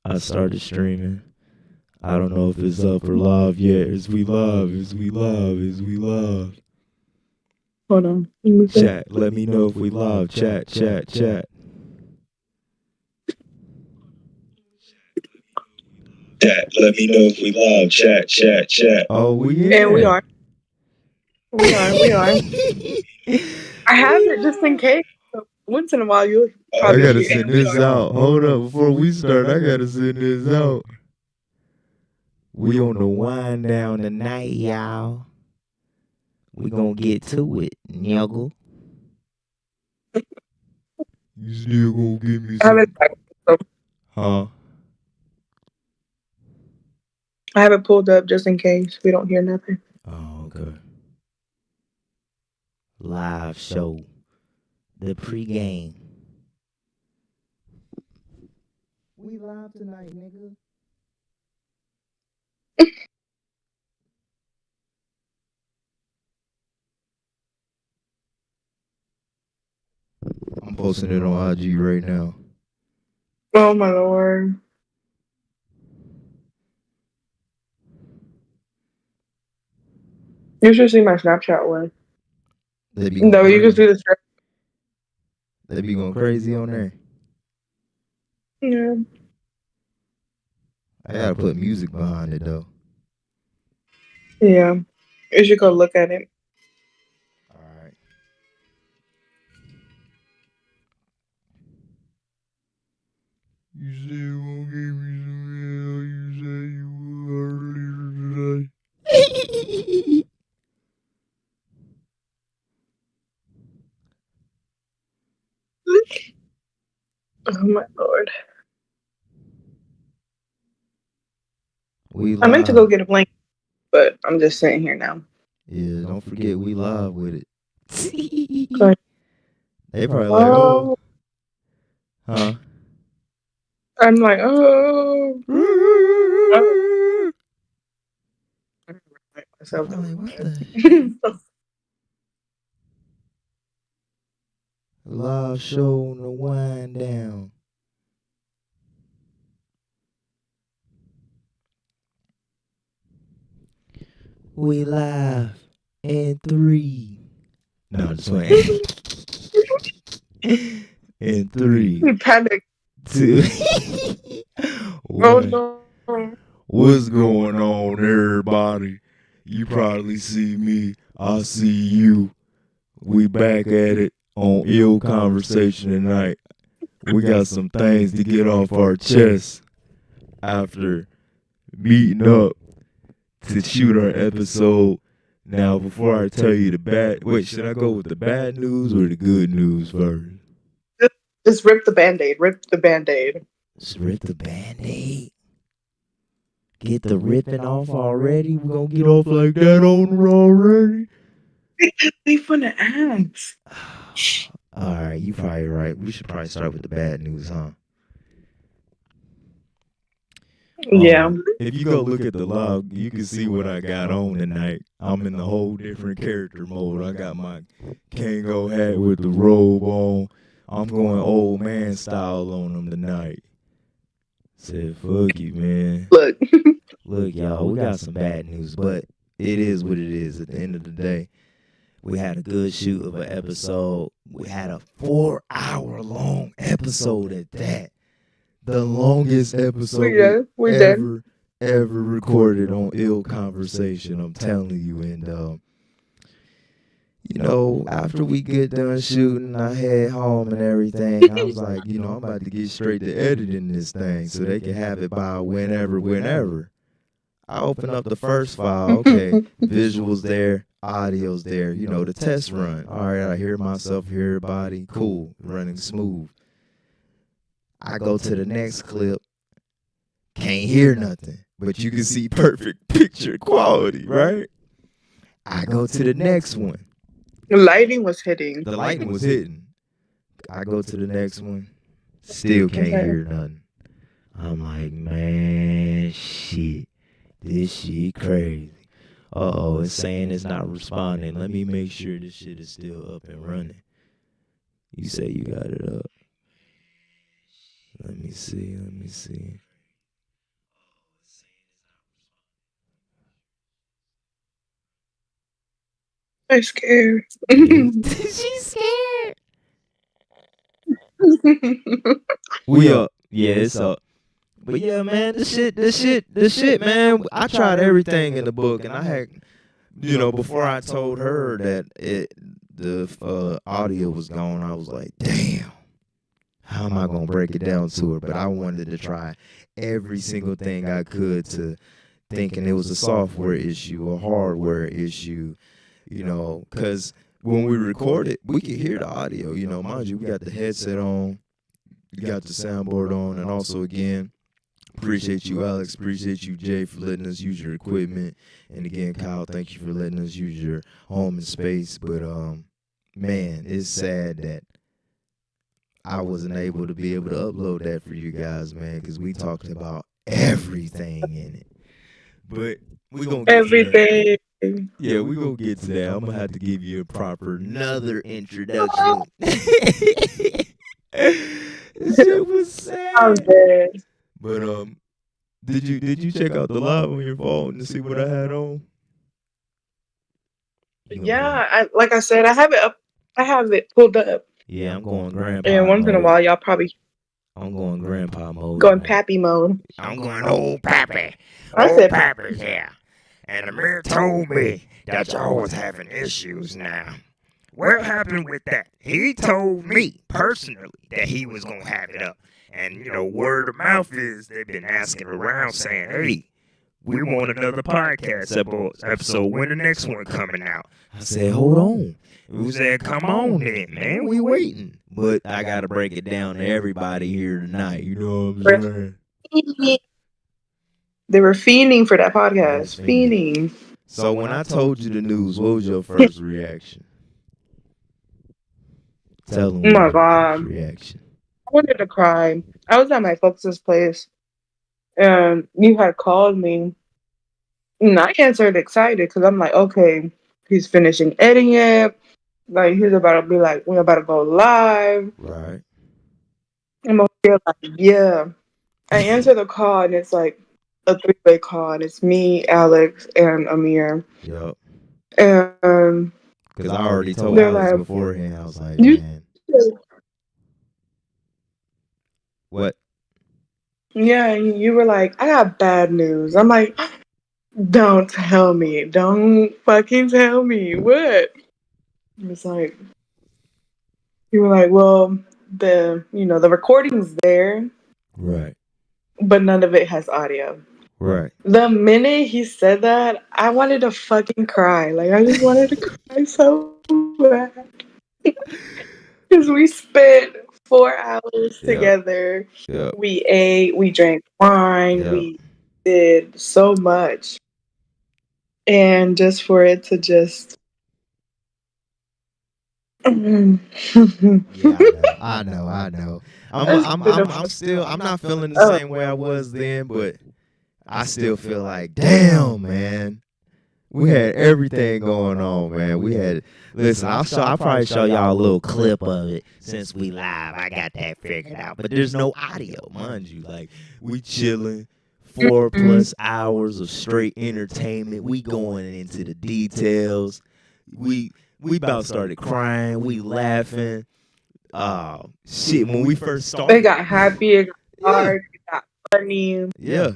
I started streaming. I don't know if it's up or live yet. Is we live? Is we live? Is we live? Hold on. Chat. Let me know if we live. Chat. Chat. Chat. Chat. Let me know if we live. Chat. Chat. Chat. Oh, we Yeah, we are. We are. I have it just in case. Once in a while, you. I gotta send this out. Hold up, before we start, I gotta send this out. We on the wind down tonight, y'all. We gonna get to it, nigga. You still gonna give me some? Huh? I have it pulled up just in case we don't hear nothing. Oh, okay. Live show. The pregame. We live tonight, nigga. I'm posting it on IG right now. Oh my lord. You should see my Snapchat one. No, you can see the. They be going crazy on there. Yeah. I gotta put music behind it though. Yeah. You should go look at it. Alright. You still gonna give me some hell? You say you would earlier today. Oh my lord. We I meant to go get a blanket, but I'm just sitting here now. Yeah, don't forget we live with it. But, They probably like, oh. Huh? I'm like, oh. Probably, what the heck? Live show on the wind down. We live in 3. No, just wait. In 3. Panic. 2. Oh no. What's going on, everybody? You probably see me. I see you. We back at it on Ill Conversation tonight. We got some things to get off our chest after meeting up to shoot our episode. Now, before I tell you the bad... Wait, should I go with the bad news or the good news first? Just rip the Baind-aid. Rip the Baind-aid. Just rip the Baind-aid? Get the ripping off already? We're going to get off like that on already? They finna ask. Alright, you probably right. We should probably start with the bad news, huh? Yeah. If you go look at the log, you can see what I got on tonight. I'm in the whole different character mode. I got my Kango hat with the robe on. I'm going old man style on them tonight. Said, fuck you, man. Look, y'all, we got some bad news, but it is what it is at the end of the day. We had a good shoot of an episode. We had a 4-hour-long episode at that. The longest episode ever recorded on Ill Conversation, I'm telling you. And, you know, after we get done shooting, I head home and everything. I was like, you know, I'm about to get straight to editing this thing so they can have it by whenever. I open up the first file. Okay, visuals there, audio's there. You know, the test run. All right, I hear myself, hear everybody. Cool, running smooth. I go to the next clip. Can't hear nothing, but you can see perfect picture quality, right? I go to the next one. The lighting was hitting. The lighting was hitting. I go to the next one. Still can't hear nothing. I'm like, man, shit. This shit crazy. Uh-oh, it's saying it's not responding. Let me make sure this shit is still up and running. You say you got it up. Let me see. I'm scared. She's scared. We up. Yeah, it's up. But yeah, man, the shit, man. I tried everything in the book, and I had, before I told her that the audio was gone, I was like, damn, how am I gonna break it down to her? But I wanted to try every single thing I could, to thinking it was a software issue, a hardware issue, because when we recorded, we could hear the audio. Mind you, we got the headset on, we got the soundboard on, and also again, appreciate you, Alex. Appreciate you, Jay, for letting us use your equipment. And again, Kyle, thank you for letting us use your home and space. But man, it's sad that I wasn't able to be able to upload that for you guys, man, because we talked about everything in it. But we gonna get everything. Yeah, we gonna get to that. I'm gonna have to give you a proper another introduction. This shit was sad. I'm dead. But did you check out the live on your phone to see what I had on? Yeah, like I said, I have it up. I have it pulled up. Yeah, I'm going grandpa. And once in a while, y'all probably. I'm going grandpa mode. Going pappy mode. I'm going old pappy. I Old said pappy's here. And Amir told me that y'all was having issues now. What happened with that? He told me personally that he was going to have it up. And, word of mouth is they've been asking around saying, hey, we want another podcast episode. When the next one coming out? I said, hold on. We said, come on then, man. We waiting. But I got to break it down to everybody here tonight. You know what I'm saying? They were fiending for that podcast. Fiending. So when I told you the news, what was your first reaction? Tell them. Oh my God. Reaction. I wanted to cry. I was at my folks' place, and you had called me, and I answered excited because I'm like, okay, he's finishing editing it. Like, he's about to be like, we're about to go live. Right. I'm over here like, yeah. I answer the call, and it's like a 3-way call, and it's me, Alex, and Amir. Yep. And because I already told Alex like, beforehand, I was like, man. What? Yeah, you were like, I got bad news. I'm like, don't tell me. Don't fucking tell me. What? It was like, you were like, well, the recording's there. Right. But none of it has audio. Right. The minute he said that, I wanted to fucking cry. Like, I just wanted to cry so bad. Because we spent 4 hours together. Yep. We ate, we drank wine, we did so much. And just for it to just... Yeah, I know. I'm not feeling the same way I was then, but I still feel like, damn, man. We had everything going on, man. Listen, I'll probably show y'all a little clip of it since we live. I got that figured out. But there's no audio, mind you. Like, we chilling, 4+ hours of straight entertainment. We going into the details. We about started crying. We laughing. Shit, when we first started. It got happy, it got hard, it got funny. Yeah.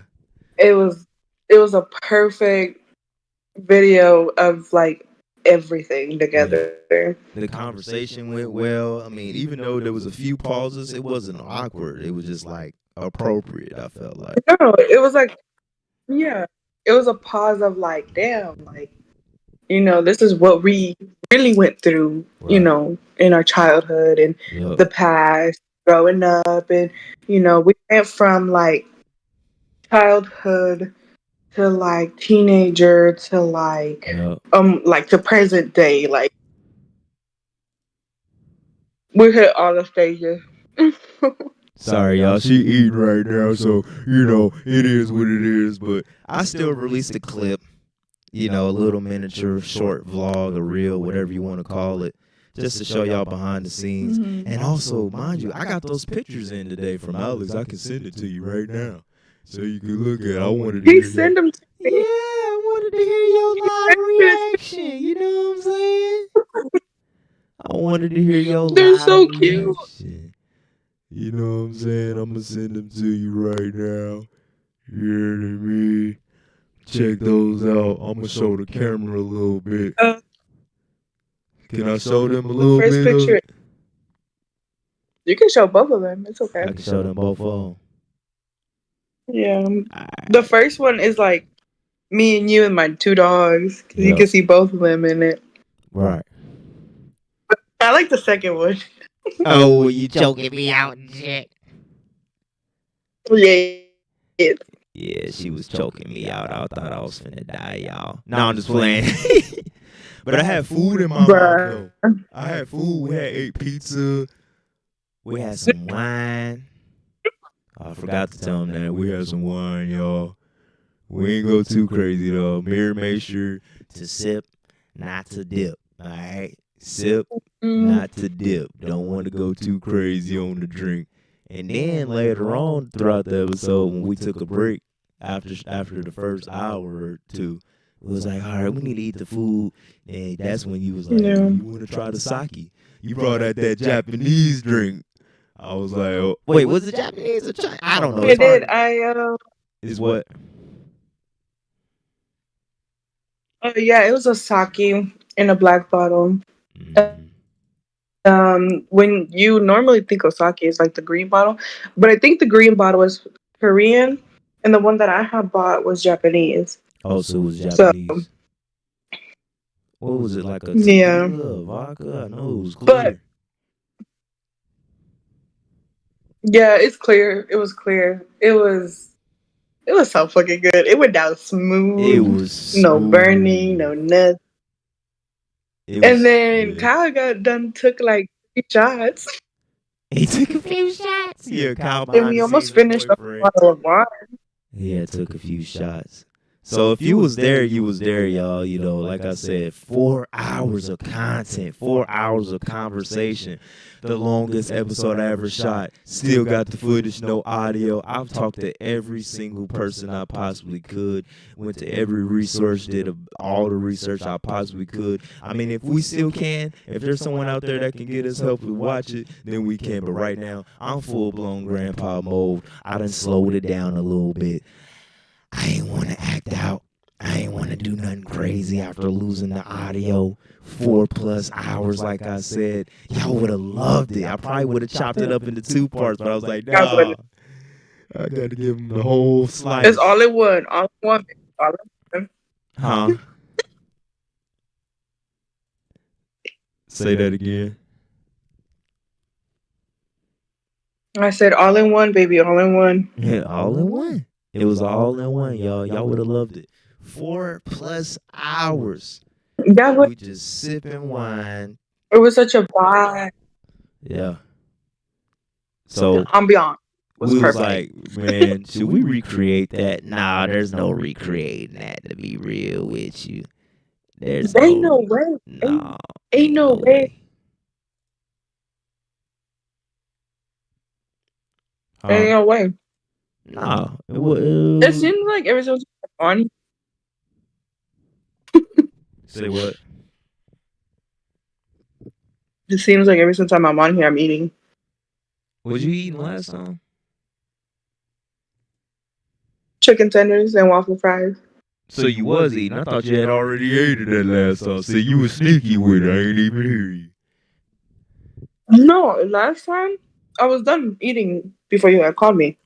It was a perfect video of like everything together. Yeah. The conversation went well. I mean, even though there was a few pauses, it wasn't awkward. It was just like appropriate, I felt like. No, it was like, yeah, it was a pause of like, damn, like, this is what we really went through, right. In our childhood and the past, growing up. And, we went from like childhood to like teenager to like to present day. Like, we hit all the stages. Sorry, y'all. She eating right now, so it is what it is. But I still released a clip, a little miniature short vlog, a reel, whatever you want to call it, just to show y'all behind the scenes. Mm-hmm. And also, mind you, I got those pictures in today from Alex. I can send it to you right now, so you can look at it. I wanted to send them to me. Yeah, I wanted to hear your live reaction. You know what I'm saying? I wanted to hear your They're live so cute. reaction. You know what I'm saying? I'm gonna send them to you right now. You hear me? Check those out. I'm gonna show the camera a little bit. Can I show them a little First bit? picture. You can show both of them. It's okay. I can show them both of them. Yeah. The first one is like me and you and my 2 dogs. 'Cause you Yep. can see both of them in it. Right. I like the second one. Oh, you choking me out and shit. Yeah. Yeah, she was choking me out. I thought I was finna die, y'all. No, I'm just playing. But I had food in my mouth, though. I had food. We had ate pizza. We had some wine. I forgot to tell them that. We had some wine, y'all. We ain't go too crazy, though. Amir made sure to sip, not to dip. All right? Sip, not to dip. Don't want to go too crazy on the drink. And then later on throughout the episode, when we took a break after the first hour or two, it was like, all right, we need to eat the food. And that's when you was like, you want to try the sake? You brought out that Japanese drink. I was like, oh, wait, was it Japanese or Chinese? I don't know. I did. Is what? Yeah, it was a sake in a black bottle. When you normally think of sake is like the green bottle, but I think the green bottle is Korean, and the one that I had bought was Japanese. Oh, so it was Japanese. What was it, like a tequila, vodka? I know it was clear. But yeah, it's clear. It was clear. It was so fucking good. It went down smooth. It was smooth. No burning, no nothing. And then Kyle took like 3 shots. He took a few shots. Yeah, Kyle. And we almost finished a bottle of wine. Yeah, took a few shots. So if you was there, you was there, y'all. You know, like I said, 4 hours of content, 4 hours of conversation. The longest episode I ever shot. Still got the footage, no audio. I've talked to every single person I possibly could. Went to every resource, did all the research I possibly could. I mean, if we still can, if there's someone out there that can get us help to watch it, then we can. But right now, I'm full-blown grandpa mode. I done slowed it down a little bit. I ain't want to act out. I ain't want to do nothing crazy after losing the audio. 4+ hours, like I said. Y'all would have loved it. I probably would have chopped it up into 2 parts, but I was like, nah. I got to give them the whole slice. It's all in one. All in one. All in one. Huh? Say that again. I said all in one, baby. All in one. Yeah, all in one. It was all in one, y'all. Y'all would have loved it. 4+ hours. We just sipping wine. It was such a vibe. Yeah. So ambiance was we perfect. was like, man, should we recreate that? Nah, there's no recreating that, to be real with you. There's ain't no way. No. Ain't no way. Ain't no way. No. It seems like every time I'm on. Say what? It seems like every single time I'm on here, I'm eating. Was you eating last time? Chicken tenders and waffle fries. So you was eating. I thought you had already ate it that last time. See, you was sneaky with it. I ain't even hear you. No, last time I was done eating before you had called me.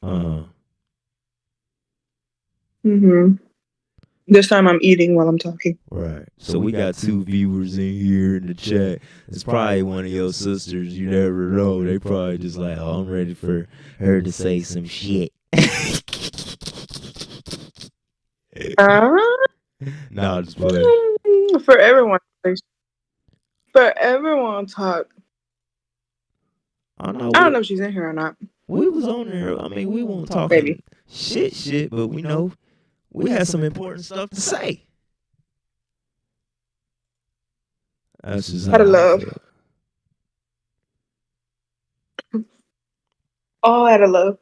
This time I'm eating while I'm talking. Right. So we got 2 viewers in here in the chat. It's probably one of your sisters. You never know. They probably just like, oh, I'm ready for her to say some shit. No, just play. For everyone. For everyone talk. I don't know if she's in here or not. We was on there. I mean, we won't talk shit, but we know we had some important stuff to say. That's just out of love. All out of love.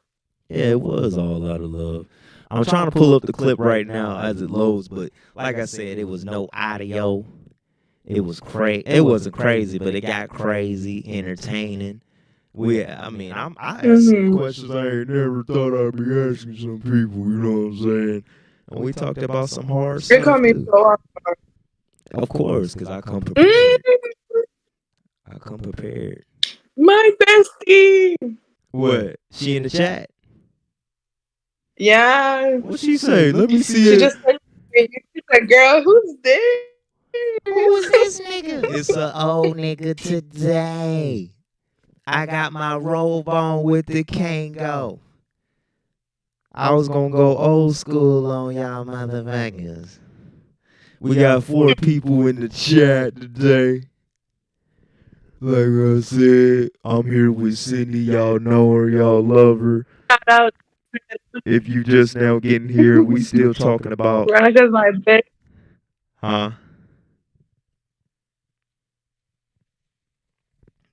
Yeah, it was all out of love. I'm trying to pull up the clip right now as it loads, but like I said, it was no audio. It was crazy. It wasn't crazy, but it got crazy, entertaining. I asked some questions I ain't never thought I'd be asking some people. You know what I'm saying? And we talked about some hard It stuff caught me too. so off guard. Of course, because I come Mm, prepared. I come prepared. my bestie. What? She in the chat? Yeah. What she say? Let me see She it. just said, she's like, girl, who's this? Who is this nigga? It's a old nigga today. I got my robe on with the Kango. I was gonna go old school on y'all motherfuckers. We got 4 people in the chat today. Like I said, I'm here with Cindy. Y'all know her, y'all love her. Shout out. If you just now getting here, we still talking about. Veronica's my bitch. Huh?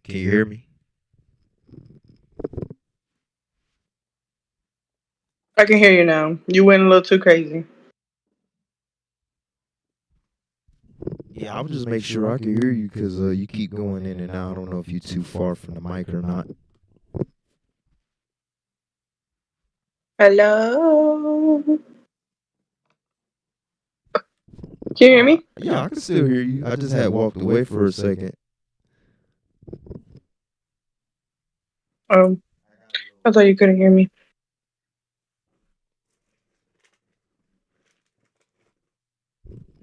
Can you hear me? I can hear you now. You went a little too crazy. Yeah, I would just make sure I can hear you because you keep going in and out. I don't know if you're too far from the mic or not. Hello. Can you hear me? Yeah, I can still hear you. I just had walked away for a second. I thought you couldn't hear me.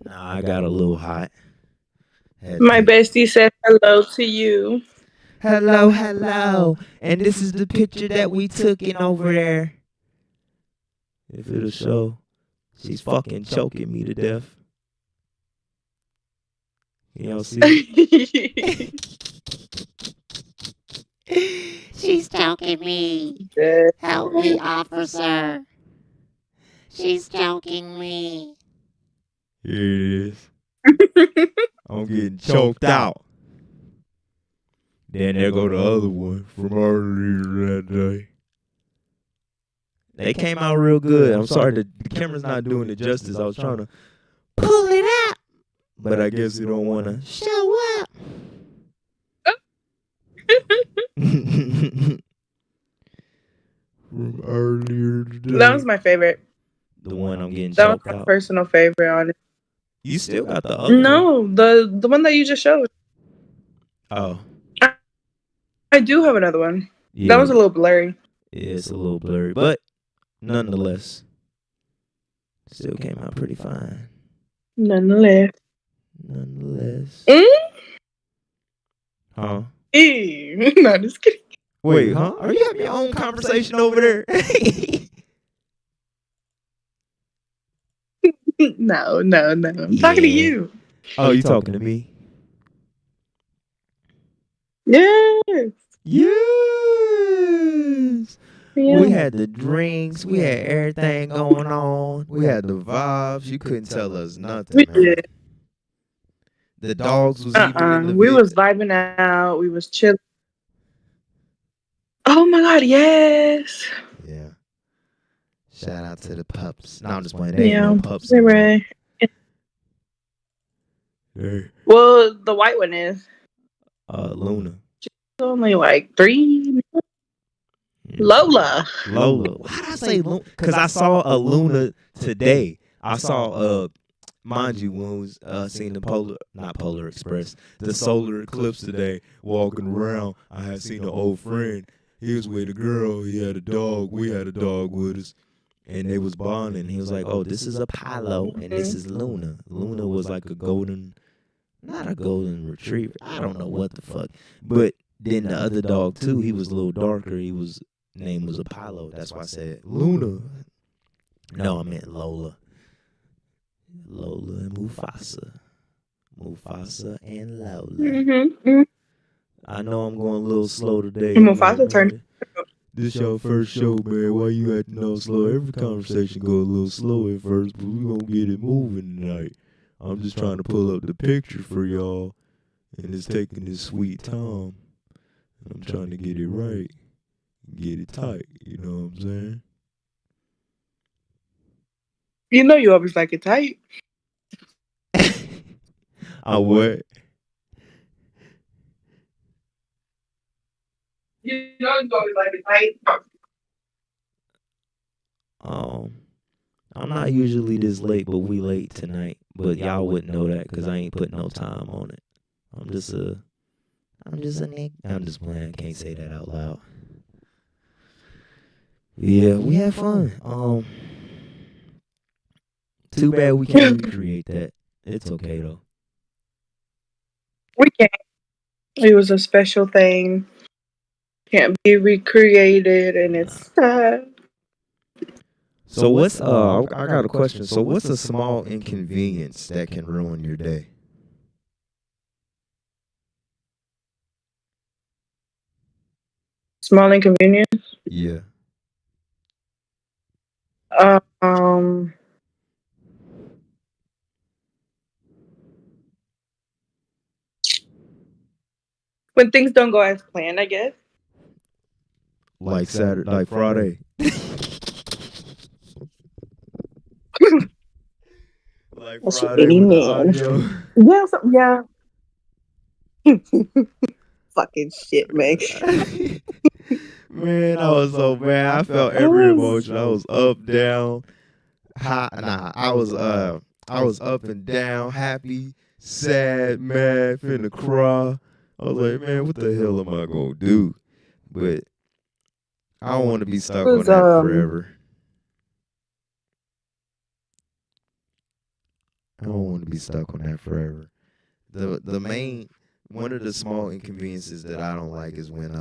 Nah, I got a little hot. My bestie said hello to you. Hello, hello. And this is the picture that we took in over there. If it'll show, she's fucking choking me to death. Y'all see? She's choking me. Help me, officer. She's choking me. Here it is. I'm getting choked out. Then there go the other one from earlier that day. They came out real good. I'm sorry, the camera's not doing it justice. I was trying to Pull it up. but I guess you don't want to. Show up. From earlier today. That was my favorite. The one I'm getting That was choked my out. personal favorite on it. You still got the other one. No, the one that you just showed. Oh. I do have another one. Yeah. That was a little blurry. Yeah, it's a little blurry, but nonetheless, still came out pretty fine. Nonetheless. Nonetheless. Huh? Ew. No, just kidding. Wait, huh? Are you having your own conversation over there? No. I'm talking to you. Oh, you talking to me? Yes. Yes. Yeah. We had the drinks. We had everything going on. We had the vibes. You couldn't tell us nothing, We man. did. The dogs was even in the We vid- was vibing out. We was chilling. Oh my God, yes. Yeah. Shout out to the pups. No, I'm just playing. They ain't Yeah. no pups. They No more. right. Hey. Well, the white one is. Luna. She's only like 3. Lola. Why did I say Luna? Because I saw a Luna today. I saw, mind you, when we was seeing the Polar Express, the solar eclipse today, walking around, I had seen an old friend. He was with a girl. He had a dog. We had a dog with us. And they was bonding. He was like, oh, this is Apollo and this is Luna. Luna was like not a golden retriever. I don't know what the fuck. But then the other dog, too, he was a little darker. Name was Apollo. That's why I said Luna. No, I meant Lola. Lola and Mufasa. Mufasa and Lola. Mm-hmm. I know I'm going a little slow today. Mufasa turned. This your first show, man. Why you acting all slow? Every conversation go a little slow at first, but we gonna get it moving tonight. I'm just trying to pull up the picture for y'all, and it's taking this sweet time. I'm trying to get it right, get it tight. You know what I'm saying? You know you always like it tight. I what? You know you always like it tight. I'm not usually this late, but we late tonight. But y'all wouldn't know that because I ain't put no time on it. I'm just a nigga. I'm just playing. I can't say that out loud. Yeah, we had fun. Too bad we can't recreate that. It's okay though. We can't. It was a special thing. Can't be recreated, and it's sad. So what's I got a question. So what's a small inconvenience that can ruin your day? Small inconvenience. Yeah. Um, when things don't go as planned, I guess. Like Saturday, like Friday. Like That's Friday shitty, with the man. audio. Yeah, fucking shit, man. Man, I was so mad. I felt every emotion. I was up, down, high. Nah, I was up and down, happy, sad, mad, finna cry. I was like, man, what the hell am I gonna do? But I don't want to be stuck on that forever. I don't want to be stuck on that forever. The main one of the small inconveniences that I don't like is when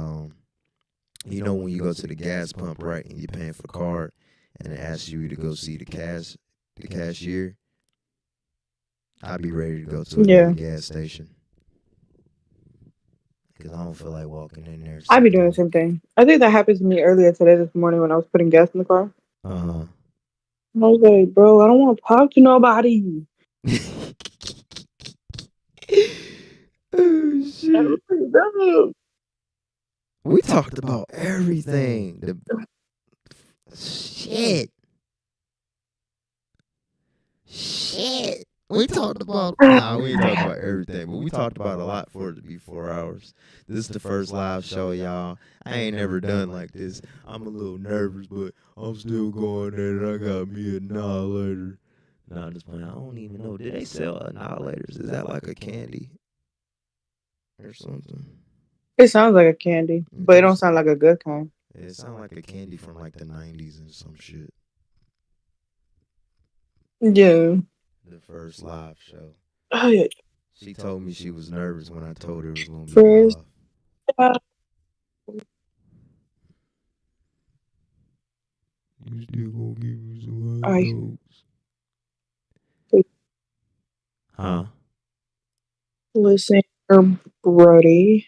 when you go to the gas pump, right, and you're paying for the card, and it asks you to go see the cashier. I'd be ready to go to another gas station because I don't feel like walking in there. I'd be doing the same thing. I think that happened to me earlier today, this morning, when I was putting gas in the car. Uh-huh. I was like, bro, I don't want to talk to nobody. Oh, shit. We talked about everything. Shit. We talked about we ain't talked about everything, but we talked about a lot for it to be 4 hours. This is the first live show, y'all. I ain't never done like this. I'm a little nervous, but I'm still going at it. I got me an annihilator. Nah, I'm just playing. I don't even know. Did they sell annihilators? Is that like a candy or something? It sounds like a candy, but it don't sound like a good kind. It sounds like a candy from like the 90s and some shit. Yeah. The first live show. Oh, yeah. She told me she was nervous when I told her it was going to be First, live. You still gonna give me some hot dogs? Huh? Listen, Brody.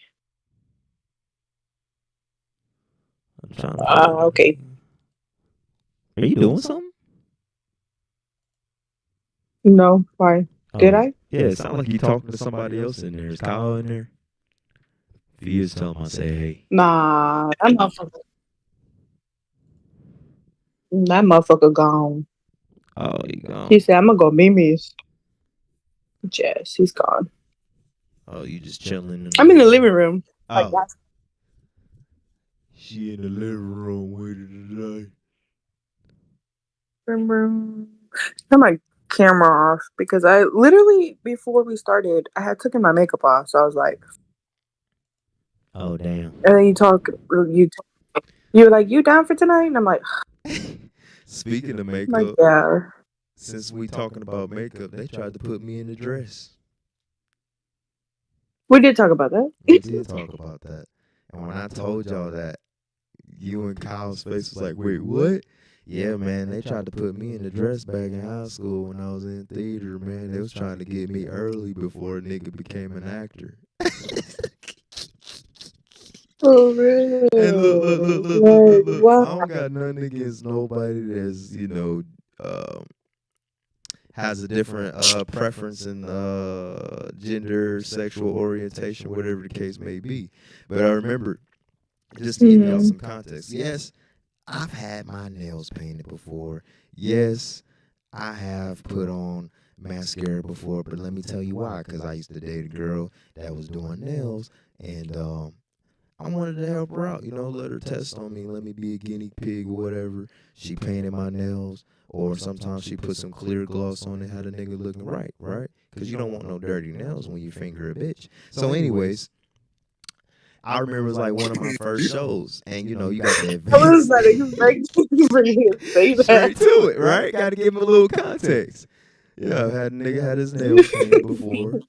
I'm trying to okay. Are you doing something? No, why? Did I? Yeah, it sounded like you talking to somebody else in there. Is Kyle in there? If you just tell him I say hey. Nah, that motherfucker gone. Oh, he gone. He said, I'm gonna go Mimi's. Yes, he's gone. Oh, you just chilling? I'm in the living room. Oh. Like she in the living room waiting today. Turn my camera off because I literally, before we started, I had taken my makeup off, so I was like, oh damn. And then you were like, you down for tonight? And I'm like, speaking of makeup, like, yeah. Since we talking about makeup, they tried to put me in a dress. We did talk about that. We did talk about that. And when I told y'all that, you and Kyle's face was like, wait, what? Yeah, man, they tried to put me in a dress back in high school when I was in theater, man. They was trying to get me early before a nigga became an actor. For real. And look. I don't got nothing against nobody that's, has a different preference in gender, sexual orientation, whatever the case may be. But I remember, just to give y'all some context, yes, I've had my nails painted before. Yes, I have put on mascara before, but let me tell you why. Because I used to date a girl that was doing nails, and I wanted to help her out, let her test on me, let me be a guinea pig or whatever. She painted my nails, or sometimes she put some clear gloss on it, had a nigga looking right? Because you don't want no dirty nails when you finger a bitch. So anyways, I remember it was like one of my first shows, and you got the I was advance. not expecting for you to say that. Straight to it, right? Got to give him a little context. Yeah, I had a nigga had his nails painted before,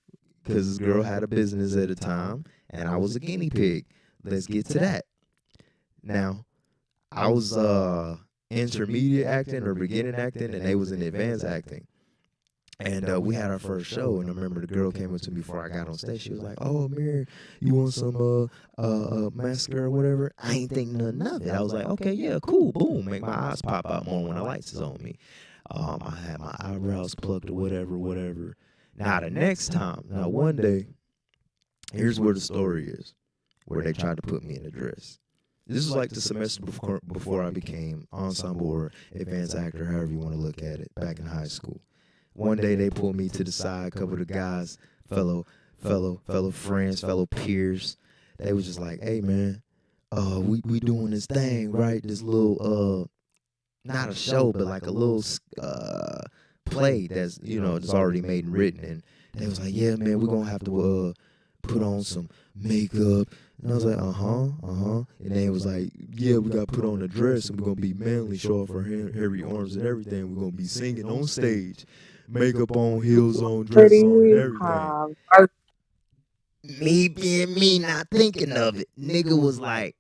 because his girl had a business at the time, and I was a guinea pig. Let's get to that. Now, I was intermediate acting or beginning acting, and they was in advanced acting. And we had our first show, and I remember the girl came up to me before I got on stage. She was like, "Oh, Amir, you want some mascara or whatever?" I ain't think nothing of it. I was like, "Okay, yeah, cool, boom." Make my eyes pop out more when the lights is on me. I had my eyebrows plucked or whatever. Now the next time, one day, here's where the story is, where they tried to put me in a dress. This was like the semester before I became ensemble or advanced actor, however you want to look at it, back in high school. One day they pulled me to the side, a couple of the guys, fellow friends, fellow peers. They was just like, "Hey man, we doing this thing, right? This little not a show, but like a little play that's that's already made and written." And they was like, "Yeah man, we're gonna have to put on some makeup." And I was like, And then it was like, "Yeah, we got to put on a dress and we're going to be manly, show off our hairy arms and everything. We're going to be singing on stage, makeup on, heels on, dress on, and everything." Me being me, not thinking of it. Nigga was like,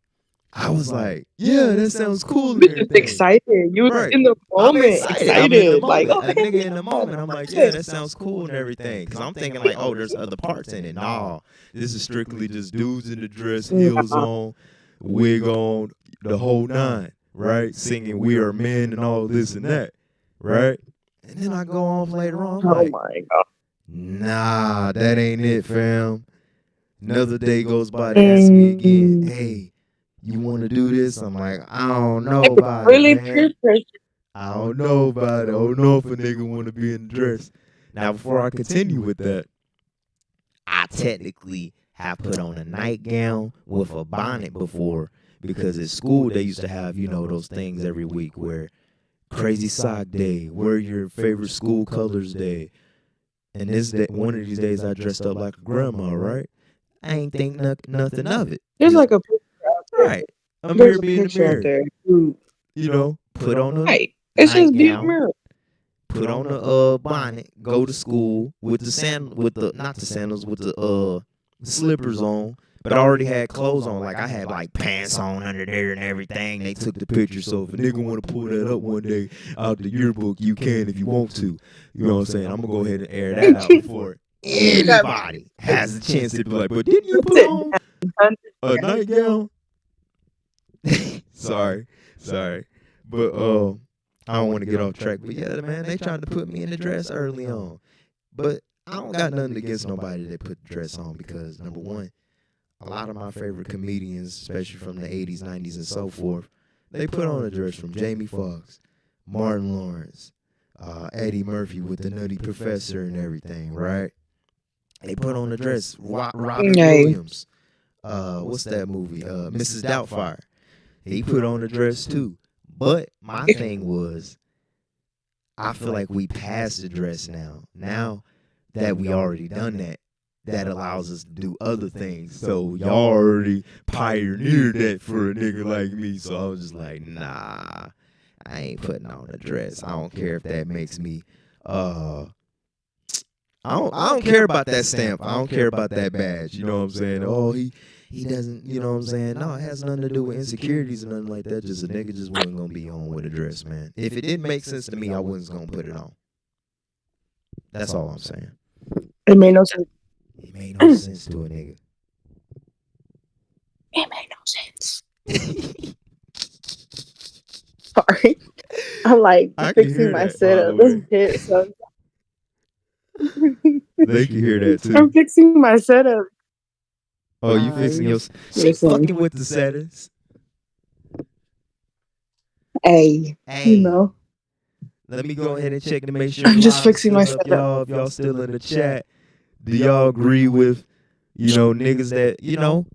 I was like, "Yeah, that sounds cool." You just excited. You was Right. in the moment. I'm in the moment. Like, A okay. nigga in the moment. I'm like, "Yeah, that sounds cool and everything." Because I'm thinking like, "Oh, there's other parts in it." Nah, this is strictly just dudes in the dress, heels on, wig on, the whole nine, right? Singing "We Are Men" and all this and that, right? And then I go off later on, I'm like, my God. "Nah, that ain't it, fam." Another day goes by, they ask me again, "Hey, you want to do this?" I'm like, "I don't know about it, man. I don't know about it. I don't know if a nigga want to be in the dress." Now, before I continue with that, I technically have put on a nightgown with a bonnet before, because at school they used to have, those things every week where crazy sock day, wear your favorite school colors day. And this day, one of these days I dressed up like a grandma, right? I ain't think nothing of it. There's like a picture out there. Right. Amir being Picture out there. Put on a Right. It's just be Amir. put on a bonnet, go to school with the not the sandals, with the slippers on. But I already had clothes on, like I had like pants on under there and everything. They took the picture, so if a nigga want to pull that up one day out the yearbook, you can if you want to. You know what I'm saying? I'm gonna go ahead and air that out before anybody has a chance to be like, "But didn't you put on a nightgown?" Sorry. But I don't want to get off track. But yeah, man, they tried to put me in the dress early on. But I don't got nothing against nobody that put the dress on, because number one, a lot of my favorite comedians, especially from the 80s, 90s, and so forth, they put on a dress, from Jamie Foxx, Martin Lawrence, Eddie Murphy with the Nutty Professor and everything, right? They put on a dress. Robin Williams, what's that movie? Mrs. Doubtfire. He put on a dress too. But my thing was, I feel like we passed the dress now. Now that we already done that, that allows us to do other things. So y'all already pioneered that for a nigga like me. So I was just like, nah, I ain't putting on a dress. I don't care if that makes me I don't care about that stamp. I don't care about that badge. You know what I'm saying? Oh, he doesn't, you know what I'm saying? No, it has nothing to do with insecurities or nothing like that. Just a nigga just wasn't gonna be on with a dress, man. If it didn't make sense to me, I wasn't gonna put it on. That's all I'm saying. It made no sense. It made no sense to a nigga. It made no sense. Sorry. I'm like fixing my setup. So they can hear that too. I'm fixing my setup. Oh, you fixing your... She's fucking with the settings. Hey. You know. let me go ahead and check to make sure I'm just live's fixing my still up, setup. y'all. If y'all still in the chat, do y'all agree with, niggas that,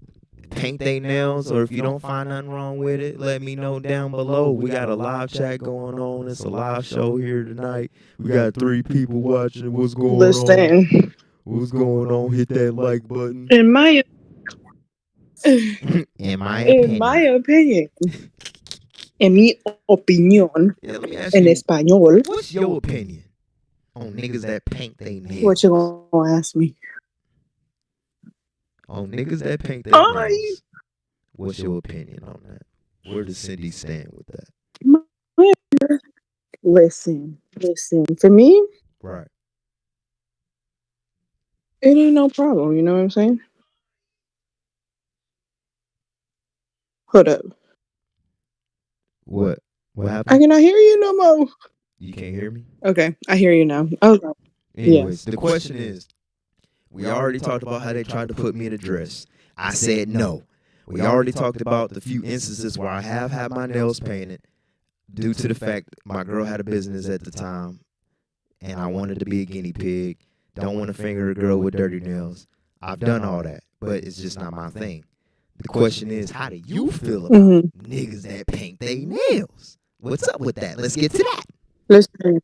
paint their nails? Or if you don't find nothing wrong with it, let me know down below. We got a live chat going on. It's a live show here tonight. We got 3 people watching. What's going on? Listen, What's going on? Hit that like button. in my In my opinion, en mi opinión, Yeah, let me ask en you, español, what's your opinion on niggas that paint their nails? what you gonna ask me? On niggas that paint their nails. What's your opinion on that? Where does Cindy stand with that? Listen. For me, Right. it ain't no problem. You know what I'm saying? Hold up. What happened? I cannot hear you no more. You can't hear me? Okay, I hear you now. Okay. Anyways, the question is, we already talked about how they tried to put me in a dress. I said no. We already talked about the few instances where I have had my nails painted due to the fact my girl had a business at the time and I wanted to be a guinea pig. Don't want to finger a girl with dirty nails. I've done all that, but it's just not my thing. The question is, how do you feel about niggas that paint their nails? What's up with that? Let's get to that. Listen.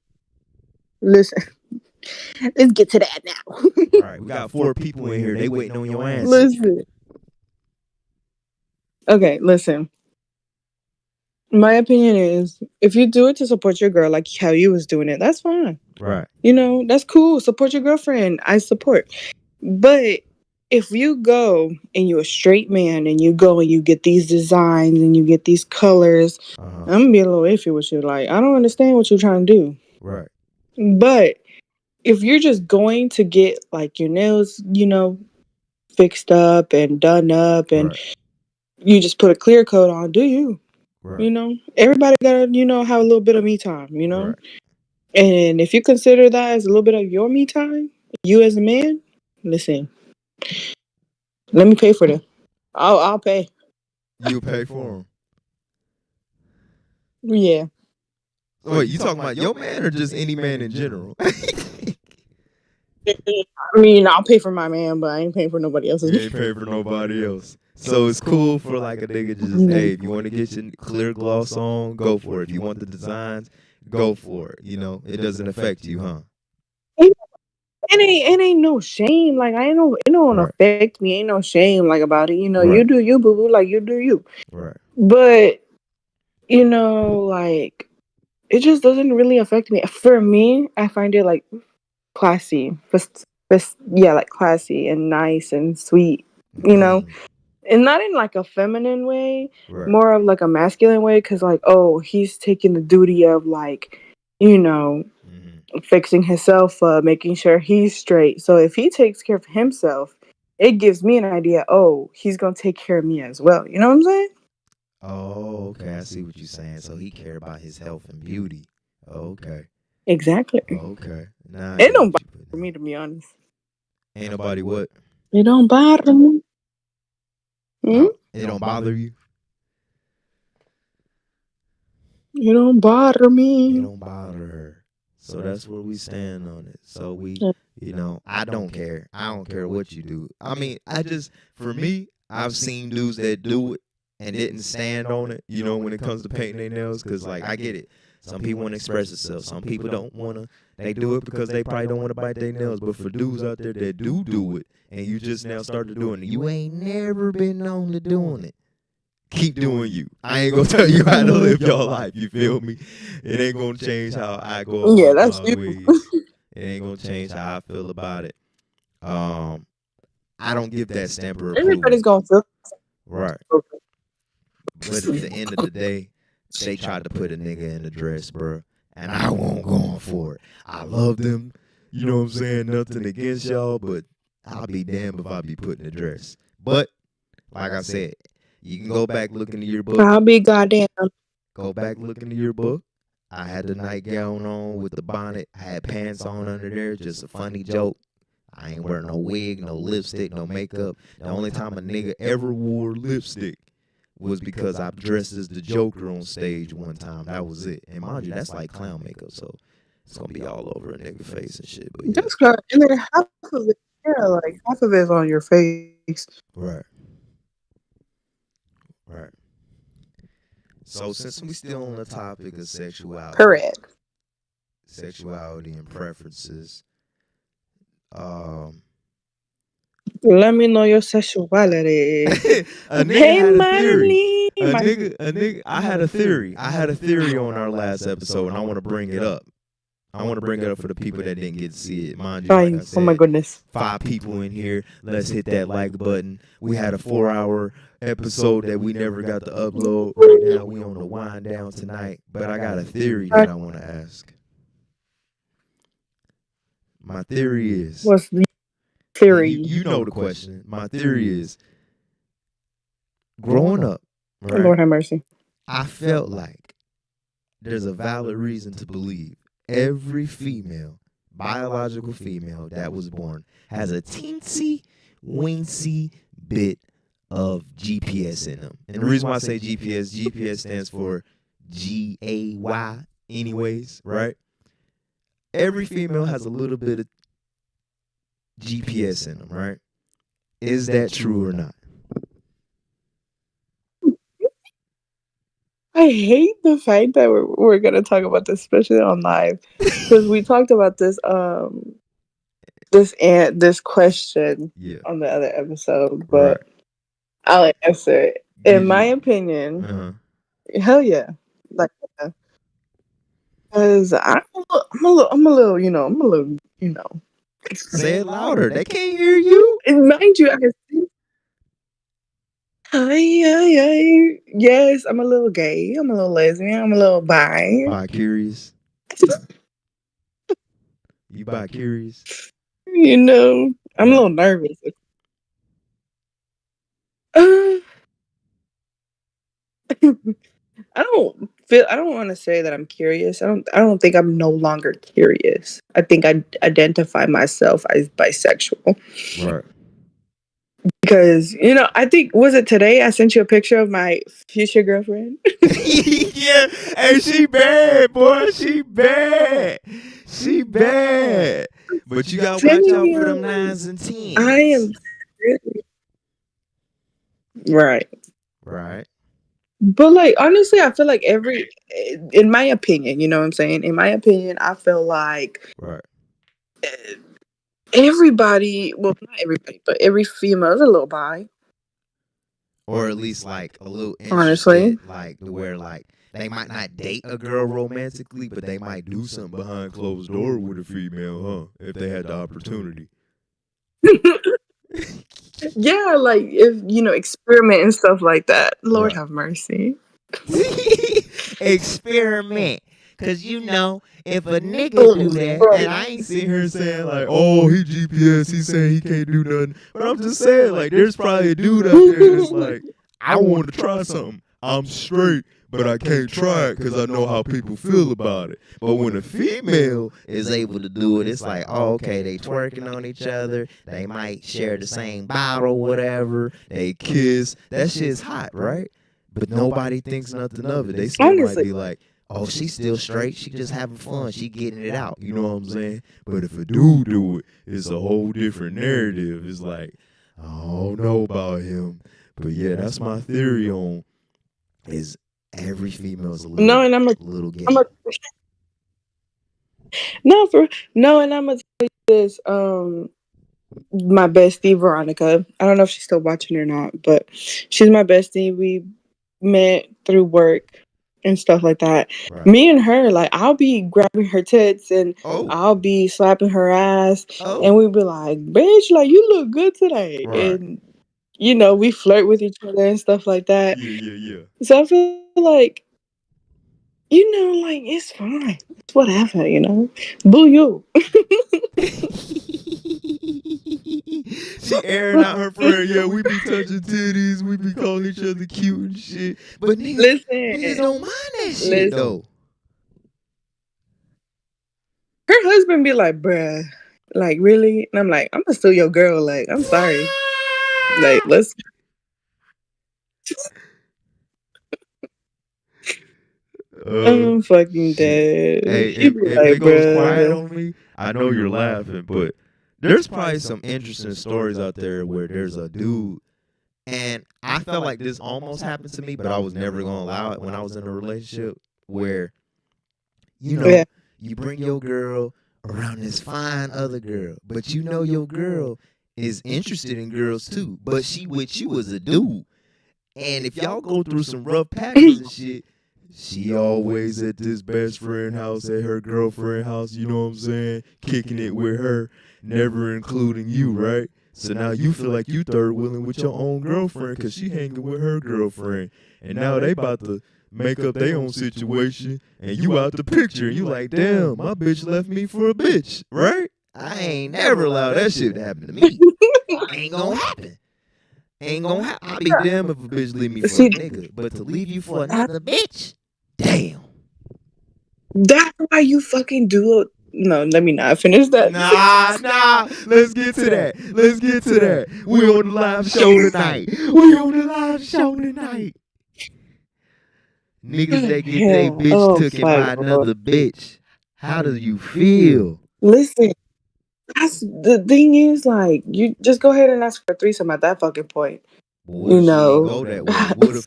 Let's get to that now. All right, we got 4 people in here. They waiting on your answer. Listen. Okay, listen. My opinion is, if you do it to support your girl, like how you was doing it, that's fine. Right. That's cool. Support your girlfriend. I support. But if you go and you're a straight man and you go and you get these designs and you get these colors, I'm gonna be a little iffy with you. Like, I don't understand what you're trying to do. Right. But if you're just going to get like your nails, fixed up and done up and you just put a clear coat on, do you? Right. Everybody gotta, have a little bit of me time, Right. And if you consider that as a little bit of your me time, you as a man, listen, let me pay for them. I'll pay. You pay for them? Yeah. Wait, you talking about your man or just any man in general? I mean, I'll pay for my man, but I ain't paying for nobody else's. You ain't paying for nobody else. So it's cool for like a nigga just, hey, if you want to get your clear gloss on, go for it. If you want the designs, go for it. It doesn't affect you, huh? It ain't no shame. Like, it don't affect me. Ain't no shame like about it. You do you, boo boo. Like, you do you. Right. But like, it just doesn't really affect me. For me, I find it like classy. Like classy and nice and sweet. And not in like a feminine way, more of like a masculine way. Because like, oh, he's taking the duty of like, fixing himself up, making sure he's straight. So if he takes care of himself, it gives me an idea, oh, he's going to take care of me as well. You know what I'm saying? Oh, okay. I see what you're saying. So he cared about his health and beauty. Okay. Exactly. Okay. Nah, it don't bother me, to be honest. Ain't nobody what? It don't bother me. It don't bother you? It don't bother me. It don't bother her. So that's where we stand on it. So we, I don't care. I don't care what you do. I mean, for me, I've seen dudes that do it and didn't stand on it, when it comes to painting their nails. Because, like, I get it. Some people want to express themselves. Some people don't want to. They do it because they probably don't want to bite their nails. But for dudes out there that do it, and you just now started doing it, you ain't never been known to doing it. Keep doing you. I ain't gonna tell you how to live your life. You feel me? It ain't gonna change how I go about that's my ways. It ain't gonna change how I feel about it. I don't give that stamp of approval. Everybody's gonna feel right. But at the end of the day, they tried to put a nigga in a dress, bro, and I won't go on for it. I love them. You know what I'm saying? Nothing against y'all, but I'll be damned if I be put in a dress. But like I said, you can go back look into your book. I'll be goddamn. Go back look into your book. I had the nightgown on with the bonnet. I had pants on under there. Just a funny joke. I ain't wearing no wig, no lipstick, no makeup. The only time a nigga ever wore lipstick was because I dressed as the Joker on stage one time. That was it. And mind you, that's like clown makeup, so it's gonna be all over a nigga face and shit. But yeah. That's good. And then half of it, yeah, like half of it is on your face. Right. Right. So since we still on the topic of sexuality, Correct. sexuality and preferences, Let me know your sexuality. a nigga Hey, had a my theory. name. A nigga. I had a theory. I had a theory on our last episode, and I want to bring it up. I want to bring it up for the people that didn't get to see it. Mind you, like I said, Oh my goodness. 5 people in here. Let's hit that like button. We had a 4-hour episode that we never got to upload. Right now, we on the wind down tonight. But I got a theory that I want to ask. My theory is. What's the theory? You know the question. My theory is, growing up, right, Lord have mercy. I felt like there's a valid reason to believe every female, biological female that was born has a teensy, weensy bit of GPS in them. And the reason why I say GPS stands for G-A-Y anyways, right? Every female has a little bit of GPS in them, right? Is that true or not? I hate the fact that we're gonna talk about this, especially on live, because we talked about this this question on the other episode, but I'll answer it. In my opinion, hell yeah, like, because I'm a little, Say it louder. They can't hear you. And mind you, I can see. Yes, I'm a little gay. I'm a little lesbian. I'm a little bi. Bi-curious. You bi-curious? I'm a little nervous. I don't want to say that I'm curious. I don't think I'm no longer curious. I think I identify myself as bisexual. Right. Because, I think, was it today I sent you a picture of my future girlfriend? Yeah. Hey, she bad, boy. She bad. She bad. But you gotta watch out for them 9s and 10s. I am really right. Right. But, like, honestly, I feel like in my opinion, you know what I'm saying? In my opinion, I feel like everybody, well, not everybody, but every female is a little bi. Or at least, like, a little interested, honestly. Like, to where, like, they might not date a girl romantically, but they might do something behind closed door with a female, huh? If they had the opportunity. Yeah, like, if, experiment and stuff like that. Lord have mercy. Experiment. Because, if a nigga do that, and I ain't sitting here saying, like, oh, he GPS, he saying he can't do nothing. But I'm just saying, like, there's probably a dude out there that's like, I want to try something. I'm straight, but I can't try it because I know how people feel about it. But when a female is able to do it, it's like, oh, okay, they twerking on each other. They might share the same bottle, whatever. They kiss. That shit's hot, right? But nobody thinks nothing of it. They still might be like, oh, she's still straight. She just having fun. She getting it out. You know what I'm saying? But if a dude do it, it's a whole different narrative. It's like, I don't know about him. But yeah, that's my theory on is every female's a little, little gay. and I'm gonna tell you this. My bestie Veronica. I don't know if she's still watching or not, but she's my bestie. We met through work and stuff like that. Right. Me and her, like, I'll be grabbing her tits and I'll be slapping her ass, and we'd be like, "Bitch, like, you look good today," and we flirt with each other and stuff like that. Yeah. So I feel like, like, it's fine. It's whatever, Boo you. She airing out her friend. Yeah, we be touching titties. We be calling each other cute and shit. But niggas don't mind that shit, though. Her husband be like, bruh, like, really? And I'm like, I'm still your girl. Like, I'm sorry. Like, let's. I'm fucking dead. Hey, She be if like, it goes quiet bruh. on me, I know you're laughing, but there's probably some interesting stories out there where there's a dude, and I felt like this almost happened to me, but I was never gonna allow it when I was in a relationship where, Yeah. you bring your girl around this fine other girl, but you know your girl is interested in girls too, but she with you as a dude. And if y'all go through some rough patches and shit, she always at this best friend house, at her girlfriend house, you know what I'm saying? Kicking it with her, never including you, right? So now you feel like you third wheeling with your own girlfriend because she hanging with her girlfriend. And now they about to make up their own situation and you out the picture. You like, damn, my bitch left me for a bitch, right? I ain't never allowed that shit to happen to me. Ain't gonna happen. Ain't gonna happen. I'll be damned if a bitch leave me for a nigga. But to leave you for another bitch? Damn. That's why you fucking do it. No, let me not finish that. Nah. Let's get to that. We on the live show tonight. Niggas that get their bitch taken by another bitch. How do you feel? Listen, that's the thing is, like, you just go ahead and ask for a threesome at that fucking point. What if she go that way?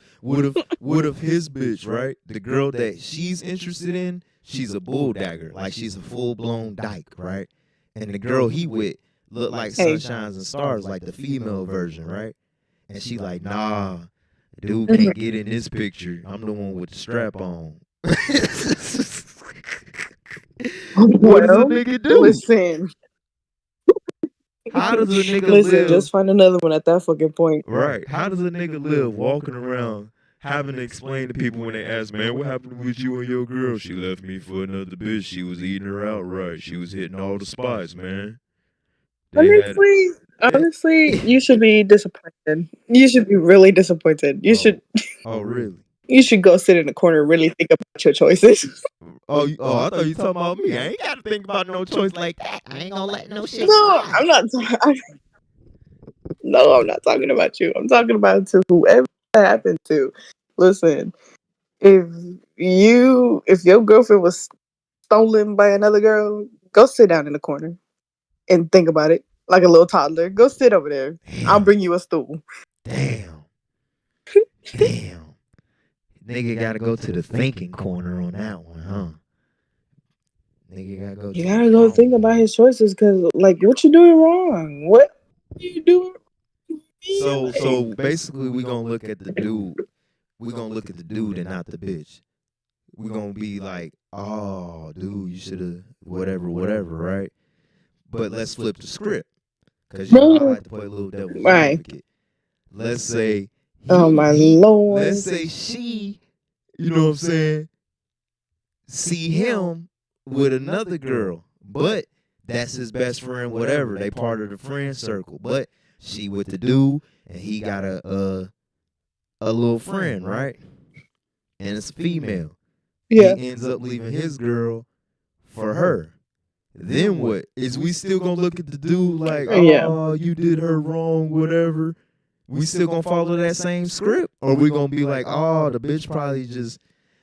What if his bitch, right? The girl that she's interested in, she's a bull dagger. Like she's a full blown dyke, right? And the girl he with look like sunshines and stars, like the female version, right? And she like, nah, dude can't get in this picture. I'm the one with the strap on. What does a nigga do? Listen. How does a nigga Listen, live? just find another one at that fucking point. Right. How does a nigga live walking around having to explain to people when they ask, man, what happened with you and your girl? She left me for another bitch. She was eating her out right. She was hitting all the spots, man. Honestly, you should be disappointed. You should be really disappointed. You should. Oh, really? You should go sit in the corner and really think about your choices. I thought you talking about me. I ain't got to think about no choice like that. I ain't gonna let no shit. No, I'm not. No, I'm not talking about you. I'm talking about to whoever that happened to. Listen, if your girlfriend was stolen by another girl, go sit down in the corner and think about it like a little toddler. Go sit over there. Damn. I'll bring you a stool. Damn. Nigga gotta go to the thinking corner on that one, huh? Nigga gotta go. You gotta go think about his choices, cause like, what you doing wrong? What are you doing? So basically, we gonna look at the dude. We gonna look at the dude and not the bitch. We gonna be like, oh, dude, you should have whatever, right? But let's flip the script, cause I like to play a little devil's advocate. Let's say, oh my lord. Let's say she, you know what I'm saying, see him with another girl, but that's his best friend, whatever. They part of the friend circle, but she with the dude, and he got a little friend, right? And it's a female. Yeah. He ends up leaving his girl for her. Then what? Is we still gonna look at the dude like, oh, you did her wrong, whatever? We still gonna follow that same script? Or we gonna be like, oh, the bitch probably just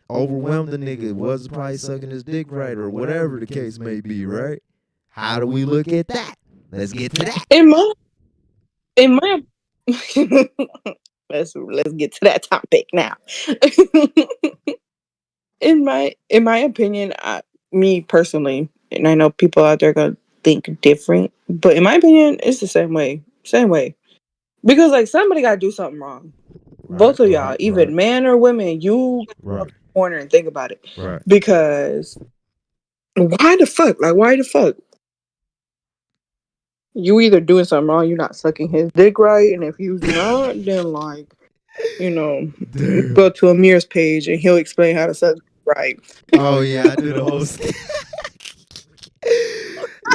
overwhelmed the nigga, wasn't probably sucking his dick right, or whatever the case may be, right? How do we look at that? Let's get to that. In my let's get to that topic now. in my opinion, me personally, and I know people out there gonna think different, but in my opinion, it's the same way. Because like somebody gotta do something wrong. Right, both of y'all, even man or women, you go to the corner and think about it. Right. Because why the fuck? Like, why the fuck? You either doing something wrong, you're not sucking his dick right, and if you're not, then like, go to Amir's page and he'll explain how to suck right. Oh yeah, I did a whole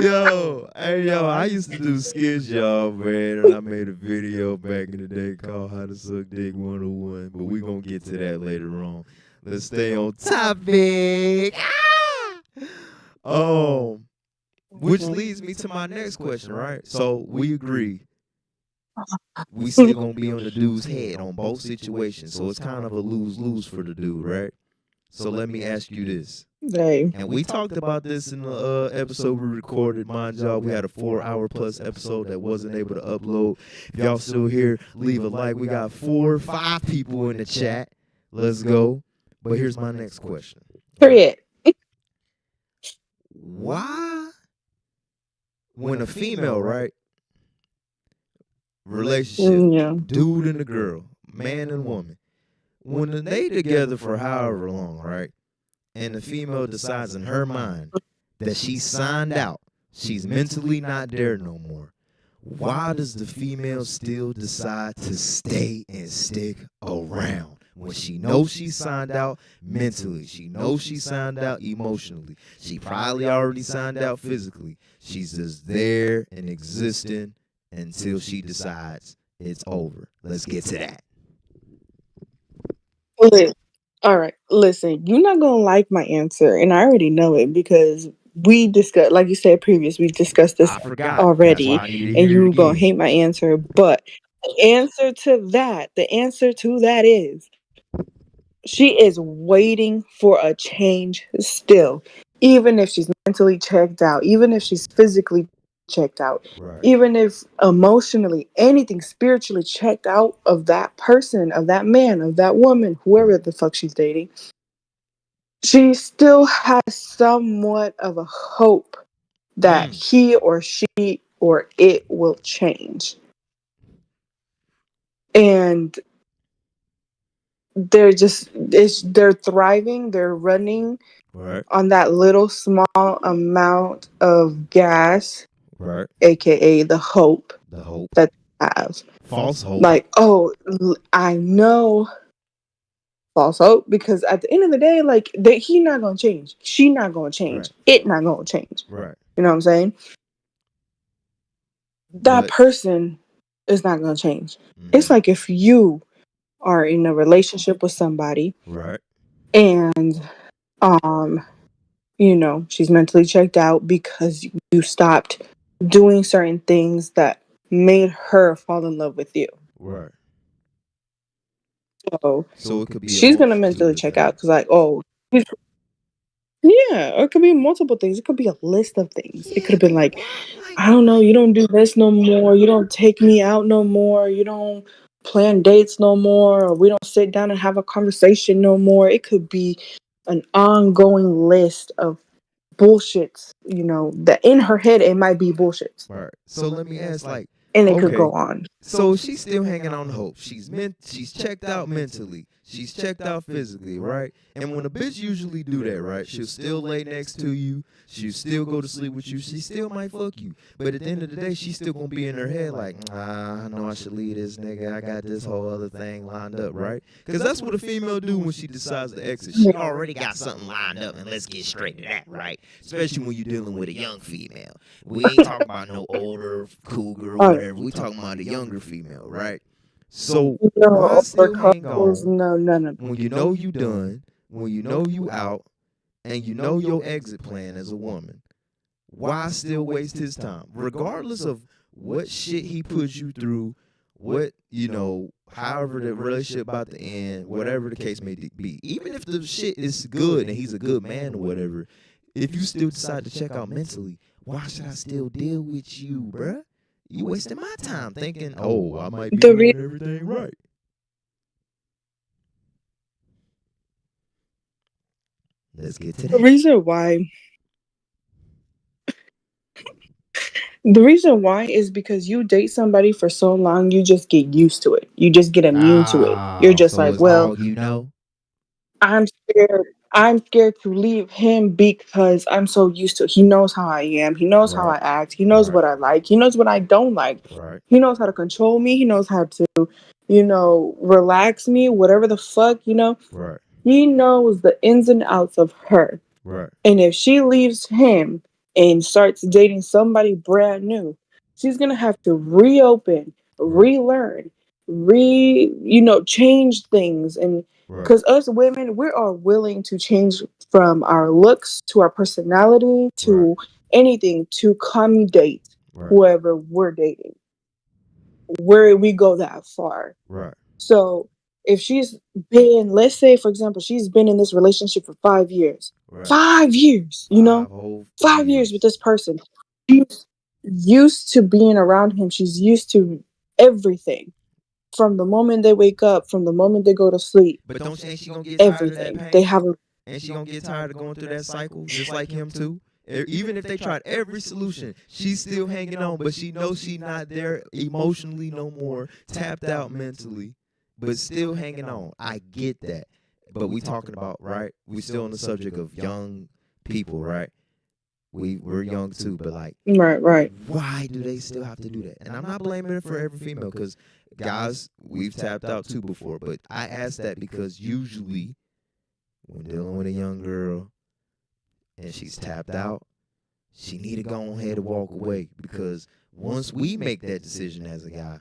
Yo, I used to do skits, y'all, man, and I made a video back in the day called How to Suck Dick 101, but we gonna get to that later on. Let's stay on topic. Which leads me to my next question, right? So we agree. We still gonna be on the dude's head on both situations, so it's kind of a lose-lose for the dude, right? So let me ask you this. Hey. And we talked about this in the episode we recorded. Mind y'all, we had a 4-hour plus episode that wasn't able to upload. If y'all still here, leave a like. We got 5 people in the chat. Let's go. But here's my next question. Period. Why, when a female, right, relationship, Yeah. dude and a girl, man and woman, when they together for however long, right, and the female decides in her mind that she's signed out, she's mentally not there no more, why does the female still decide to stay and stick around when she knows she's signed out mentally? She knows she's signed out emotionally. She probably already signed out physically. She's just there and existing until she decides it's over. Let's get to that. All right, listen, you're not gonna like my answer, and I already know it because we discussed, like you said previous, we discussed this I forgot. already, That's why I need to and hear it you're gonna again. hate my answer. But the answer to that is she is waiting for a change still, even if she's mentally checked out, even if she's physically checked out, Right. even if emotionally, anything spiritually checked out of that person, of that man, of that woman, whoever the fuck she's dating. She still has somewhat of a hope that he or she or it will change. And they're thriving, they're running Right. on that little small amount of gas, Right. aka the hope The hope. that they have. False hope. Like, oh, I know false hope, because at the end of the day, like, he not gonna change, she not gonna change, it not gonna change. Right. You know what I'm saying? That But person is not gonna change. It's like if you are in a relationship with somebody, right. and you know, she's mentally checked out because you stopped doing certain things that made her fall in love with you. Right. So it could be she's gonna mentally check out because, like, oh, yeah, or it could be multiple things. It could be a list of things. It could have been like, I don't know, you don't do this no more. You don't take me out no more. You don't plan dates no more. Or we don't sit down and have a conversation no more. It could be an ongoing list of bullshits, you know, that in her head it might be bullshits. Right. So let me ask, like, and it could go on. So she's still hanging on hope. She's checked out mentally. She's checked out physically, right? And when a bitch usually do that, right? She'll still lay next to you. She'll still go to sleep with you. She still might fuck you. But at the end of the day, she's still gonna be in her head like, I know I should leave this nigga. I got this whole other thing lined up, right? Because that's what a female do when she decides to exit. She already got something lined up, and let's get straight to that, right? Especially when you're dealing with a young female. We ain't talking about no older cougar or whatever. We talking about a younger female, right? So why still hang on no. when you know you done, when you know you out, and you know your exit plan as a woman? Why still waste his time? Regardless of what shit he puts you through, what, you know, however the relationship about to end, whatever the case may be. Even if the shit is good and he's a good man or whatever, if you still decide to check out mentally, why should I still deal with you, bruh? You wasting my time thinking, oh, I might be doing everything right. Let's get to that. The reason why is because you date somebody for so long, you just get used to it. You just get immune to it. You're just so like, well, all you know. I'm scared. I'm scared to leave him because I'm so used to it. He knows how I am. He knows how I act. He knows what I like. He knows what I don't like. Right. He knows how to control me. He knows how to, you know, relax me, whatever the fuck, you know. Right. He knows the ins and outs of her. Right. And if she leaves him and starts dating somebody brand new, she's going to have to reopen, relearn, change things. And because us women, we are willing to change from our looks to our personality to anything to accommodate whoever we're dating. Where we go that far. Right. So if she's been, let's say, for example, she's been in this relationship for 5 years. Right. 5 years, you know? 5 years with this person. She's used to being around him. She's used to everything. From the moment they wake up, from the moment they go to sleep. But don't you think she gonna get tired of that Everything. pain? They have a And she gonna get tired of going through that cycle, just like him too. Even if they tried every solution, she's still hanging on, but she knows she's not there emotionally no more, tapped out mentally, but still hanging on. I get that. But we talking about, right? We still on the subject of young people, right? We're young too, but like, right. why do they still have to do that? And I'm not blaming it for every female, because guys, we've tapped out too before. But I ask that because usually when dealing with a young girl and she's tapped out, she need to go ahead and walk away, because once we make that decision as a guy,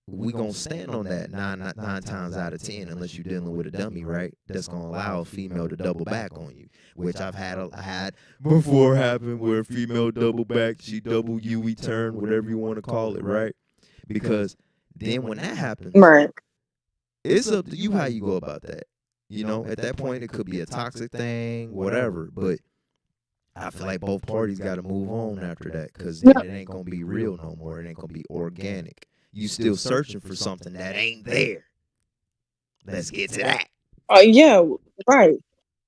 we gonna stand on that nine times out of 10, unless you're dealing with a dummy, right? That's gonna allow a female to double back on you, which I've had before happen, where a female double back, she double you, turn, whatever you want to call it, right? Because then when that happens, Right. it's up to you how you go about that. You know, at that point, it could be a toxic thing, whatever. But I feel like both parties got to move on after that, because then it ain't going to be real no more. It ain't going to be organic. You still searching for something that ain't there. Let's get to that. Yeah, right.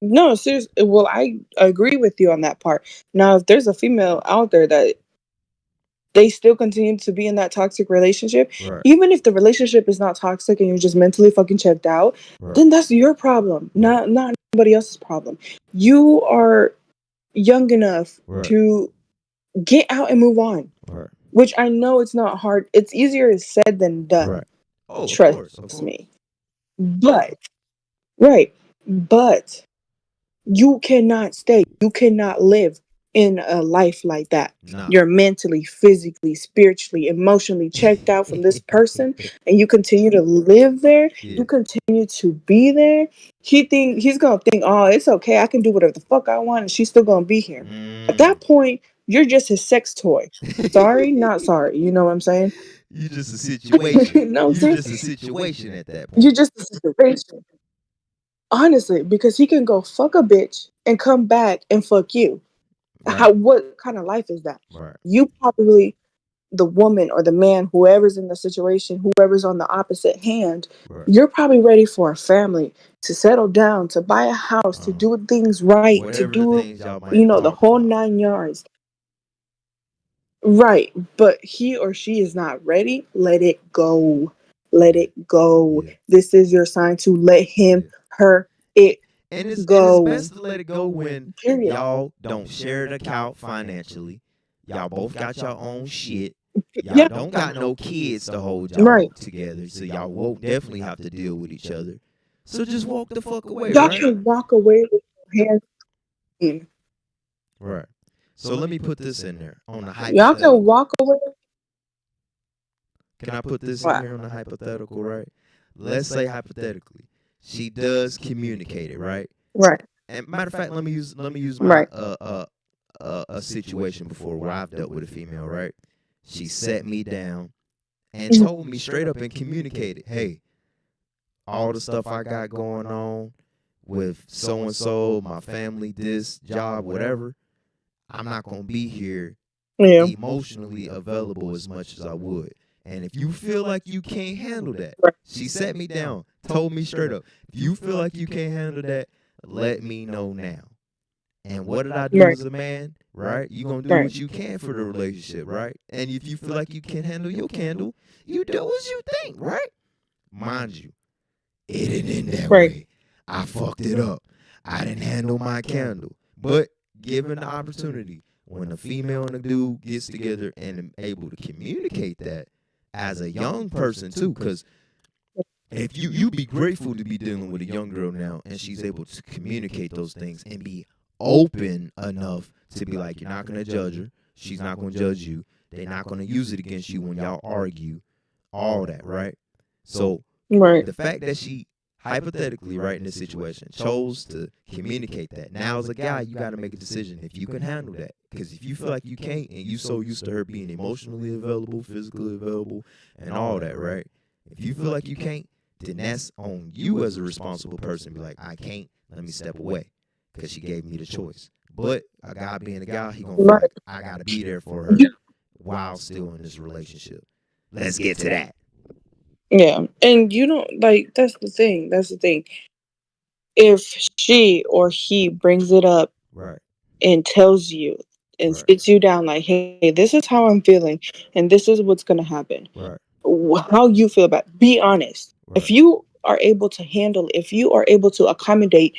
No, seriously. Well, I agree with you on that part. Now, if there's a female out there that they still continue to be in that toxic relationship, Right. even if the relationship is not toxic and you're just mentally fucking checked out, Right. then that's your problem, not anybody else's problem. You are young enough Right. to get out and move on. Right. Which I know it's not hard. It's easier said than done. Right. Oh, Trust me. But, right. But you cannot stay. You cannot live in a life like that. Nah. You're mentally, physically, spiritually, emotionally checked out from this person, and you continue to live there. Yeah. You continue to be there. He's gonna think, oh, it's okay. I can do whatever the fuck I want, and she's still gonna be here. At that point, you're just his sex toy. Sorry, not sorry. You know what I'm saying? You just a situation. No, You're just a situation at that point. You're just a situation. Honestly, because he can go fuck a bitch and come back and fuck you. Right. What kind of life is that? Right. You probably, the woman or the man, whoever's in the situation, whoever's on the opposite hand, Right. you're probably ready for a family, to settle down, to buy a house, to do things right, to do, the whole 9 yards. Right. But he or she is not ready. Let it go. Let it go. Yeah. This is your sign to let him, her, it And it's go. best to let it go when y'all don't share the account financially. Y'all both got your own shit. Y'all don't got no kids to hold y'all together, so y'all won't definitely have to deal with each other. So just walk the fuck away, Y'all right? can walk away with your hands in. Right. So let me put this in there on the hypothetical. Y'all can walk away. Can I put this in here on the hypothetical, right? Let's say hypothetically, she does communicate it, right? Right. And matter of fact, let me use my a situation before where I've dealt with a female, right? She sat me down and told me straight up and communicated, hey, all the stuff I got going on with so and so, my family, this job, whatever, I'm not gonna be here emotionally available as much as I would. And if you feel like you can't handle that, she sat me down, told me straight up, if you feel like you can't handle that, let me know now. And what did I do as a man, right? You gonna do what you can for the relationship, right? And if you feel like you can handle your candle, you do as you think, right? Mind you, it didn't end that way. I fucked it up. I didn't handle my candle. But given the opportunity, when a female and a dude gets together and able to communicate that as a young person too, because if you be grateful to be dealing with a young girl now, and she's able to communicate those things and be open enough to be like, you're not going to judge her. She's not going to judge you. They're not going to use it against you when y'all argue. All that, right? So the fact that she hypothetically, right, in this situation, chose to communicate that. Now as a guy, you got to make a decision if you can handle that. Because if you feel like you can't, and you so used to her being emotionally available, physically available, and all that, right? If you feel like you can't, then that's on you as a responsible person. Be like, I can't. Let me step away because she gave me the choice. But a guy being a guy, he gonna feel Right. like I gotta be there for her while still in this relationship. Let's get to that. Yeah. And you don't like that's the thing. That's the thing. If she or he brings it up Right. and tells you and Right. sits you down like, hey, this is how I'm feeling and this is what's gonna happen. Right. How you feel about it. Be honest. Right. If you are able to handle it, if you are able to accommodate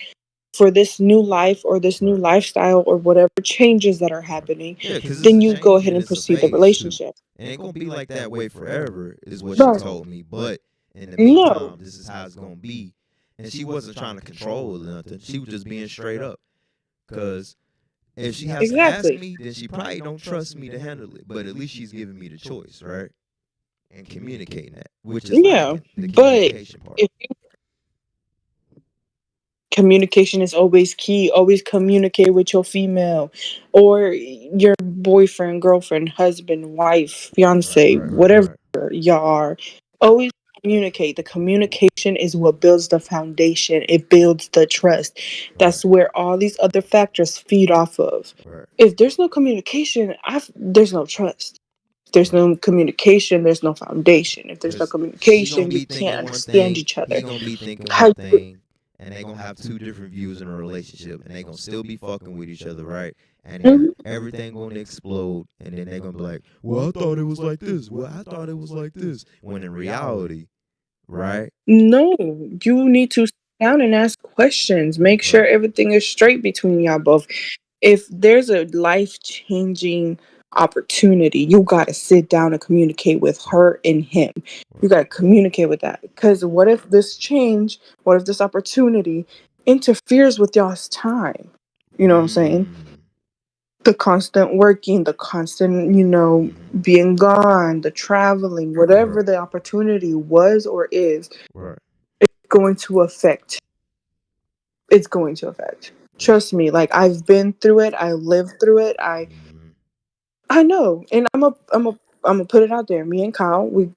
for this new life or this new Right. lifestyle or whatever changes that are happening, Yeah, because it's then a you go change ahead and and it's a proceed the phase too. relationship. It ain't gonna be like that way forever, is what she Right. told me. But in the No. meantime, this is how it's gonna be. And she wasn't trying to control or nothing. She was just being straight up. Because if she has to ask Exactly. me, then she probably don't trust me to handle it. But at least she's giving me the choice, right? And communicating that, which is Yeah. lacking, the But communication part. if communication is always key. Always communicate with your female or your boyfriend, girlfriend, husband, wife, fiance, whatever y'all are. Always communicate. The communication is what builds the foundation. It builds the trust. That's where all these other factors feed off of. Right. If there's no communication, there's no trust. If there's no communication, there's no foundation. If there's no She gonna communication, you be can't thinking one understand thing, each other. he gonna be thinking How one you thing, and they gonna have two different views in a relationship, and they gonna still be fucking with each other, right? And then everything gonna explode, and then they gonna be like, well, I thought it was like this. Well, I thought it was like this. When in reality, right? No, you need to sit down and ask questions. Make sure everything is straight between y'all both. If there's a life-changing opportunity, you got to sit down and communicate with her and him. You got to communicate with that. Because what if this change, what if this opportunity interferes with y'all's time? You know what I'm saying? The constant working, the constant, being gone, the traveling, whatever the opportunity was or is, going to affect. It's going to affect. Trust me. Like I've been through it. I lived through it. I know, and I'm gonna put it out there. Me and Kyle, we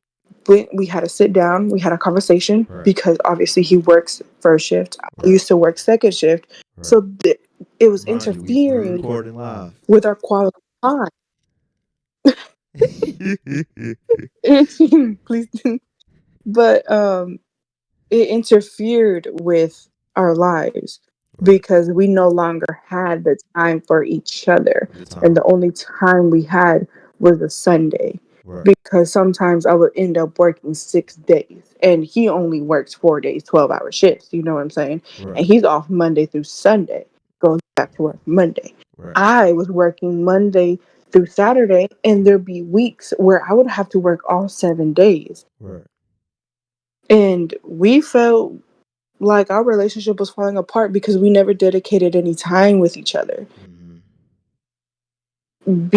had to sit down. We had a conversation because obviously he works first shift. I used to work second shift, so it was interfering Recording live. with our quality time. Please, but it interfered with our lives because we no longer had the time for each other. And the only time we had was a Sunday. Because sometimes I would end up working 6 days and he only works 4 days, 12-hour shifts. You know what I'm saying? And he's off Monday through Sunday, goes back to work Monday. I was working Monday through Saturday, and there'd be weeks where I would have to work all 7 days. And we felt like our relationship was falling apart because we never dedicated any time with each other. And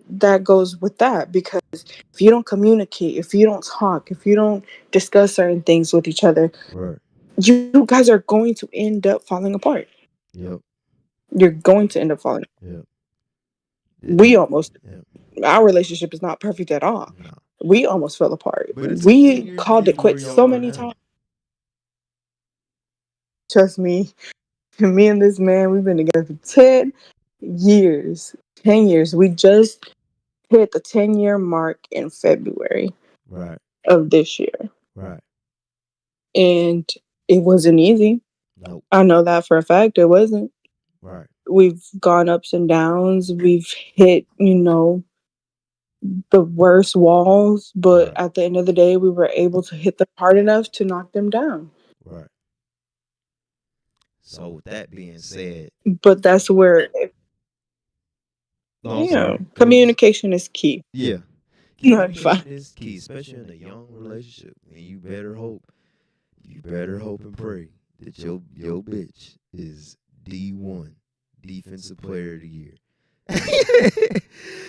that goes with that, because if you don't communicate, if you don't talk, if you don't discuss certain things with each other, you guys are going to end up falling apart. You're going to end up falling. We almost, our relationship is not perfect at all. We almost fell apart. We called it quits so many times. Trust me, me and this man, we've been together for 10 years. 10 years. We just hit the 10-year mark in February of this year. And it wasn't easy. I know that for a fact. It wasn't. We've gone ups and downs. We've hit, the worst walls. But at the end of the day, we were able to hit them hard enough to knock them down. So with that being said, but that's where communication is key. Yeah. Not Communication is key, especially in a young relationship. And you better hope and pray that your bitch is D1, Defensive Player of the Year.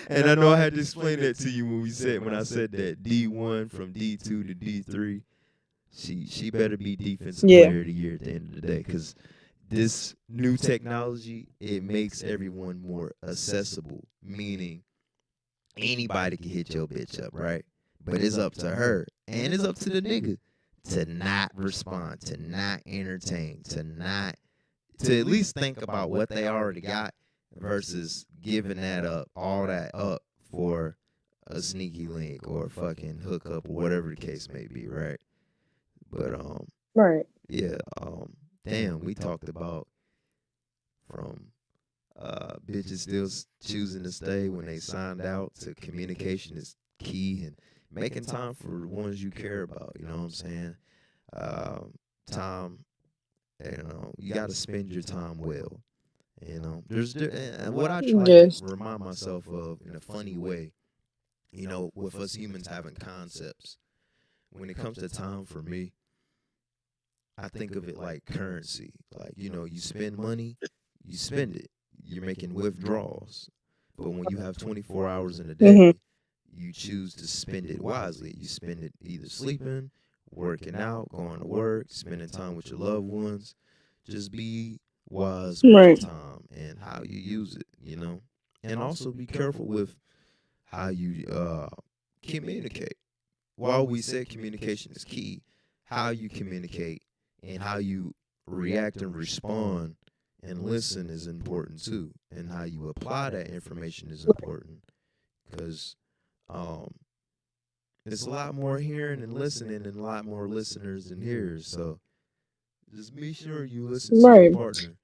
And I know I had to explain that to you when I said that D1 from D2 to D3. She better be Defensive Player of the Year at the end of the day, because this new technology, it makes everyone more accessible, meaning anybody can hit your bitch up, right? But it's up to her, and it's up to the nigga to not respond, to not entertain, to at least think about what they already got versus giving that up, all that up for a sneaky link or fucking hookup or whatever the case may be, right? But Right. yeah, damn, we talked about from bitches still choosing to stay when they signed out to communication is key and making time for the ones you care about, you know what I'm saying? Time, you got to spend your time well. And what I try to Yes. remind myself of in a funny way, with us humans having concepts, when it comes to time for me, I think of it like currency. Like, you spend money, you spend it. You're making withdrawals. But when you have 24 hours in a day, you choose to spend it wisely. You spend it either sleeping, working out, going to work, spending time with your loved ones. Just be wise with your time and how you use it, And also be careful with how you communicate. While we said communication is key, how you communicate and how you react and respond and listen is important too. And how you apply that information is important. Because it's a lot more hearing and listening and a lot more listeners than hearers. So just be sure you listen to your partner.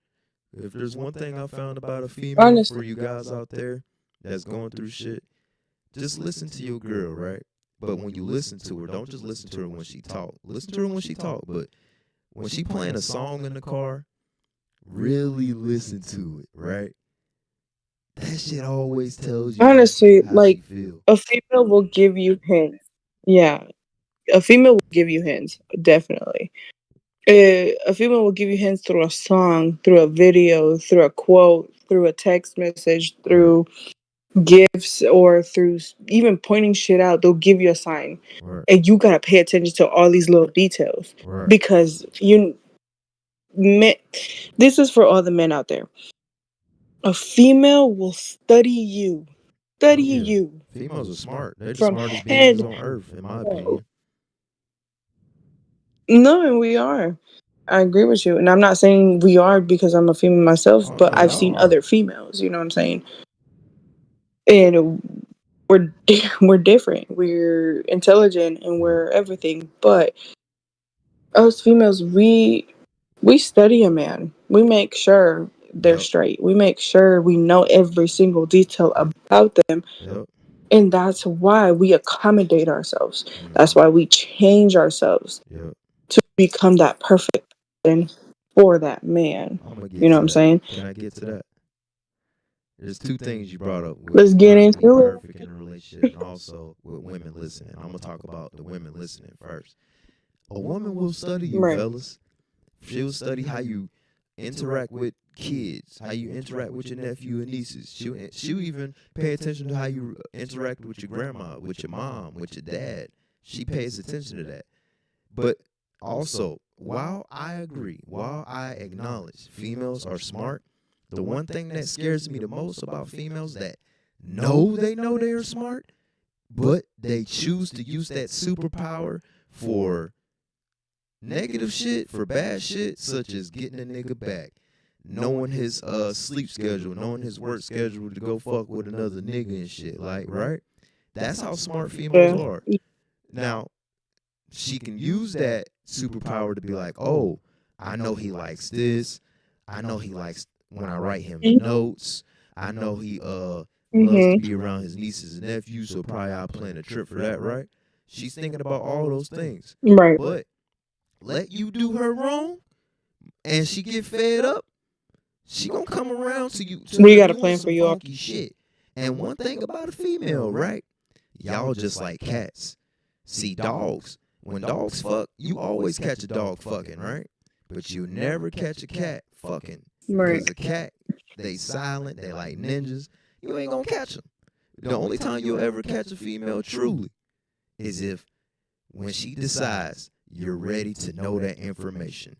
If there's one thing I found about a female for you guys out there that's going through shit, just listen to your girl, right? But when you listen to her, don't just listen to her when she talk. Listen to her when she talk, but when she playing a song in the car, really listen to it, right? That shit always tells you Honestly, how like, she feel. a female will give you hints. Yeah. A female will give you hints, definitely. A female will give you hints through a song, through a video, through a quote, through a text message, through gifts, or through even pointing shit out. They'll give you a sign. Right. And you gotta pay attention to all these little details. Right. Because this is for all the men out there. A female will study you. You. Females are smart. They're the From smartest head beings on earth, in my opinion. No, and we are. I agree with you. And I'm not saying we are because I'm a female myself, Oh, but no, I've y'all seen are. other females, you know what I'm saying? And we're different. We're intelligent and we're everything. But us females, we study a man. We make sure they're straight. We make sure we know every single detail about them. Yep. And that's why we accommodate ourselves. That's why we change ourselves to become that perfect person for that man. You know what I'm saying? Can I get to that? There's two things you brought up with Let's get not being into it. perfect in a relationship and also with women listening. I'm going to talk about the women listening first. A woman will study you, fellas. She'll study how you interact with kids, how you interact with your nephew and nieces. She'll even pay attention to how you interact with your grandma, with your mom, with your dad. She pays attention to that. But also, while I agree, while I acknowledge females are smart, the one thing that scares me the most about females that know they are smart, but they choose to use that superpower for negative shit, for bad shit, such as getting a nigga back, knowing his sleep schedule, knowing his work schedule to go fuck with another nigga and shit, like, right? That's how smart females are. Now, she can use that superpower to be like, oh, I know he likes this. I know he likes when I write him notes. I know he loves to be around his nieces and nephews, so probably I'll plan a trip for that, right? She's thinking about all those things. Right. But let you do her wrong and she get fed up, she gonna come around to you We got a plan for you all. funky shit. And one thing about a female, right? Y'all just like cats. See, dogs, when dogs fuck, you always catch a dog fucking, right? But you never catch a cat fucking. Because a cat, they silent, they like ninjas. You ain't gonna catch them. The only time you'll ever catch a female truly is if when she decides you're ready to know that information.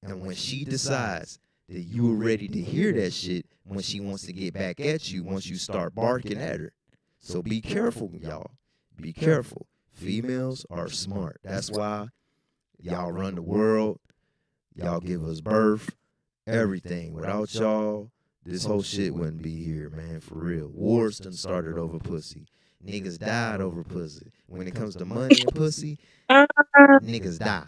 And when she decides that you are ready to hear that shit, when she wants to get back at you, once you start barking at her. So be careful, y'all. Be careful. Females are smart. That's why Y'all run the world. Y'all give us birth. Everything. Without y'all, this whole shit wouldn't be here, man, for real. Wars done started over pussy. Niggas died over pussy. When it comes to money and pussy, niggas die.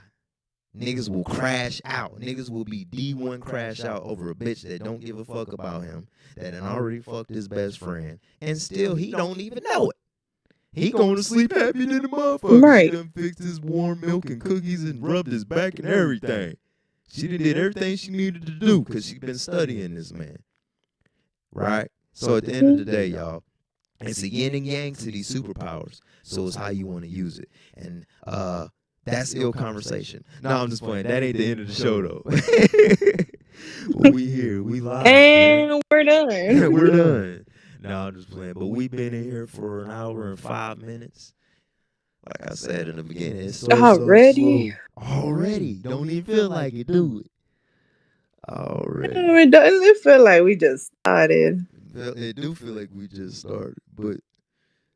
Niggas will crash out. Niggas will be D1 crash out over a bitch that don't give a fuck about him, that done already fucked his best friend, and still he don't even know it. He going to sleep happy than the motherfucker. Right. She done fixed his warm milk and cookies and rubbed his back and everything. She done did everything she needed to do because she been studying this man. Right? So at the end of the day, y'all, it's a yin and yang to these superpowers. So it's how you want to use it. And that's ill conversation. No, I'm just playing. That ain't the end of the show, though. Well, we here. We live. And man. we're done. We're done. No, I'm just playing. But we've been in here for an hour and 5 minutes. Like I said in the beginning, it's so Already? slow. Already. Don't even feel like it, do it. Already. It doesn't feel like we just started. It do feel like we just started. But,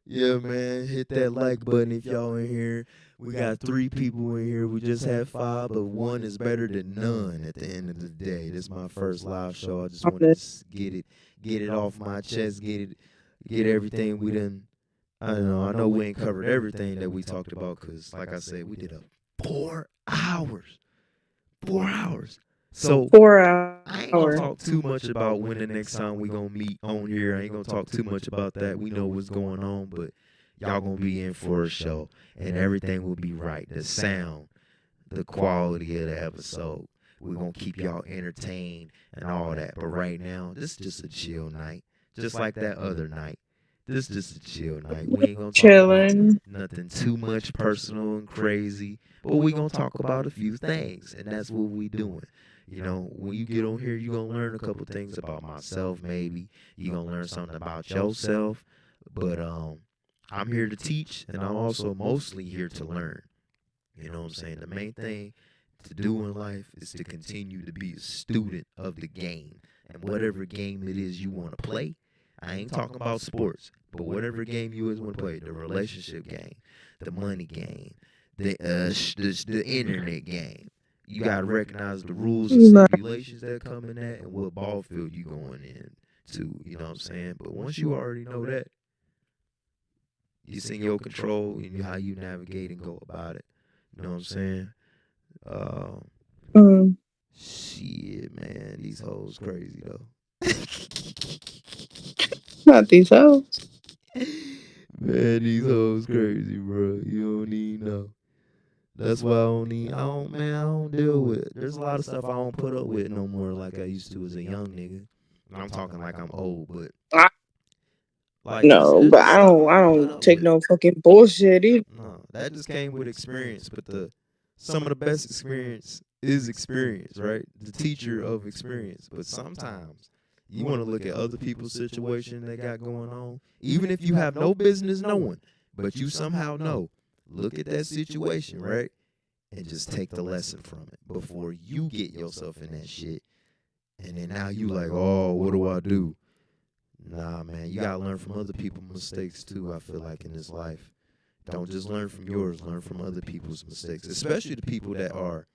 yeah, man, hit that like button if y'all in here. We got 3 people in here. We just had 5, but 1 is better than none at the end of the day. This is my first live show. I just wanted to get it off my chest, get everything we done. I know we ain't covered everything that we talked about because, like I said, we did 4 hours. 4 hours. So 4 hours. I ain't gonna talk too much about when the next time we gonna meet on here. I ain't gonna talk too much about that. We know what's going on, but y'all gonna be in for a show, and everything will be right. The sound, the quality of the episode. We're gonna keep y'all entertained and all that. But right now, this is just a chill night, just like that other night. This is just a chill night. We ain't gonna talk Chilling. about nothing too much personal and crazy, but we gonna talk about a few things, and that's what we doing. You know, when you get on here, you gonna learn a couple things about myself, maybe. You gonna learn something about yourself. But I'm here to teach, and I'm also mostly here to learn. You know what I'm saying? The main thing to do in life is to continue to be a student of the game. And whatever game it is you want to play, I ain't talking about sports, but whatever game you want to play, the relationship game, the money game, the internet game, you got to recognize the rules and stipulations that come in that and what ball field you going in to, you know what I'm saying? But once you already know that, it's in your control and how you navigate and go about it. You know what I'm saying? Shit, man, these hoes crazy though. Not these hoes. Man, these hoes crazy, bro. You don't even know. That's why I don't deal with it. There's a lot of stuff I don't put up with no more like I used to as a young nigga. I'm talking like I'm old, but like no, but I don't take no fucking bullshit either. No, that just came with experience. But some of the best experience is experience, right? The teacher of experience. But sometimes you want to look at other people's situation they got going on, even if you have no business knowing, but you somehow know. Look at that situation, right? And just take the lesson from it before you get yourself in that shit. And then now you like, oh, what do I do? Nah, man, you got to learn from other people's mistakes too, I feel like, in this life. Don't just learn from yours, learn from other people's mistakes, especially the people that are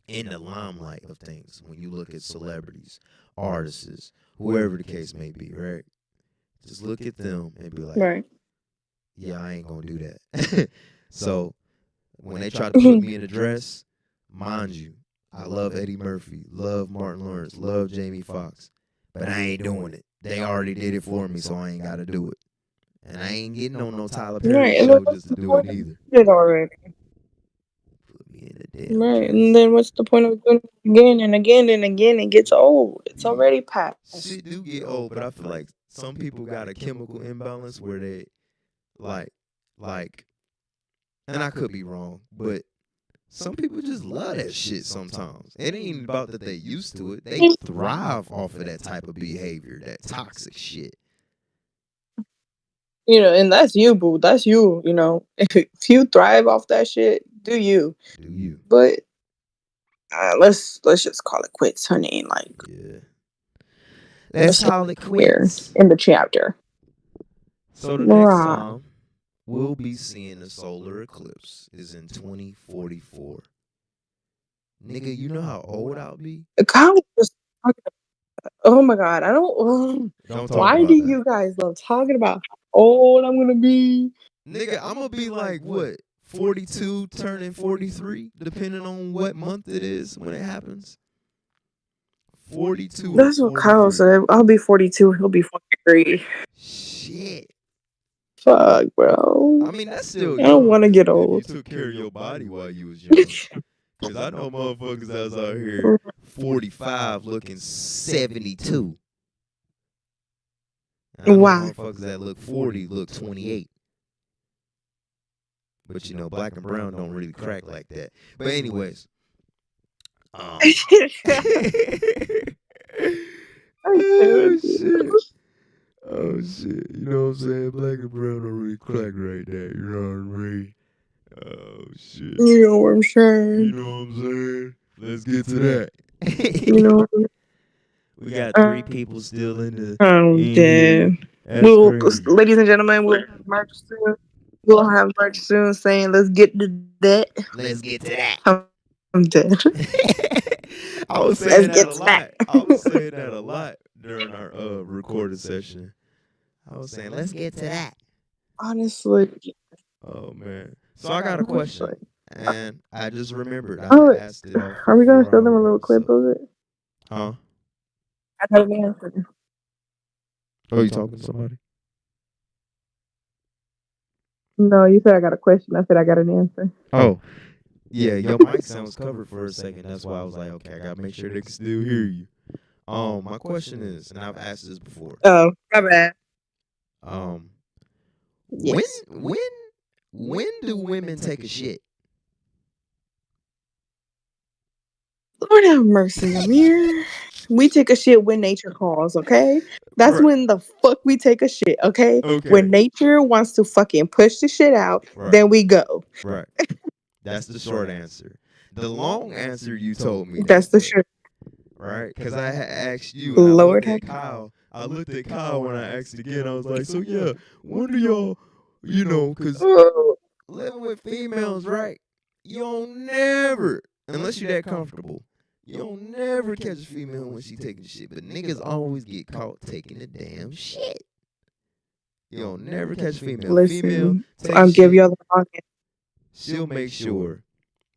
in the limelight of things. When you look at celebrities, artists, whoever the case may be, right? Just look at them and be like, right. Yeah, I ain't gonna do that. So when they try to put me in a dress, mind you, I love Eddie Murphy, love Martin Lawrence, love Jamie Foxx, but I ain't doing it. They already did it for me, so I ain't gotta do it. And I ain't getting on no Tyler Perry show just to do it either. Did already. Put me in a damn right, dress. and then what's the point of doing it again and again and again? It gets old. It's already past. Shit do get old, but I feel like some people got a chemical imbalance where they like, and I could be wrong, but some people just love that shit sometimes. It ain't about that they used to it. They thrive off of that type of behavior, that toxic shit. You know, and that's you, boo. That's you, you know. If you thrive off that shit, do you. Do you? But let's just call it quits, honey. Like, yeah. Let's call it quits. In the chapter. So the next time we'll be seeing the solar eclipse is in 2044. Nigga, you know how old I'll be? Kyle was talking about, oh my God, I don't. Don't talk Why about do that. you guys love talking about how old I'm gonna be? Nigga, I'm gonna be like, what, 42 turning 43, depending on what month it is when it happens. 42 That's or what Kyle 43. said. I'll be 42. He'll be 43. Shit. Fuck, bro. I mean, that's still I don't young want to if get you old. took care of your body while you was young. Because I know motherfuckers that's out here 45 looking 72. And I know Wow. motherfuckers that look 40 look 28. But you know, black and brown don't really crack like that. But anyways. Oh shit. Oh shit. You know what I'm saying? Black and brown don't really crack right there. You know what I mean? Oh shit. You know what I'm saying? You know what I'm saying? Let's get to that. You know, We got 3 people still in I'm dead. That's We'll, crazy. ladies and gentlemen, we'll have merch soon. We'll have merch soon saying, let's get to that. Let's get to that. I'm dead. I was saying that a lot. I was saying that a lot during our recorded session. I was saying, let's get to that. Honestly. Oh man. So I got a question, and I just remembered I Oh, asked it off. are we gonna show them a little clip of it? Huh? I got an answer. Oh, you talking to somebody? No, you said I got a question. I said I got an answer. Oh. Yeah, your mic sounds covered for a second. That's why I was like, okay, I gotta make sure they can still hear you. My question is, and I've asked this before. Oh, my bad. Yes. When do women take a shit? Lord have mercy, Amir. We take a shit when nature calls, okay? That's Right. when the fuck we take a shit, okay? Okay. When nature wants to fucking push the shit out, Right. then we go. Right. That's the short answer. The long answer you told me. That's the shit. Right? Because I had asked you, and Lord I have looked at Kyle. I looked at Kyle when I asked again. I was like, so yeah, when do y'all, you know, because living with females, right? You don't never, unless you're that comfortable, you don't never catch a female when she taking shit. But niggas always get caught taking the damn shit. You don't never catch a female. Listen, Take I'll give shit, y'all the pocket. she'll make sure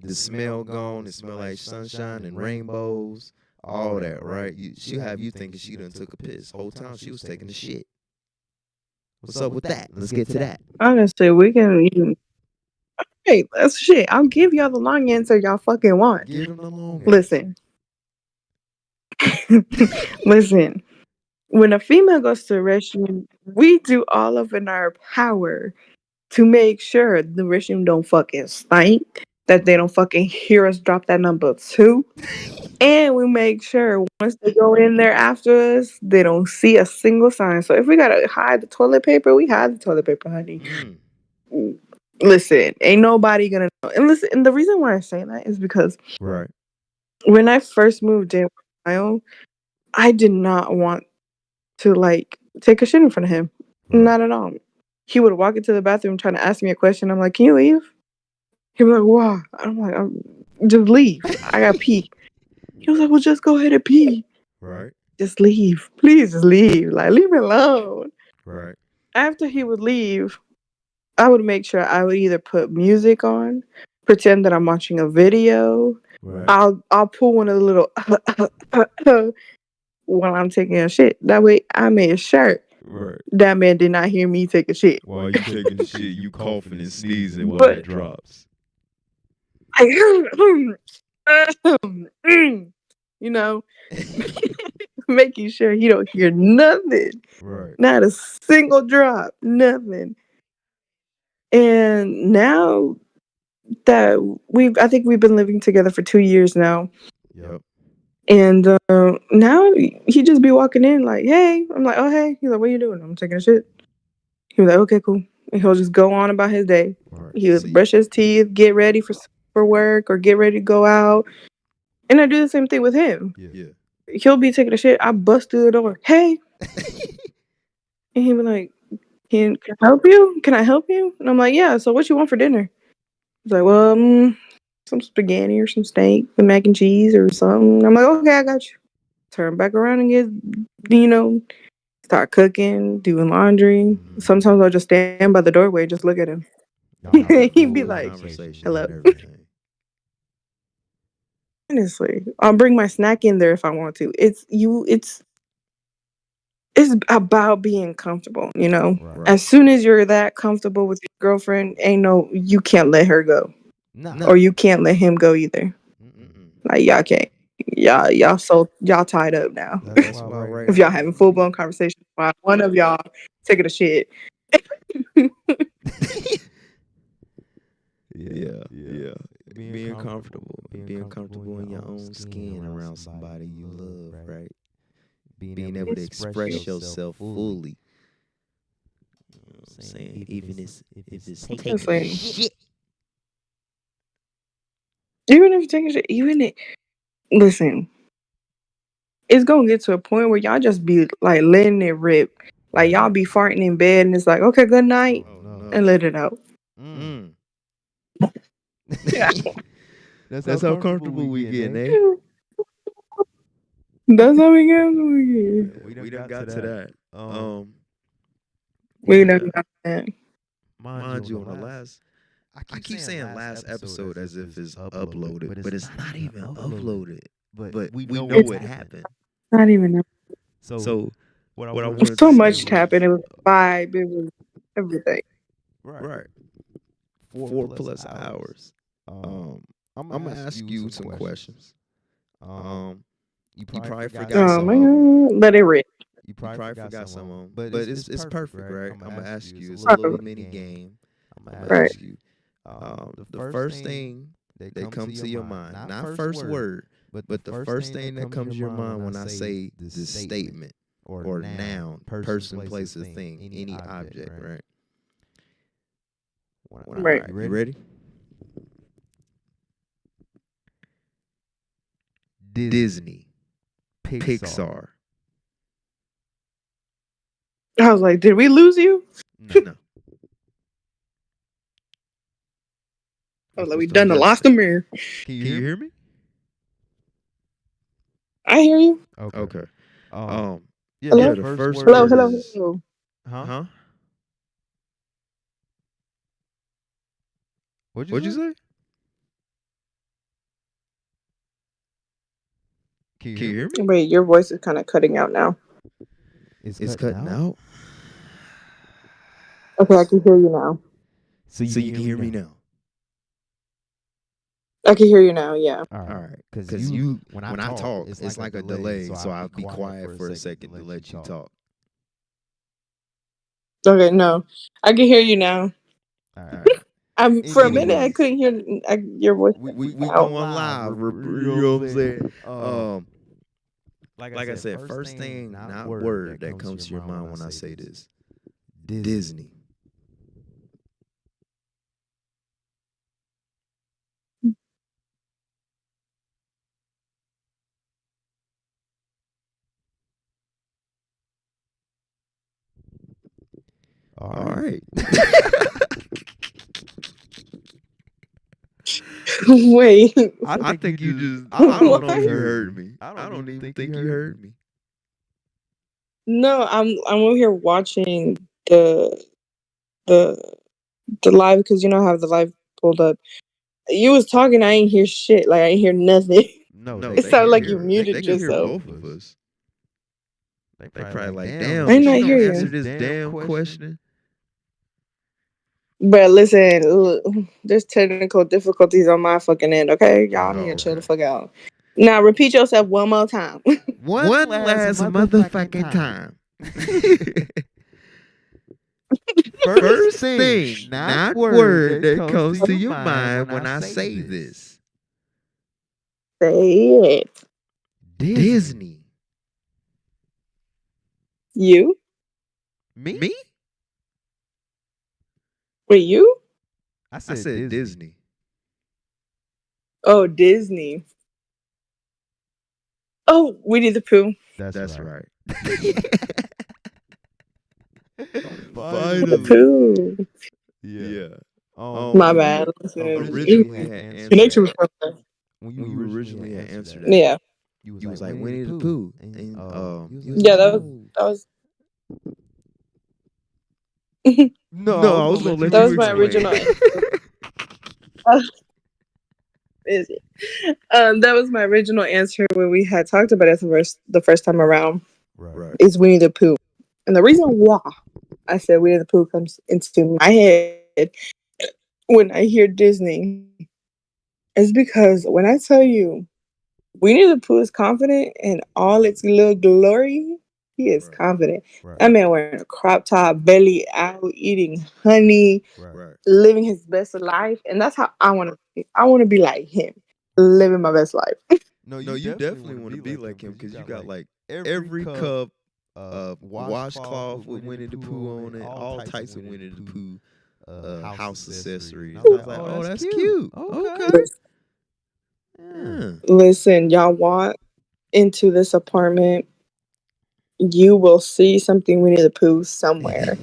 the smell gone, it smell like sunshine and rainbows, all that, right? She'll have you thinking she done took a piss. Whole time she was taking the shit. What's up with that? Let's get to that. Honestly, we can even. Hey, that's shit. I'll give y'all the long answer y'all fucking want. Give them the long Listen. Listen. When a female goes to the restroom, we do all of it in our power to make sure the restroom don't fucking stink, that they don't fucking hear us drop that number 2. And we make sure once they go in there after us, they don't see a single sign. So if we gotta hide the toilet paper, we hide the toilet paper, honey. Listen, ain't nobody gonna know. And listen, and the reason why I say that is because Right. when I first moved in with Kyle, I did not want to like take a shit in front of him. Right. Not at all. He would walk into the bathroom trying to ask me a question. I'm like, can you leave? He'd be like, why? I'm like, just leave. I got pee. He was like, well, just go ahead and pee. Right. Just leave. Please just leave. Like, leave me alone. Right. After he would leave, I would make sure I would either put music on, pretend that I'm watching a video. Right. I'll pull one of the little while I'm taking a shit. That way I made sure Right. that man did not hear me take a shit. While you taking the shit, you coughing and sneezing while But- it drops. You know, making sure he don't hear nothing. Right. Not a single drop, nothing. And now that I think we've been living together for 2 years now. Yep. And now he just be walking in like, hey. I'm like, oh, hey. He's like, what are you doing? I'm taking a shit. He was like, okay, cool. And he'll just go on about his day. Right. He would brush his teeth, get ready for work or get ready to go out. And I do the same thing with him. Yeah. He'll be taking a shit. I bust through the door. Hey. And he'll be like, can I help you? Can I help you? And I'm like, yeah. So what you want for dinner? He's like, well, some spaghetti or some steak, some mac and cheese or something. I'm like, okay, I got you. Turn back around and start cooking, doing laundry. Sometimes I'll just stand by the doorway, just look at him. He'd be like, hello. Honestly, I'll bring my snack in there if I want to. It's about being comfortable, Right. As soon as you're that comfortable with your girlfriend, you can't let her go. No. Or you can't let him go either. Like y'all can't. Y'all tied up now. That's why right If y'all having full blown conversations while one of y'all taking a shit. Yeah. Being comfortable in your own skin around somebody you love, right? Being able to express yourself fully. You know what I'm saying? Even if it's taking shit. Even if you're taking shit, listen, it's gonna get to a point where y'all just be like letting it rip. Like y'all be farting in bed and it's like, okay, good night, and let it out. That's how comfortable we get, eh? That's how we get. We done got to that. We done got that. Mind you, on the last, I keep saying last episode as if it's uploaded, but it's not even uploaded. But we know what happened. Not even. So what I wanted There's so much happened. It was vibe. It was everything. Right. 4+ hours. I'm gonna ask you some questions. You probably forgot some of them. Let it rip. You probably forgot some of them, but it's perfect, right? I'm gonna ask you. It's a little mini game. I'm gonna ask you. The first thing that comes to your mind, not first word, but the first thing that comes to your mind when I say this statement or noun, person, place, or thing, any object, right? Right. You ready? Disney, Pixar. I was like, did we lose you? No. I was like, we done lost Amir. Can you hear me? I hear you. Okay. Hello? Yeah, the first Hello, word hello, is, hello. Huh? What'd you say? Can you hear me? Wait, your voice is kind of cutting out now. It's cutting out. Okay, I can hear you now. So you can hear me now. I can hear you now, yeah. All right. Because when I talk, it's like a delay, so I'll be quiet for a second to let you talk. Okay, no. I can hear you now. All right. For a minute, I couldn't hear your voice. We going live. You know what I'm saying? Like I said, first thing, not word, that comes to your mind when I say this. Disney. All right. Wait. I think you just, I don't know if you heard me. I don't even think you heard me. No, I'm over here watching the live because I have the live pulled up. You was talking, I ain't hear shit. Like I ain't hear nothing. No, it sounded like you muted yourself. Both of us. They probably like, damn, I she not don't hear answer you. this damn question. But listen, look, there's technical difficulties on my fucking end. Okay, y'all need to chill the fuck out. Now repeat yourself one more time. One last motherfucking time. First thing, not word that comes to your mind when I say this. Say it. Disney. You? Me? Wait, you? I said Disney. Oh, Disney. Oh, Winnie the Pooh. That's right. Finally. The Pooh. Yeah. My bad. Originally had answered Connection that. was from When you originally had answered that, yeah. you was like Winnie the Pooh, and you was Yeah, like, that was No, I was gonna let that you was my explain. original is it? That was my original answer when we had talked about it the first time around. Right. Is Winnie the Pooh, and the reason why I said Winnie the Pooh comes into my head when I hear Disney is because when I tell you Winnie the Pooh is confident in all its little glory, he is confident. That man wearing a crop top, belly out, eating honey, Right. living his best life, and that's how I want to be. I want to be like him, living my best life. no, No, you definitely want to be like him because you got like every cup of washcloth with Winnie the Pooh on it, all types of Winnie the Pooh house accessories. I was like, oh, that's cute. Okay. Yeah. Listen, y'all want into this apartment, you will see something Winnie the Pooh somewhere.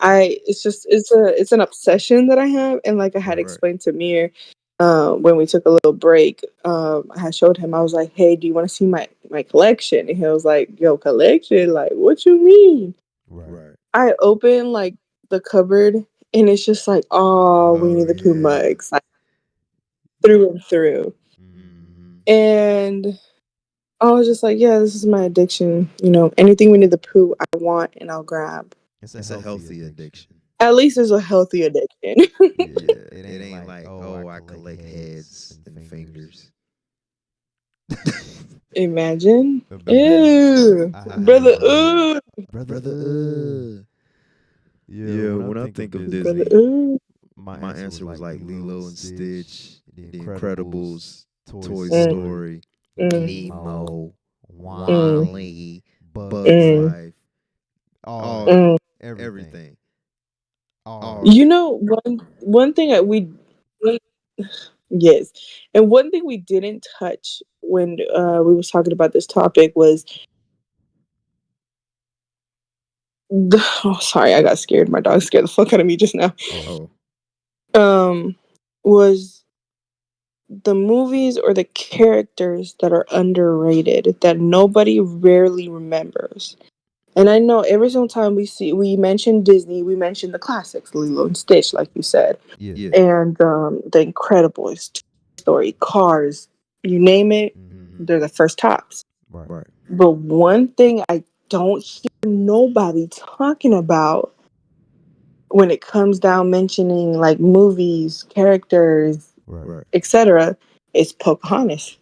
It's an obsession that I have, and like I had explained to Amir, when we took a little break, I had showed him. I was like, "Hey, do you want to see my collection?" And he was like, "Yo, collection? Like, what you mean?" Right. I opened like the cupboard, and it's just like, oh, Winnie the Pooh mugs, like through and through, and I was just like, yeah, this is my addiction. You know, anything Winnie the Pooh I want and I'll grab. It's a healthy addiction. At least it's a healthy addiction. Yeah, it ain't like, oh, I collect heads and fingers. Imagine. Ew. Brother, ooh. Brother. Yeah, when I think of Brother, Disney, ooh. my answer was like Lilo and Stitch, The Incredibles, Toy Mm. Story, Nemo, Mm. Wally, Bugs Mm. Life, all Mm. everything. You know, one thing that yes, and one thing we didn't touch when we was talking about this topic was oh, sorry, I got scared. My dog scared the fuck out of me just now. Oh. Was the movies or the characters that are underrated that nobody rarely remembers. And I know every single time we mention Disney, we mention the classics, Lilo and Stitch, like you said, Yeah. and The Incredibles, Toy Story, Cars, you name it, they're the first tops. Right. But one thing I don't hear nobody talking about when it comes down mentioning like movies, characters, Right. etc., is Pocahontas.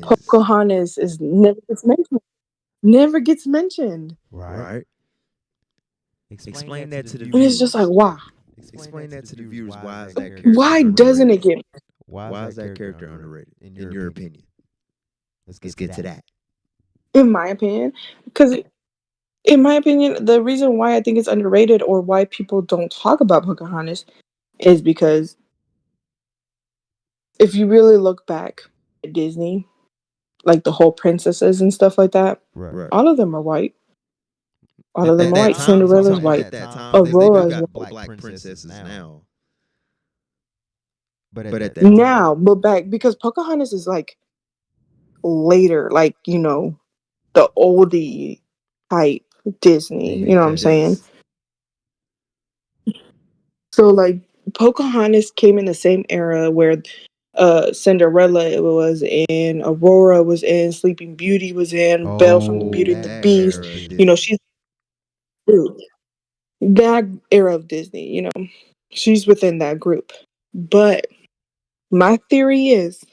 Pocahontas is never gets mentioned. Never gets mentioned. Right. Explain that to the And it's just like, why? Explain that to the viewers. Why is that character Why doesn't it get Why is that character underrated, in your opinion? Let's get to that. in my opinion? Because in my opinion, the reason why I think it's underrated or why people don't talk about Pocahontas is because if you really look back at Disney, like the whole princesses and stuff like that, Right. all of them are white. All of At them are that white. time, Cinderella's at white. that time, Aurora's they white. got black princesses now. But at that Now, but back because Pocahontas is like later, like, you know, the oldie type Disney. You know what I'm saying? So like Pocahontas came in the same era where Cinderella was in, Aurora was in, Sleeping Beauty was in, Belle from the Beauty and the Beast. You know, she's that era of Disney, you know. She's within that group. But my theory is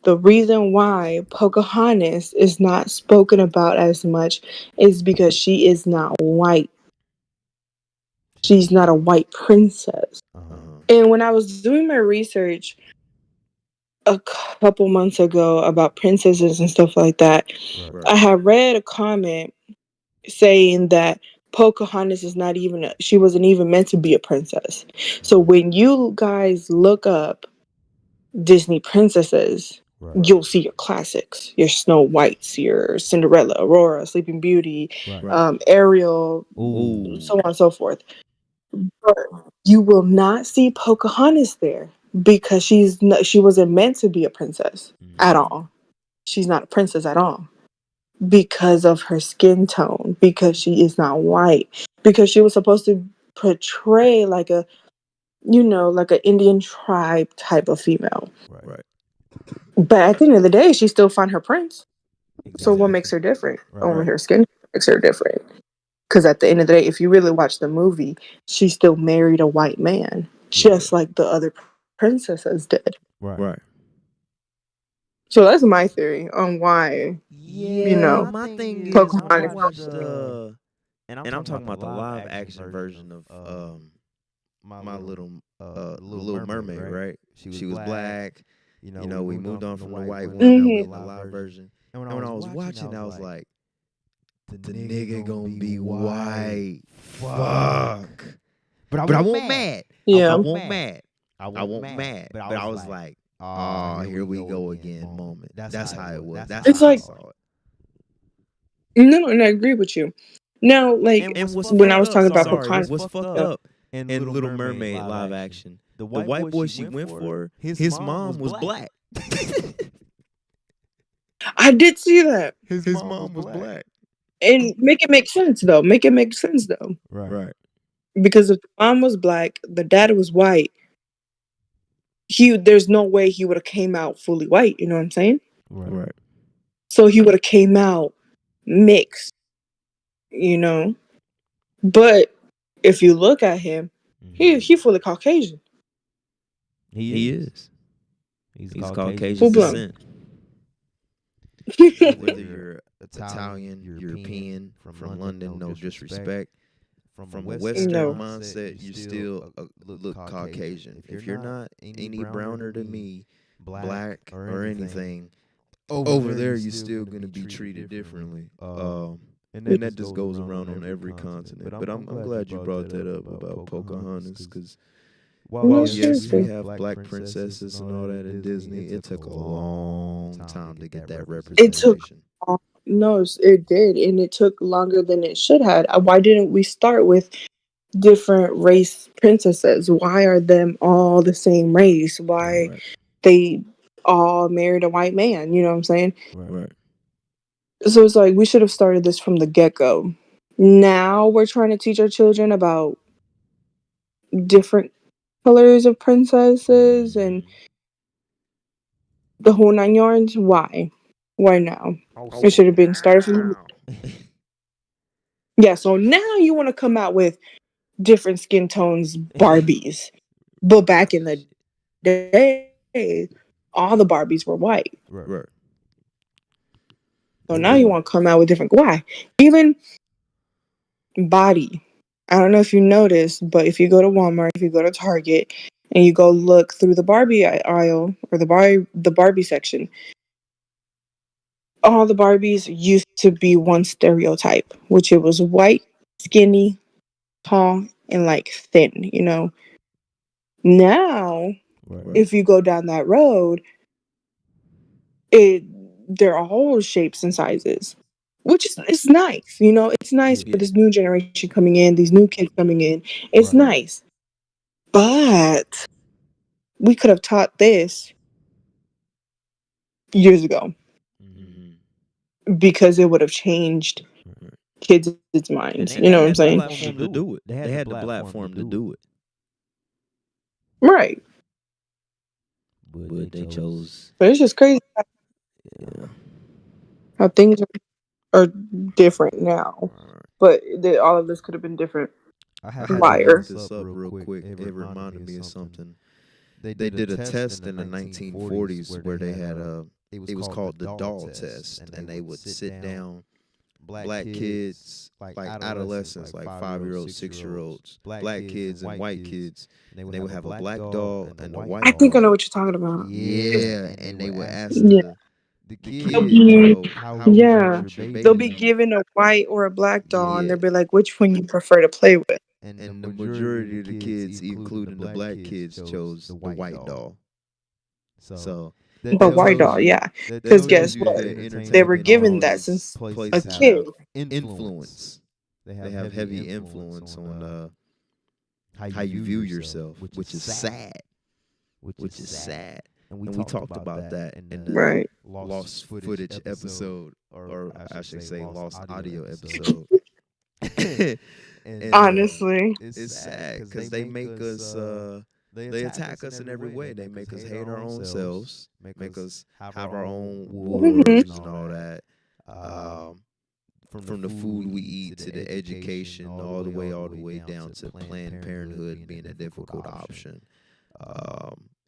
the reason why Pocahontas is not spoken about as much is because she is not white. She's not a white princess. And when I was doing my research a couple months ago about princesses and stuff like that, I had read a comment saying that Pocahontas is not even she wasn't even meant to be a princess. So when you guys look up Disney princesses, you'll see your classics, your Snow Whites, your Cinderella, Aurora, Sleeping Beauty, Ariel, so on and so forth. But you will not see Pocahontas there because she wasn't meant to be a princess at all. She's not a princess at all because of her skin tone, because she is not white, because she was supposed to portray like a, like an Indian tribe type of female. Right. But at the end of the day, she still found her prince. So what makes her different? Only her skin makes her different. Because at the end of the day, if you really watch the movie, she still married a white man, just like the other princesses did. Right. So that's my theory on why, My thing is when I Pocahontas. watched and I'm talking about the live action version of my little mermaid, right? She was black. We moved on from the white one. Now we in the live version. And when I was watching, I was like, the nigga gonna be white. Fuck. But I won't mad. Yeah. I won't mad. I won't mad. But I was like, oh, here we go again moment. That's how it was. That's It's how I like- saw it. No, and I agree with you. Now, like, And what's when I was fucked talking up- about sorry, Pocahontas, what's fucked up in Little Mermaid live action? The white boy she went for, his mom was black. I did see that. His mom was black. And make it make sense, though. Right. Because if the mom was black, the dad was white, there's no way he would have came out fully white, you know what I'm saying? Right. So he would have came out mixed, But if you look at him, he fully Caucasian. He is. He's Caucasian Full blown. descent. Whether you're Italian, European, from London, no disrespect. From a Western No. mindset, you still look Caucasian. If you're not any browner than me, black or anything, over there you're still gonna be treated differently. And that just goes around on every continent. But I'm glad you brought that up about Pocahontas, because while yes, we have black princesses and all that in Disney, it took a long time to get that representation. No, it did, and it took longer than it should have. Why didn't we start with different race princesses? Why are them all the same race? Why they all married a white man? You know what I'm saying? Right. So it's like we should have started this from the get-go. Now we're trying to teach our children about different colors of princesses and the whole 9 yards. Why? Why now? It should have been started from. Yeah, so now you want to come out with different skin tones Barbies. But back in the day, all the Barbies were white. Right. So now you want to come out with different. Why? Even body. I don't know if you noticed, but if you go to Walmart, if you go to Target, and you go look through the Barbie aisle or the Barbie section, all the Barbies used to be one stereotype, which it was white, skinny, tall, and like thin, Now, if you go down that road, they're all shapes and sizes, which is it's nice, It's nice for this new generation coming in, these new kids coming in. It's nice, but we could have taught this years ago because it would have changed kids' minds. You know what I'm saying? They had the platform to do it. Right. But they chose. But it's just crazy how things are different now. But all of this could have been different. I had to look this up real quick. It reminded me of something. They did a test in the 1940s where they had it was called the doll test, and they would sit down black kids, like adolescents, like 5-year-olds, 6-year-olds, black kids and white kids. They would have a black doll and a white doll. I think I know what you're talking about. Yeah, and they would ask the kids, how would you want your baby they'll to be given a white or a black doll, and they'll be like, which one you prefer to play with? And the majority of the kids, including the black kids, chose the white doll. So But why doll? Yeah, that because tells guess you what? that They were entertainment and given all that these since a places kid. have influence. They have heavy influence on how you view yourself, which is sad. Which is sad. And we talked about that in the Right. lost footage episode, or I should say lost audio episode. and Honestly. it's sad because they make us, they attack us in every way. They make us hate our own selves, make us have our own Mhm. wars and all that. Um, from the food we eat to the education, all the way down to Planned Parenthood being a difficult option.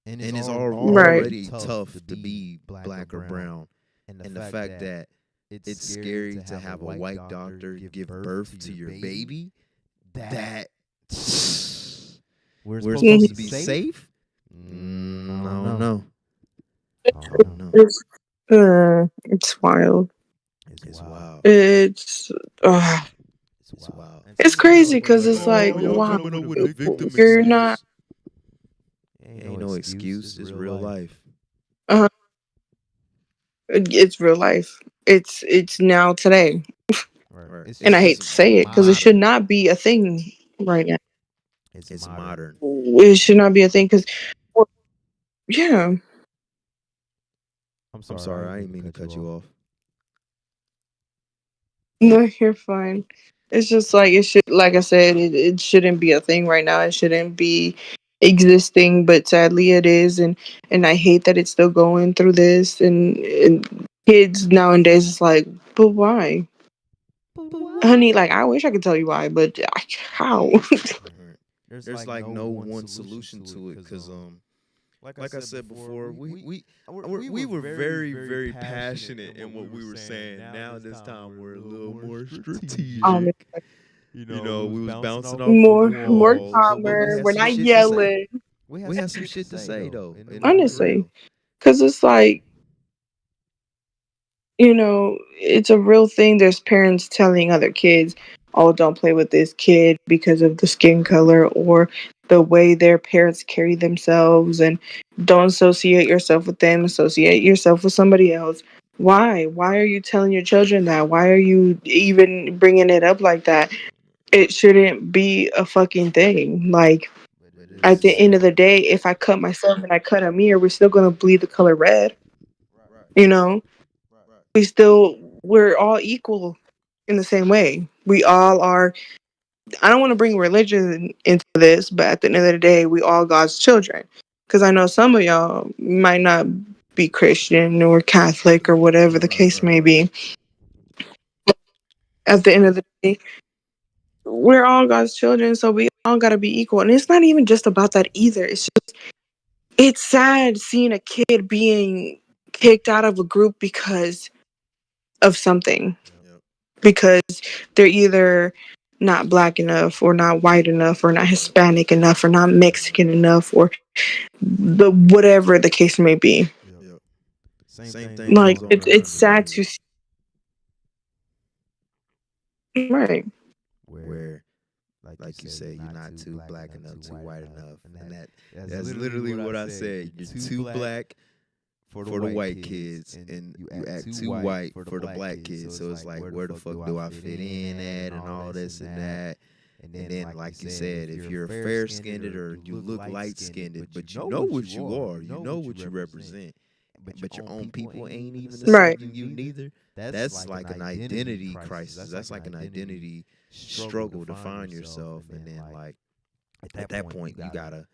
And it's Right. already tough to be black or brown. And the fact that it's scary to have a white doctor give birth to your baby, that we're supposed to be safe? I don't know. I don't know. It's wild. It's wild. It's It's wild. it's crazy because it's Oh, like, y'all wow, coming up with a victim you're excuse. not. Ain't no excuse. It's real life. It's real life. It's now today, Right. and I hate to say it because it should not be a thing right now. It's modern. It should not be a thing because, yeah. I'm sorry. I didn't mean to cut you off. No, you're fine. It's just like it should, like I said, it shouldn't be a thing right now. It shouldn't be existing, but sadly it is, and I hate that it's still going through this. And kids nowadays, it's like, but why, honey? Like I wish I could tell you why, but how? Right. There's like no one solution to it because like I said before, we were very, very passionate in what we were saying. Now this time we're a little more Um, strategic. You know, we was bouncing off more the walls, but we calmer. had We're some not shit to say. yelling, We had some shit to say though, and it was honestly, real. because it's like, it's a real thing. There's parents telling other kids, oh, don't play with this kid because of the skin color or the way their parents carry themselves, and don't associate yourself with them, associate yourself with somebody else. Why are you telling your children that? Why are you even bringing it up like that? It shouldn't be a fucking thing. Like, But at the it's end of the day, if I cut myself and I cut Amir, we're still gonna bleed the color red. right, You know, right. we're all equal in the same way. We all are. I don't want to bring religion into this, but at the end of the day, we all God's children. Because I know some of y'all might not be Christian or Catholic or whatever the case may be. At the end of the day, we're all God's children, so we all gotta be equal. And it's not even just about that either. It's sad seeing a kid being kicked out of a group because of something. Yep. Because they're either not black enough or not white enough or not Hispanic enough or not Mexican enough or the whatever the case may be. Yep. Same thing Like goes on in our it's sad to community see. Right. where, like you say, you're not too black enough, too white enough, and that's literally what I said. You're too black for the white kids, and you act too white for the black kids. So it's like, where the fuck do I fit in at, and all this and that. And then, like you said, if you're fair skinned or you look light skinned, but you know what you are, you know what you represent, but your own people ain't even Right. accepting you neither. That's like an identity crisis. That's like an identity struggle to find yourself. And then, like, at that point, you gotta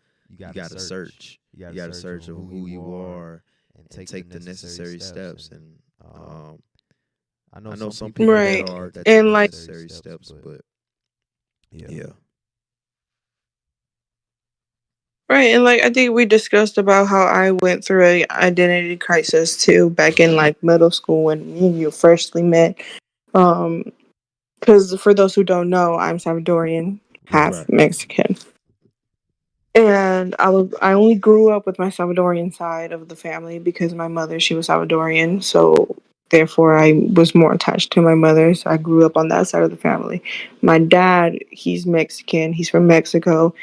search. You gotta search of who you are and take the necessary steps. And I know some people Right. that are that take And the like necessary steps, but yeah. right, and like I think we discussed about how I went through a identity crisis too back in like middle school when me and you firstly met. Um, because for those who don't know, I'm Salvadorian, half Right. Mexican. And I only grew up with my Salvadorian side of the family because my mother, she was Salvadorian, so therefore I was more attached to my mother, so I grew up on that side of the family. My dad, he's Mexican, he's from Mexico.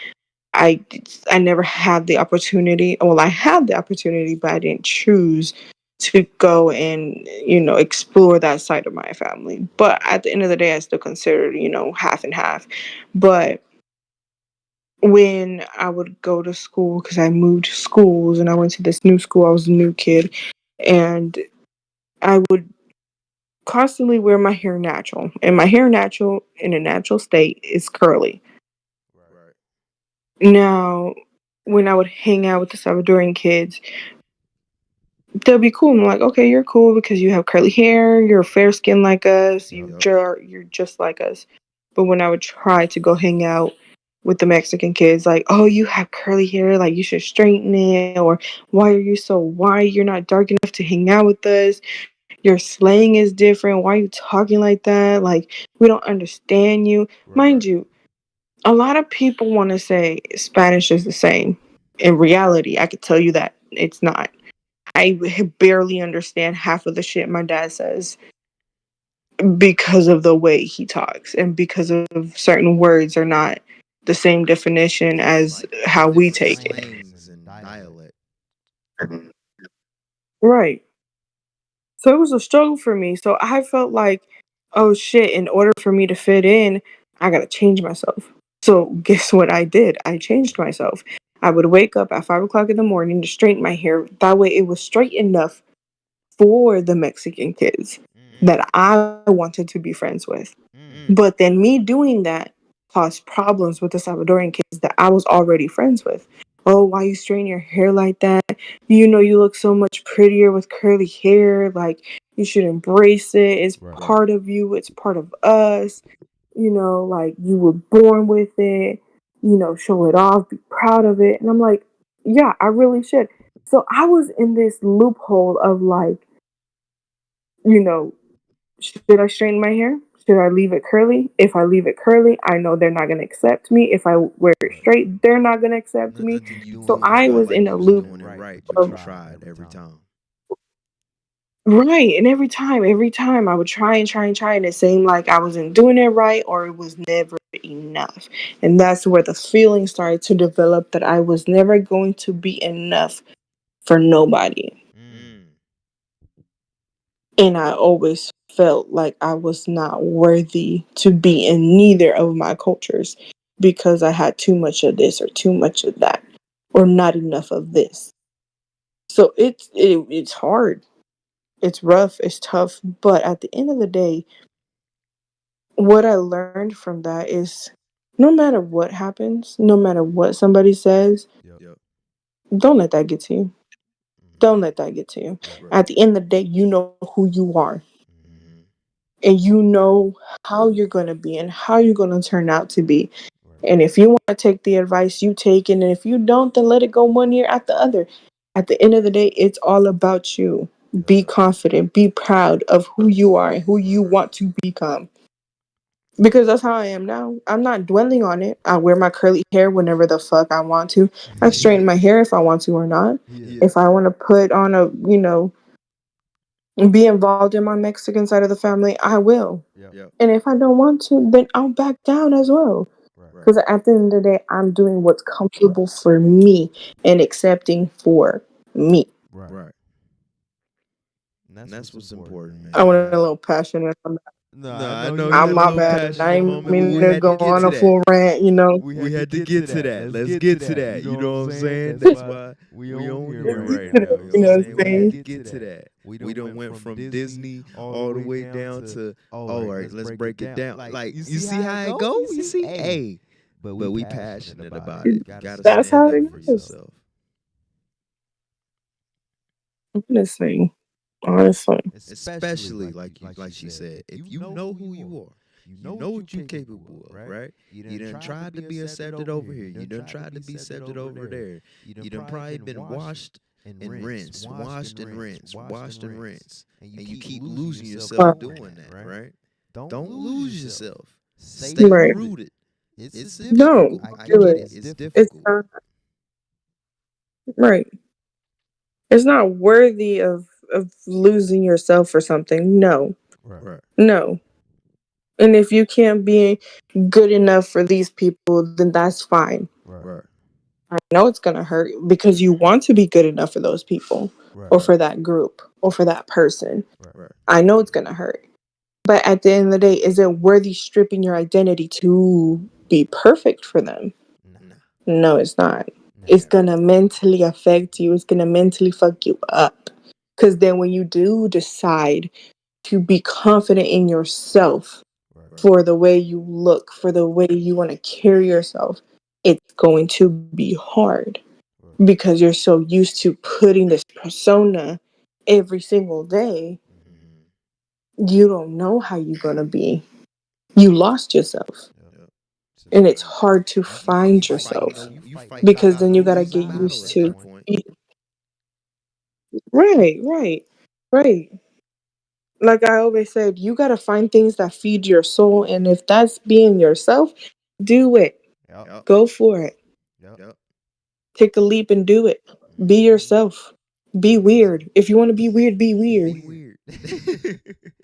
I never had the opportunity. Well, I had the opportunity, but I didn't choose to go and explore that side of my family. But at the end of the day, I still consider half and half. But when I would go to school, because I moved schools and I went to this new school, I was a new kid, and I would constantly wear my hair natural, and my hair natural in a natural state is curly. Right. Now, when I would hang out with the Salvadorian kids, they'll be cool. I'm like, okay, you're cool because you have curly hair, you're fair skinned like us, you're just like us. But when I would try to go hang out with the Mexican kids, like, oh, you have curly hair, like you should straighten it, or why are you so white? You're not dark enough to hang out with us. Your slang is different. Why are you talking like that? Like, we don't understand you. Mind you, a lot of people want to say Spanish is the same. In reality, I could tell you that it's not. I barely understand half of the shit my dad says because of the way he talks and because of certain words are not the same definition as how we take it. Slangs and dialect. Right. So it was a struggle for me. So I felt like, oh shit, in order for me to fit in, I gotta change myself. So guess what I did? I changed myself. I would wake up at 5 o'clock in the morning to straighten my hair. That way it was straight enough for the Mexican kids that I wanted to be friends with. But then me doing that caused problems with the Salvadorian kids that I was already friends with. Oh, why you straighten your hair like that? You look so much prettier with curly hair. Like, you should embrace it. It's part of you. It's part of us. Like, you were born with it. Show it off. Be proud of it. And I'm like, yeah, I really should. So I was in this loophole of like, you know, should I straighten my hair? Should I leave it curly? If I leave it curly, I know they're not going to accept me. If I wear it straight, they're not going to accept me. Nothing you So doing I felt was like in you a was loop doing it right. You of tried every time. right. And every time I would try and try and try, and it seemed like I wasn't doing it right or it was never enough. And that's where the feeling started to develop that I was never going to be enough for nobody. And I always felt like I was not worthy to be in neither of my cultures because I had too much of this or too much of that or not enough of this. So it's hard. It's rough, it's tough, but at the end of the day, what I learned from that is no matter what happens, no matter what somebody says, Yep. don't let that get to you. Don't let that get to you. At the end of the day, you know who you are. And you know how you're going to be and how you're going to turn out to be. And if you want to take the advice, you take it. And if you don't, then let it go one ear at the other. At the end of the day, it's all about you. Be confident. Be proud of who you are and who you want to become. Because that's how I am now. I'm not dwelling on it. I wear my curly hair whenever the fuck I want to. I straighten my hair if I want to or not. If I want to put on be involved in my Mexican side of the family, I will. Yep. And if I don't want to, then I'll back down as well. Because at the end of the day, I'm doing what's comfortable for me and accepting for me. Right. And that's what's important, I went man. a little passionate on that. No, I know you I'm had a my little bad. I passionate ain't moment, but mean we to had to go get on to a that. full rant. We had to get to that. Let's get to that. You know what I'm saying? That's why we on here right now. You know what I'm saying? We had to get to that. We done went from Disney all the way down to, all right, let's break it down. Like, you see how it go? You see? Hey. But we passionate about it. You gotta That's stand how up it for is. yourself. Honestly. Especially like she said, if you know who you are, you know what you're capable of, right? You done tried to be accepted over here. You done tried to be accepted over there. You done probably been washed and rinsed, washed and rinsed, washed and rinsed. And you keep losing yourself doing that, right? Don't lose yourself. Stay Right. rooted. It's No, difficult. I do get it. it. It's It's difficult. not right. It's not worthy of losing yourself for something. No. Right. No. And if you can't be good enough for these people, then that's fine. Right. I know it's going to hurt because you want to be good enough for those people or for that group or for that person. Right. I know it's going to hurt. But at the end of the day, is it worthy stripping your identity to be perfect for them? Nah. No, it's not. It's going to mentally affect you. It's going to mentally fuck you up. Because then when you do decide to be confident in yourself for the way you look, for the way you want to carry yourself, it's going to be hard because you're so used to putting this persona every single day. You don't know how you're going to be. You lost yourself. And it's hard to find yourself because then you got to get used to. Right. Like I always said, you got to find things that feed your soul. And if that's being yourself, do it. Yep. Go for it. Yep. Take a leap and do it. Be yourself. Be weird. If you want to be weird, be weird.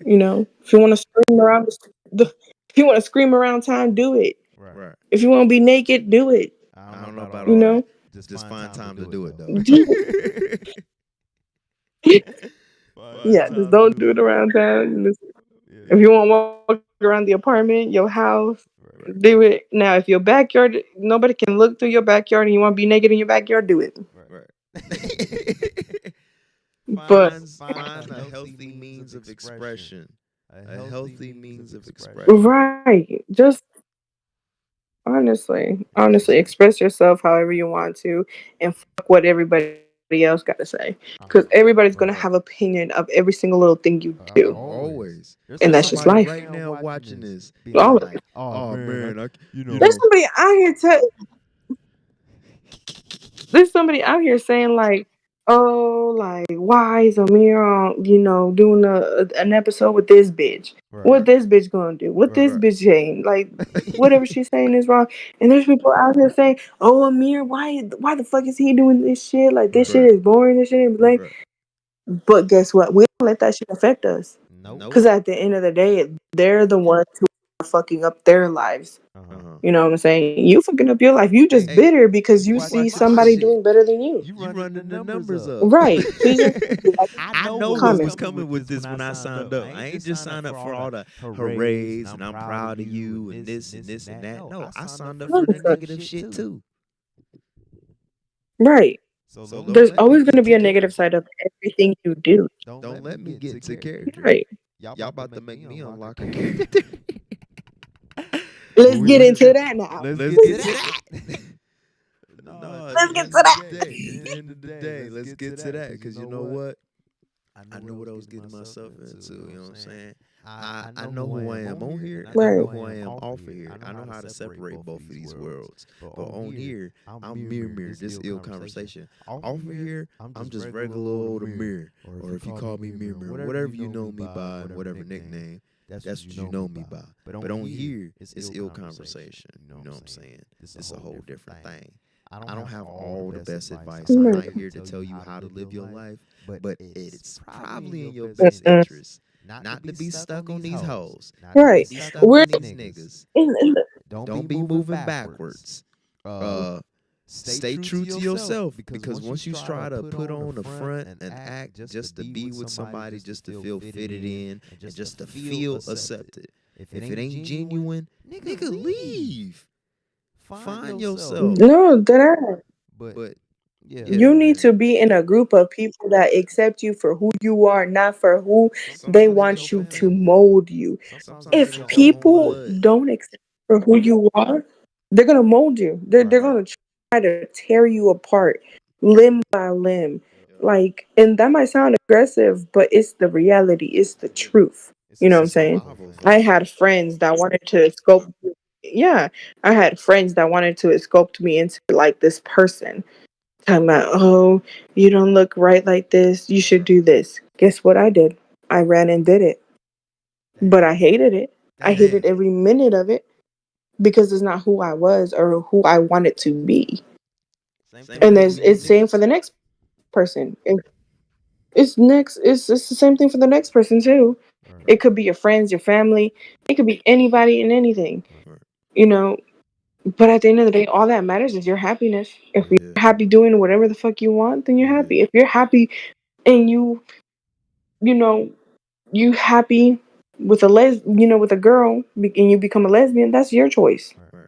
You know, if you want to scream around, if you want to scream around town, do it. Right. If you want to be naked, do it. I don't know about You all know, that. Just find time to do it though. Yeah, just don't do it around town. If you want to walk around the apartment, your house, do it. Now, if your backyard, nobody can look through your backyard and you want to be naked in your backyard, do it. Right. But find a healthy means of expression. A healthy means of expression. right, just honestly, express yourself however you want to, and fuck what everybody else got to say, because everybody's gonna have opinion of every single little thing you do, Always. and that's just life. Right now watching this, Always. like, oh man, There's somebody out here there's somebody out here saying like, oh, like why is Amir on, doing an episode with this bitch? What this bitch gonna do? What this bitch saying? Like, whatever she's saying is wrong. And there's people out here saying, oh, Amir, why the fuck is he doing this shit? Like, this shit is boring. This shit is lame. But guess what? We don't let that shit affect us. Because at the end of the day, they're the ones who are fucking up their lives. You know what I'm saying? You fucking up your life. You just bitter because you see somebody doing better than you. You running the numbers up. Right. So you just, I know what was coming with this when I signed up. I ain't just signed up for all the hoorays and I'm proud of you and this and this and that. No, I signed up for the negative shit too. Right. So there's always going to be a negative side of everything you do. Don't let me get to character. Right. Y'all about to make me unlock a character. Let's get into that now. Let's get to that. Let's get to that. At the end of the day, let's get to that. Because you know what? I know what I was getting myself into. You know what I'm saying? I know who I am on here. And I know who I am off of here. I know how to separate both of these worlds. But on here, I'm Mir. This ill conversation. Off of here, I'm just regular old Amir. Or if you call me Mir, whatever you know me by, and whatever nickname. That's what you know me by. But on here, it's ill conversation. You know what I'm saying? It's a whole different thing. I don't have all the best advice. I'm not here to tell you how to live your life, but it's probably in your best interest not to be stuck on these hoes. Right. We're these niggas. Don't be moving backwards. Stay true to yourself because once you try to put on a front and act just to be with somebody, just to feel fitted in, and just to feel accepted, if it ain't genuine, nigga, leave. Find yourself. No, that. But yeah, you need to be in a group of people that accept you for who you are, not for who they want you to mold you. If people don't accept you for who you are, they're gonna mold you. They're gonna try to tear you apart, limb by limb. Like, and that might sound aggressive, but it's the reality. It's the truth. You know what I'm saying? I had friends that wanted to sculpt. Yeah, I had friends that wanted to sculpt me into like this person. Talking about, oh, you don't look right like this. You should do this. Guess what I did? I ran and did it. But I hated it. I hated every minute of it because it's not who I was or who I wanted to be. And it's same for the next person. It's the same thing for the next person too. It could be your friends, your family. It could be anybody and anything. You know, But at the end of the day, all that matters is your happiness. If you're Yeah. happy doing whatever the fuck you want, then you're Yeah. happy. If you're happy and you know, you happy with with a girl, and you become a lesbian, that's your choice. Right.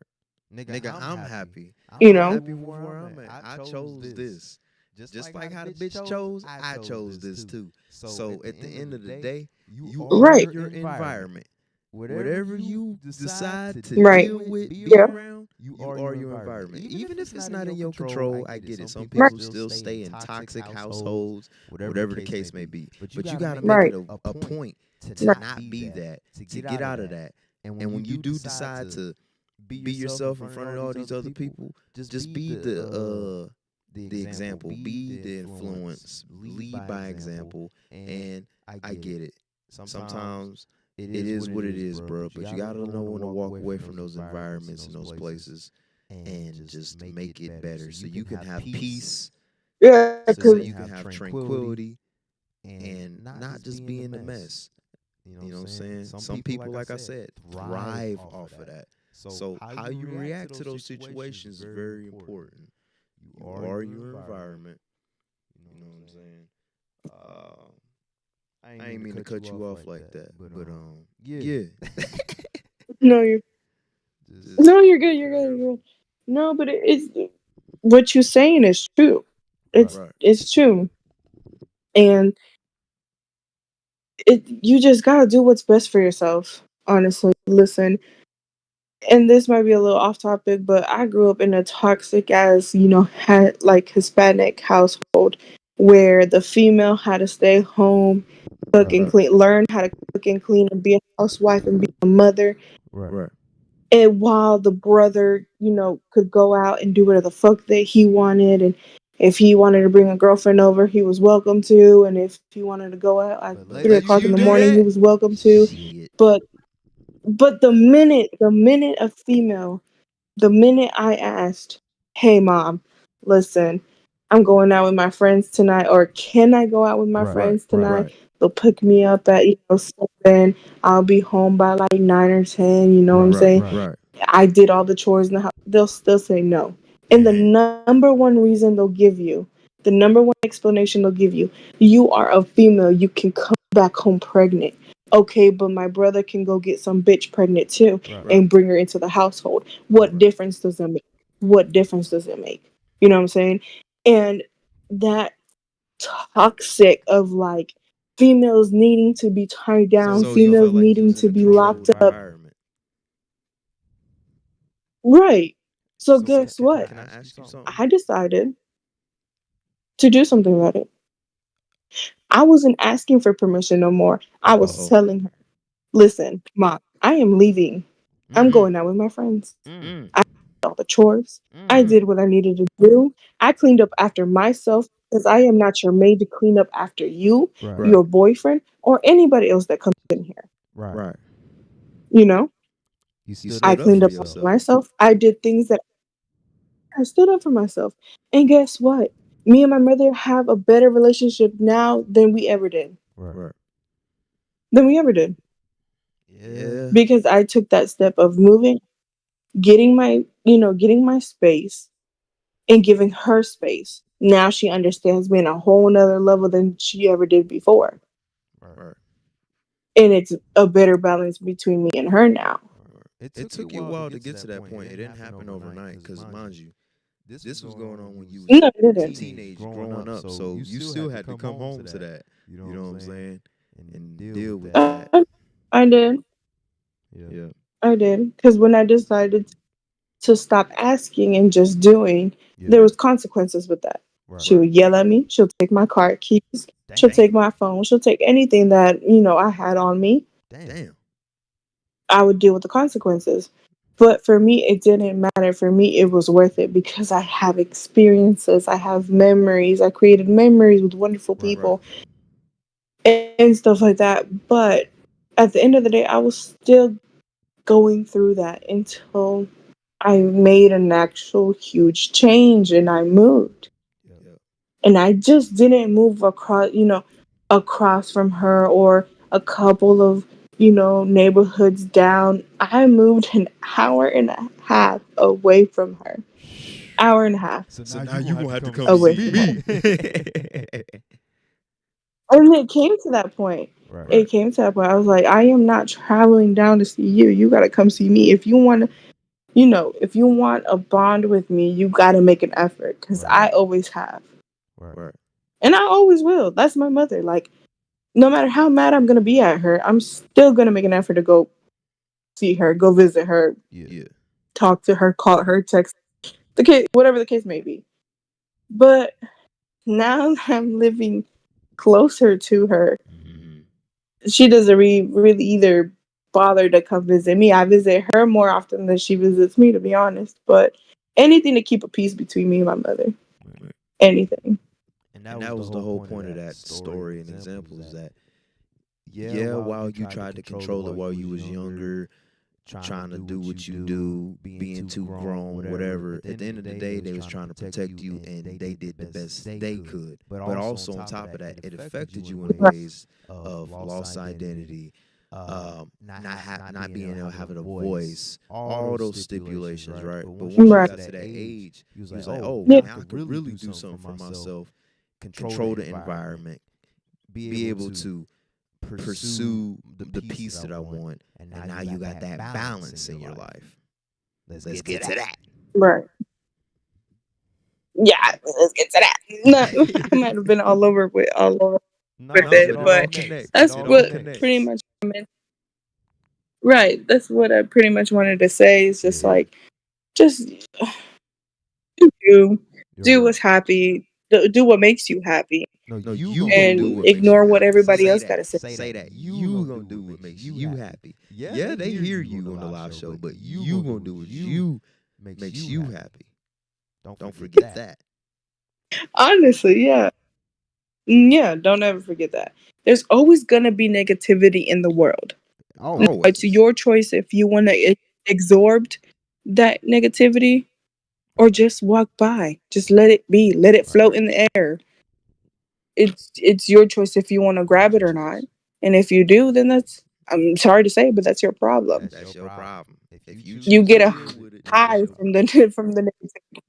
Nigga, I'm happy. You I'm know, happy with where I'm at. I chose this. Just like how the bitch chose, I chose this too. So at the end of the day, you are right, your environment. Whatever you decide to right, deal with, be yeah, around, you are your environment. Even if it's not in your control, I get it. Some right, people still stay in toxic households, whatever the case may be. But you got to make right, it a point to right, not be that, to get out of that. And when you do decide to be yourself in front of all these other people, just be the example, be the influence, lead by example. And I get it. Sometimes it is what it is, bro. But you gotta know when to walk away from those environments and those places, and just make it better, so you can have peace, yeah, so because you can have tranquility, and not just be in the mess. You know what I'm saying? Some people, like I said, thrive off of that. So how you react to those situations is very important. You are your environment. You know what I'm saying? I ain't mean to cut you off like that, but yeah, no, you're just you're good, you're good. No, but it's what you're saying is true. right. It's true, and you just gotta do what's best for yourself. Honestly, listen, and this might be a little off topic, but I grew up in a toxic as had like Hispanic household where the female had to stay home, cook and Right. clean, learn how to cook and clean, and be a housewife and be a mother. Right. And while the brother, could go out and do whatever the fuck that he wanted, and if he wanted to bring a girlfriend over, he was welcome to, and if he wanted to go out at But 3 o'clock in you the do morning, he that? was welcome to. Shit. But the minute I asked, "Hey mom, listen, I'm going out with my friends tonight, or can I go out with my friends tonight?" Right. They'll pick me up at 7. I'll be home by like 9 or 10. You know what I'm saying? Right. I did all the chores in the house. They'll still say no. And the Damn. number one reason they'll give you, the number one explanation they'll give you, you are a female. You can come back home pregnant. Okay, but my brother can go get some bitch pregnant too Right. and bring her into the household. What difference does it make? What difference does it make? You know what I'm saying? And that toxic of like females needing to be tied down, So you females felt like you needing was in to a be controlled locked up. environment. Right. So So guess what? can I ask you something? I decided to do something about it. I wasn't asking for permission no more. I was Uh-oh. telling her, listen, mom, I am leaving. I'm Mm. going out with my friends. Mm. I did all the chores. I Mm. did what I needed to do. I cleaned up after myself because I am not your maid to clean up after you, Right. your boyfriend, or anybody else that comes in here. Right. You know, You I stood up cleaned for up after yourself. myself. I did things that I stood up for myself. And guess what? Me and my mother have a better relationship now than we ever did. Right. Than we ever did. Yeah. Because I took that step of moving, getting my space and giving her space. Now she understands me on a whole nother level than she ever did before. Right. And it's a better balance between me and her now. It took you a while to get to that point. It didn't happen overnight, because mind you, this was going on when you was No, it a didn't. teenager growing up. So you still had to come home to that. You know what I'm saying? And deal with that. I, I did. Yeah. I did. Because when I decided to stop asking and just doing, there was consequences with that. She Right. would yell at me. She'll take my car keys. She'll take my phone. She'll take anything that I had on me. Damn. I would deal with the consequences. But for me, it didn't matter. For me, it was worth it because I have experiences. I have memories. I created memories with wonderful Right. people and stuff like that. But at the end of the day, I was still going through that until I made an actual huge change and I moved. Yeah. And I just didn't move across from her or a couple of, neighborhoods down. I moved an hour and a half away from her. Hour and a half So now you gonna have to come away see from her. me. And it came to that point. Right. It came to that point. I was like, I am not traveling down to see you. You got to come see me. If you want to, if you want a bond with me, you got to make an effort because I always have. Right. And I always will. That's my mother. Like, no matter how mad I'm going to be at her, I'm still going to make an effort to go see her, go visit her, Yeah. talk to her, call her, text the kid, whatever the case may be. But now that I'm living closer to her, she doesn't really either bother to come visit me. I visit her more often than she visits me, to be honest. But anything to keep a peace between me and my mother. Anything. And that was the whole point of that story and example is that, while you tried to control it while you was younger, trying to do what you do, being too grown, whatever, at the end of the day, they was trying to protect you, and they did the best they could. But also on top of that, it affected you in ways of lost identity, not being able to have a voice, all those stipulations, right? But once you got to that age, you was like, oh, now I can really do something for myself, control the environment, be able to pursue the peace that I want, and now you got that balance in your life. Let's get to that. Right. Yeah, let's get to that. No, I might have been all over with it, but that's what pretty much I meant. Right. That's what I pretty much wanted to say. It's just like, just do what's happy, do what makes you happy. No, you and gonna do what ignore makes you what happy. everybody else got to say. Say that. You gonna do what makes you happy. Yeah, they hear you on the live show, but you gonna do what you makes you happy. Don't forget that. Honestly, yeah. Yeah, don't ever forget that. There's always going to be negativity in the world. Always. It's your choice if you want to absorb that negativity or just walk by. Just let it be. Let it float in the air. It's your choice if you want to grab it or not. And if you do, then I'm sorry to say, but that's your problem. That's your problem. If you get a high from the negativity.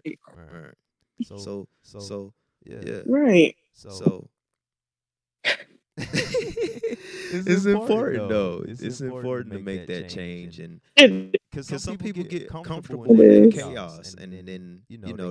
Right. So yeah. Right. So it's important though. It's important to make that change, and because some people get comfortable in chaos, and then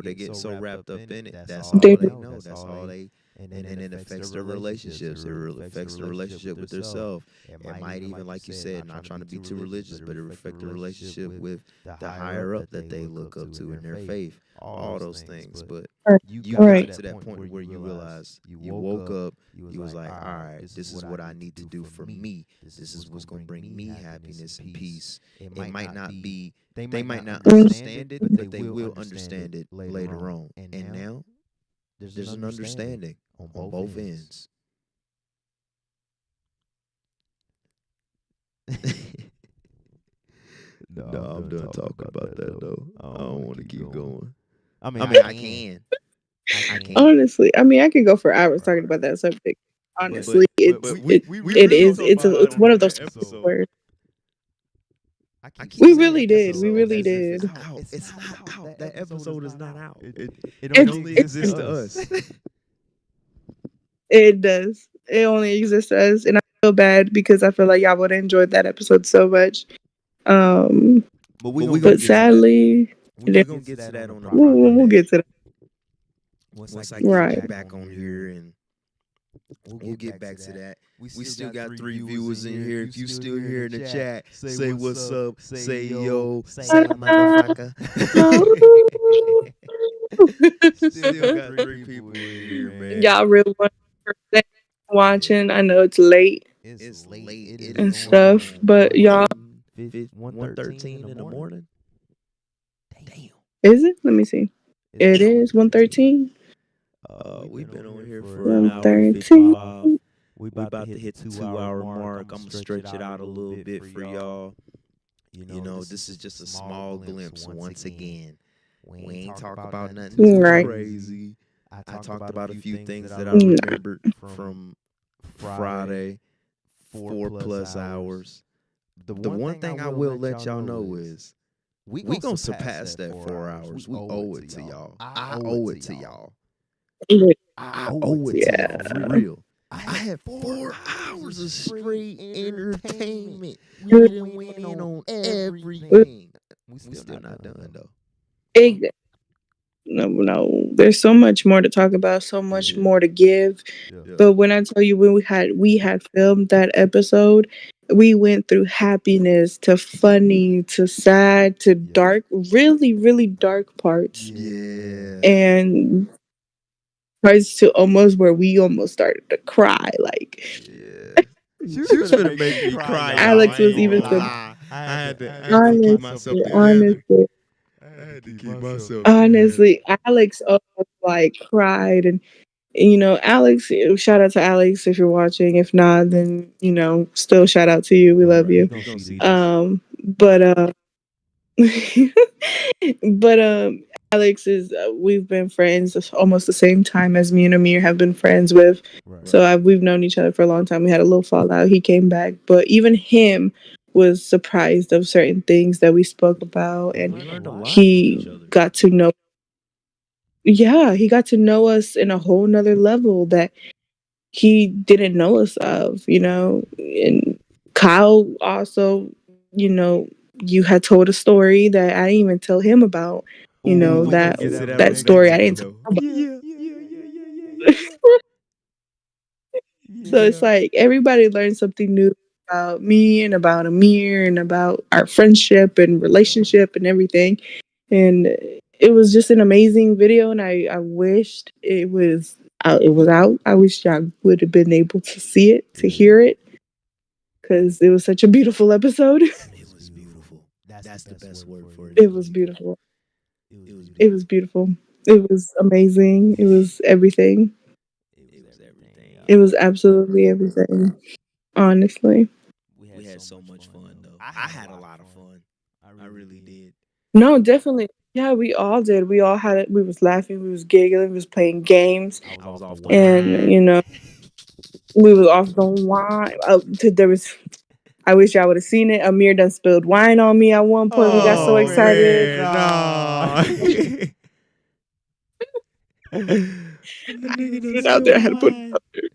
they get so wrapped up in it. That's all they know. That's all they. And then it affects their relationships. It affects the relationship with themselves. It might even, like you said, not trying to be too religious, but it affects the relationship with the higher up that they look up to in their faith. All those things. But you got to that point where you realize you woke up, you was like, all right, this is what I need to do for me. This is what's going to bring me happiness and peace. It might not be, they might not understand it, but they will understand it later on. And now there's an understanding on both ends. No, I'm done talking about that though. I don't want to keep going. I mean, I can. Honestly, I could go for hours talking about that subject. Honestly, it's one of those where we really did. It's not out. That episode is not out. It only exists to us. It does. It only exists to us, and I feel bad because I feel like y'all would have enjoyed that episode so much. But sadly, we're gonna get to that on the we'll get to that. Once I get back on here, and we'll get back to that. We still got 3 viewers in here. If you still here in the chat, say what's up, say yo, say motherfucker. Still got 3 people in here, man. Y'all really want to watching? I know it's late. It's late and stuff, but y'all 1:13 in the morning. Damn. Is it? Let me see. It is 1:13. We've been on here for an hour and 55. We about to hit the 2-hour mark. I'm gonna stretch it out a little bit for y'all. This is just a small glimpse once again. We ain't talk about nothing too crazy. I talked about a few things that I remembered from Friday 4+ hours. The one thing I will let y'all know is we gonna surpass that 4 hours. We owe it to y'all. I owe it to y'all. I owe it to y'all for real. I had 4 hours of straight entertainment. We done went in on everything. We still not done though. No, there's so much more to talk about, so much more to give. But when I tell you, when we had filmed that episode, we went through happiness to funny to sad to dark, really, really dark parts. Yeah. And parts to almost where we almost started to cry. Like, She was gonna make me cry. Alex was even I had to keep myself together. I had to keep myself honestly, Alex almost like cried. And Alex, shout out to Alex if you're watching. If not, then still shout out to you. We love you. But but Alex is we've been friends almost the same time as me and Amir have been friends with. So we've known each other for a long time. We had a little fallout. He came back, but even him was surprised of certain things that we spoke about, and he got to know. Yeah, he got to know us in a whole nother level that he didn't know us of, and Kyle also, you had told a story that I didn't even tell him about, that story I didn't tell him about. So it's like everybody learned something new about me and about Amir and about our friendship and relationship and everything. And it was just an amazing video, and I wished it was out. I wish y'all would have been able to see it, to hear it, because it was such a beautiful episode. It was beautiful. That's the best word for it. It was beautiful. It was beautiful. It was amazing. It was everything. It was absolutely everything. Honestly. We had so much fun though. I had a lot of fun. I really did. No, definitely. Yeah, we all did. We all had it. We was laughing. We was giggling. We was playing games. I was off the and wine. We was off the wine. There was. I wish y'all would have seen it. Amir done spilled wine on me at one point. We got so excited. Out there, I had to put it out there.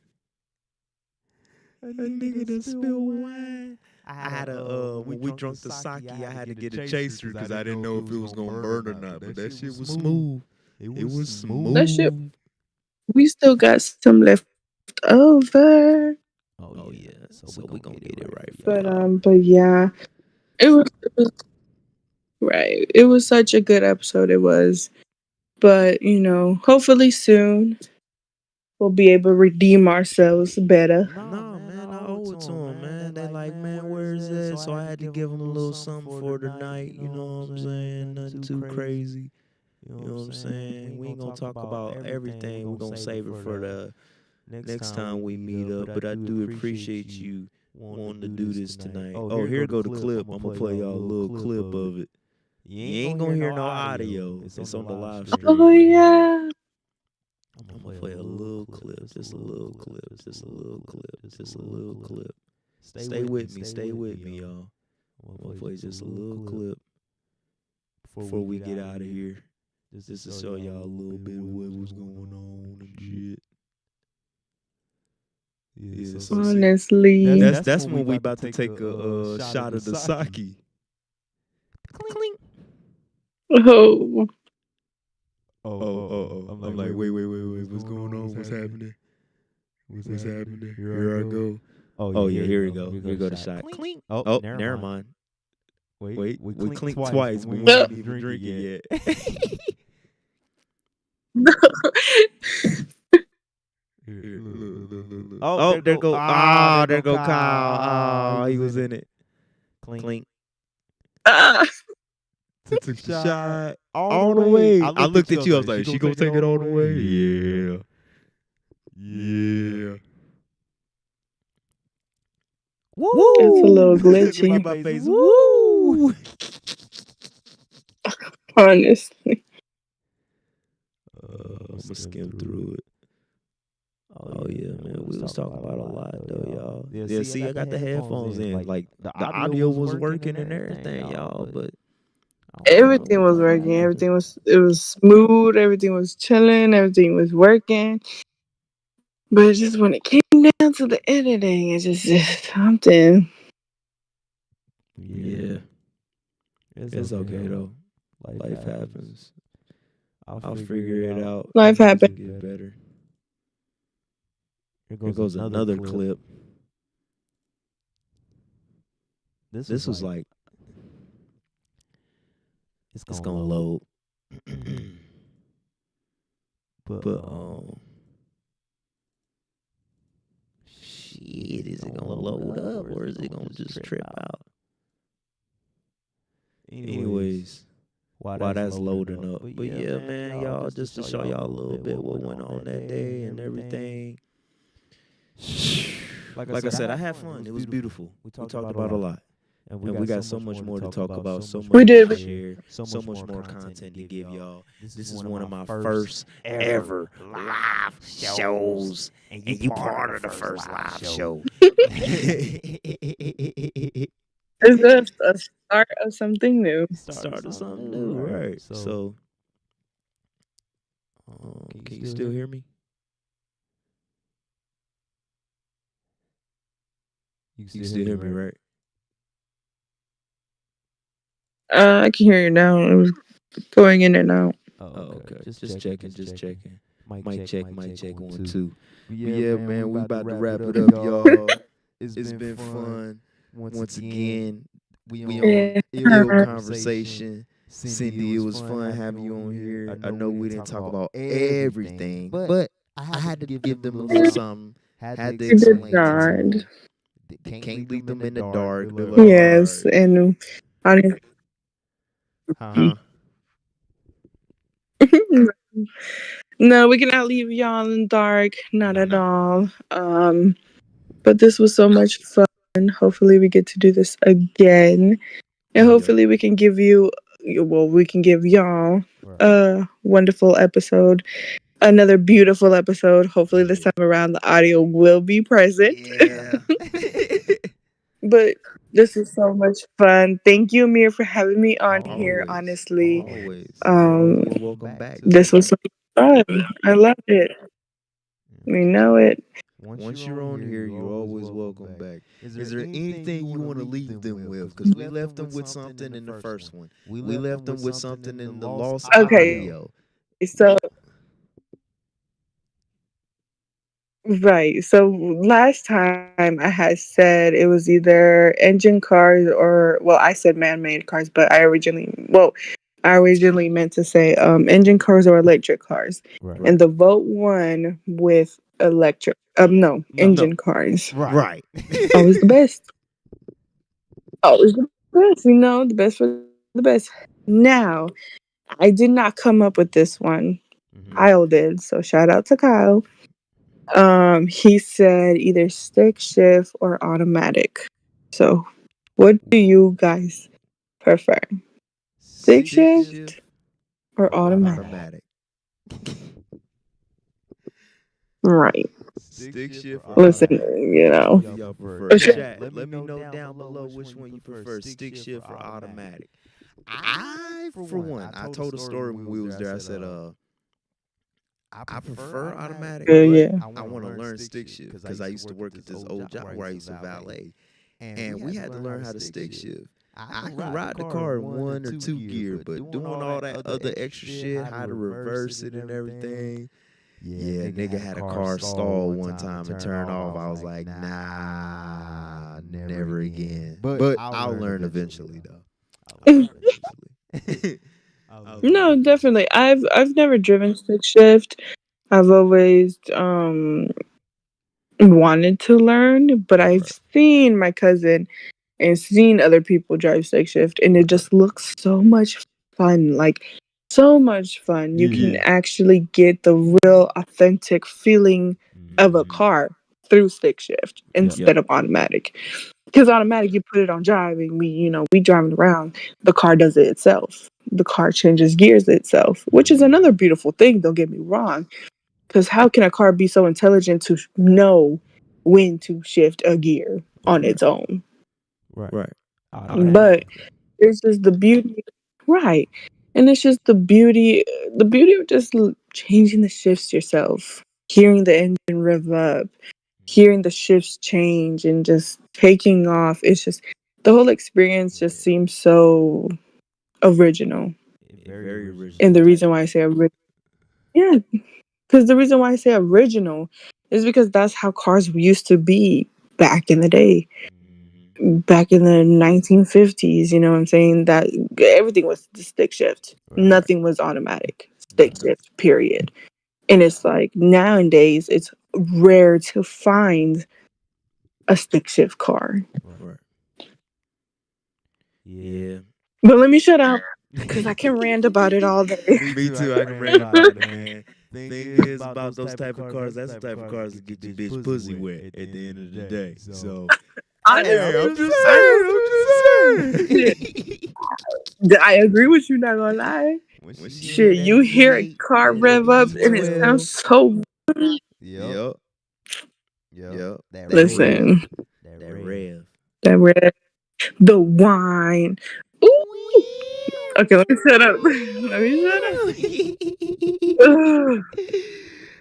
A nigga done spilled wine. I had when we drunk the sake, I had to get a chaser because I didn't know if it was gonna burn or not. But that shit was smooth. It was smooth. That shit. We still got some left over. Oh yeah. So we gonna get it right. But yeah, it was right. It was such a good episode. It was, but hopefully soon we'll be able to redeem ourselves better. No, man, I owe it to them, man. They like, man, where is that? So I had to give them a little something for the night. You know what I'm saying? Nothing too crazy. You know what I'm saying? We ain't gonna talk about everything. We're gonna save it for the next time we meet up. But I do appreciate you wanting to do this tonight. Oh, here go the clip. I'm gonna play y'all a little clip of it. You ain't gonna hear no audio. It's on the live stream. Oh yeah. I'm gonna play a little clip, just a little clip, just a little clip, just a little clip. Stay with me, y'all. I'm gonna play just a little clip before we get out of here. Just to show y'all a little bit of what was going on and shit. Yeah, so honestly, that's when we about to take a shot of the sake. Clink. Oh. I'm like, wait, what's going on? What's happening? What's happening? Here I go. Oh yeah, here we go. Here go the shot. Clink. Oh, never mind. Wait, we clinked twice, but we didn't even drink it yet. Look. Oh, there go. Oh, there go Kyle. Oh, he was in it. Clink. Took the shot all the way. I looked at you. I was like, she gonna take it all the way? Yeah. Woo! It's a little glitchy. Look at my face. Woo! Honestly. I'm gonna skim through it. Oh yeah, man. We was talking about a lot though, y'all. Yeah, see, I got the headphones in. Like the audio was working and everything, y'all. But I don't know Everything was what working. happened. It was smooth. Everything was chilling. Everything was working. But it's just when it came down to the editing, it's just something. Yeah, it's okay though. Life happens. I'll figure it out. Life Things will happened. get better. Here goes another clip. This was like, it's gonna load. But shit, is it gonna load up or is it gonna just trip out? Anyways, while that's loading up. But yeah, man, y'all, just to show y'all a little bit what went on that day and everything. Like I said, I had fun. It was beautiful. We talked about a lot. And we got so much more to talk about, so much We did. to share, so much more content to give y'all. This is one of my first ever live shows, and you part of the first live show. It's a start of something new. Start of something new, right? So, can you still hear me? You can still hear me, right? I can hear you now. It was going in and out. Oh, okay. Just checking. Mic check, 1, 2. But yeah, man, we about to wrap it up, y'all. It's been fun. Once again, we on Ill Conversation. Cindy, it was fun having you on here. I know we didn't talk about everything, but I had to give them a little something. Had to You did explain to not. them. They can't leave them in the dark. Yes, and honestly, Huh? no, we cannot leave y'all in the dark. Not at all. But this was so much fun. Hopefully, we get to do this again, and hopefully, we can give you, well, we can give y'all a wonderful episode. Another beautiful episode. Hopefully, this time around, the audio will be present. Yeah. But this is so much fun. Thank you, Amir, for having me on here. Honestly, Always. You're welcome back. this was so fun. I loved it. We know it. Once you're on here, you're always welcome back. Is there anything you want to leave them with? Because we left them with something in the first one. We left them with something in the lost audio. So right. So last time I had said it was either engine cars or, well, I said man-made cars, but I originally meant to say engine cars or electric cars. Right. And the vote won with electric. Engine cars. Right. Always the best. Always the best. The best for the best. Now, I did not come up with this one. Kyle did. So shout out to Kyle. He said either stick shift or automatic. So, what do you guys prefer? Stick shift or automatic? Right. Stick shift. Listen, Chat, let me know down below which one you prefer, stick shift or automatic. I, for one, I told a story when we was there. I said, I prefer automatic, but I want to learn stick shift because I used to work at this old job where I used to valet, and we had to learn how to stick shift. I can ride the car in 1 or 2 gear, but doing all that other extra shit, how to reverse it and everything. Yeah, nigga had a car stall one time and turned off. I was like, nah, never again. But I'll learn eventually, though. No, definitely. I've never driven stick shift. I've always wanted to learn, but I've seen my cousin and seen other people drive stick shift, and it just looks so much fun. Like, so much fun. You can actually get the real authentic feeling of a car through stick shift instead of automatic. Because automatic, you put it on driving, we driving around, the car does it itself. The car changes gears itself, which is another beautiful thing, don't get me wrong. Because how can a car be so intelligent to know when to shift a gear on its own? Right. But it's just the beauty, right? And it's just the beauty of just changing the shifts yourself, hearing the engine rev up, hearing the shifts change, and just taking off. It's just the whole experience just seems so original. Very original. And the reason why I say original, yeah, because the reason why I say original is because that's how cars used to be back in the day. Back in the 1950s, you know what I'm saying? That everything was the stick shift. Nothing was automatic. Stick shift, period. And it's like nowadays it's rare to find a stick shift car. Right. Yeah. But let me shut up because I can rant about it all day. Me too. I can rant about it, man. Thing is about those type of cars. That's the type of cars that get your bitch pussy wet at the end of the day. So Honestly, I'm just saying. I agree with you, not gonna lie. Shit, you hear a car rev up and it sounds so. Yep. Listen, That rev. that rev, the wine. Ooh. Okay, let me shut up. Let me shut up. Ugh.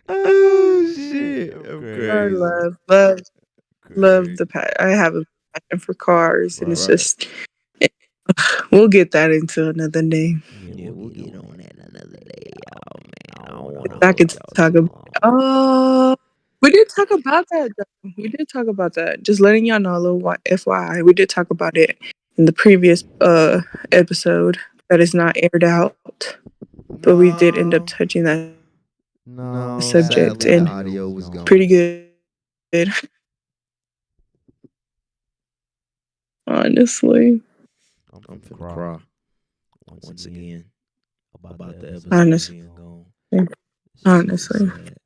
Oh shit! I'm I crazy. love the passion. I have a passion for cars, and it's Right. just we'll get that into another day. Yeah, we'll get on that another day, y'all, man. I don't want to I hold could y'all talk too about. long. Oh, we did talk about that. Though. We did talk about that. Just letting y'all know a little FYI. We did talk about it in the previous episode that is not aired out, but we did end up touching that subject, Sadly, the and audio was gone. pretty good. Honestly, I'm finna cry once again about the episode Honestly. being gone. Honestly. Sad.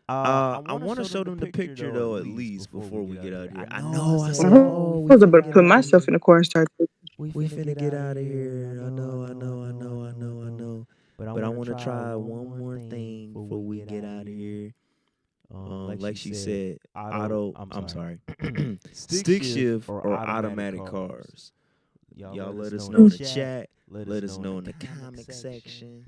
I want to show them the picture though, at least before we get out of here. I know. I said, I oh, we was about finna to get put out of myself here. in the corner and start. We finna get out of here. I know. But I want to try one more thing before we get out of here. Like she said, I'm sorry, stick shift or automatic cars. Y'all let us know in the chat. Let us know in the comic section.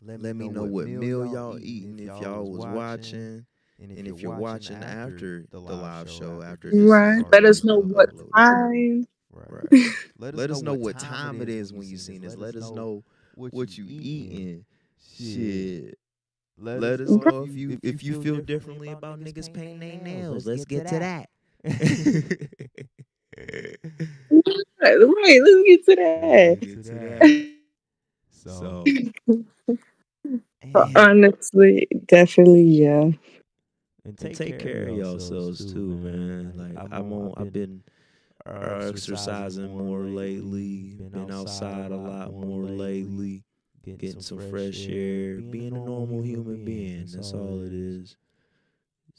Let me know what meal y'all eating if y'all was watching. And if you're watching after the live show, after this Right. is Let us know already what uploaded. time. Right. Let us know what time it is when you seen this. Let us know what you eating. Shit. Let us know If you feel differently about niggas painting their nails, let's get to that. Right. Let's get to that. So, Honestly, definitely, yeah. and take care of yourselves too, man. Like I've been exercising more lately. Been outside a lot more lately. Getting some fresh air. Being a normal human being. That's all it is.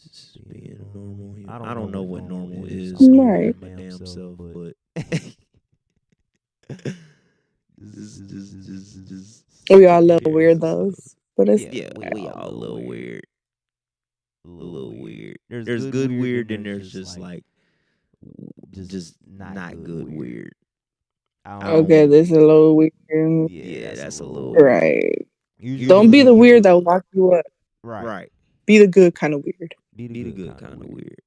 Just being a normal human. I don't know what normal is. Right. My damn self, but just We all love weirdos, but it's yeah, we all a little weird. A little weird. There's good weird, and there's just like just not good weird. okay. This is a little weird, Yeah, that's a little weird. right? Don't be the weird that will lock you up. Right. Be the good kind of weird. Be the good kind of weird.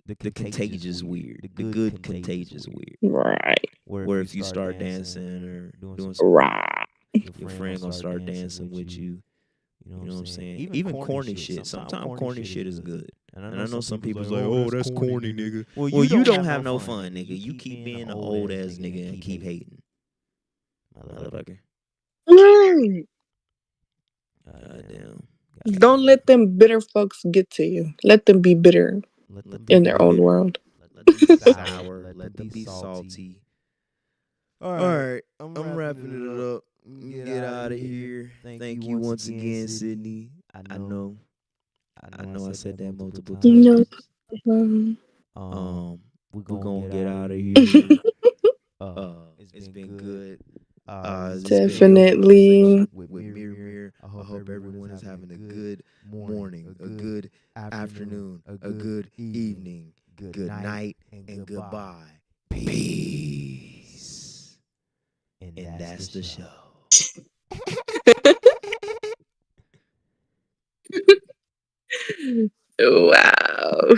The contagious weird. The good contagious weird. Right. Where if you start dancing or doing some, Right. your friend gonna start dancing with you. You know what I'm saying? Even corny shit. Sometimes corny shit is good. And I know some people's like, oh, that's corny, nigga. Well, you don't have no fun, nigga. You keep being an old ass nigga and keep hating. Motherfucker. Right. Goddamn. Don't let them bitter folks get to you. Let them be bitter in their own world. Let them be sour. Let them be salty. All right. I'm wrapping it up. Get out of here. Thank you once again, Sydney. I know I said that multiple times. We're gonna get out of here. It's been good. It's been a good Definitely. conversation with Mir. I I hope everyone is having a good morning, a good afternoon, a good evening, good night, and goodbye. Peace. And that's the show. Wow.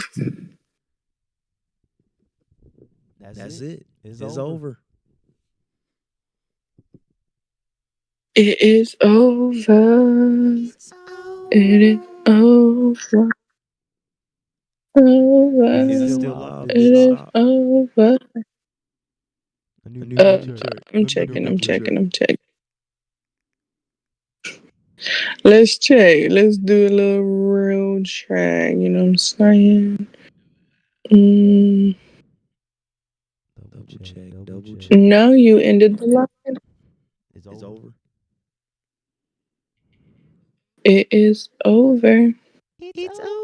That's it. It's over. It is over. It is over. Over. Is it still live? It is over. I'm checking. Let's check. Let's do a little real check. You know what I'm saying? Double check. No, you ended the line. It's over. It is over. It's over.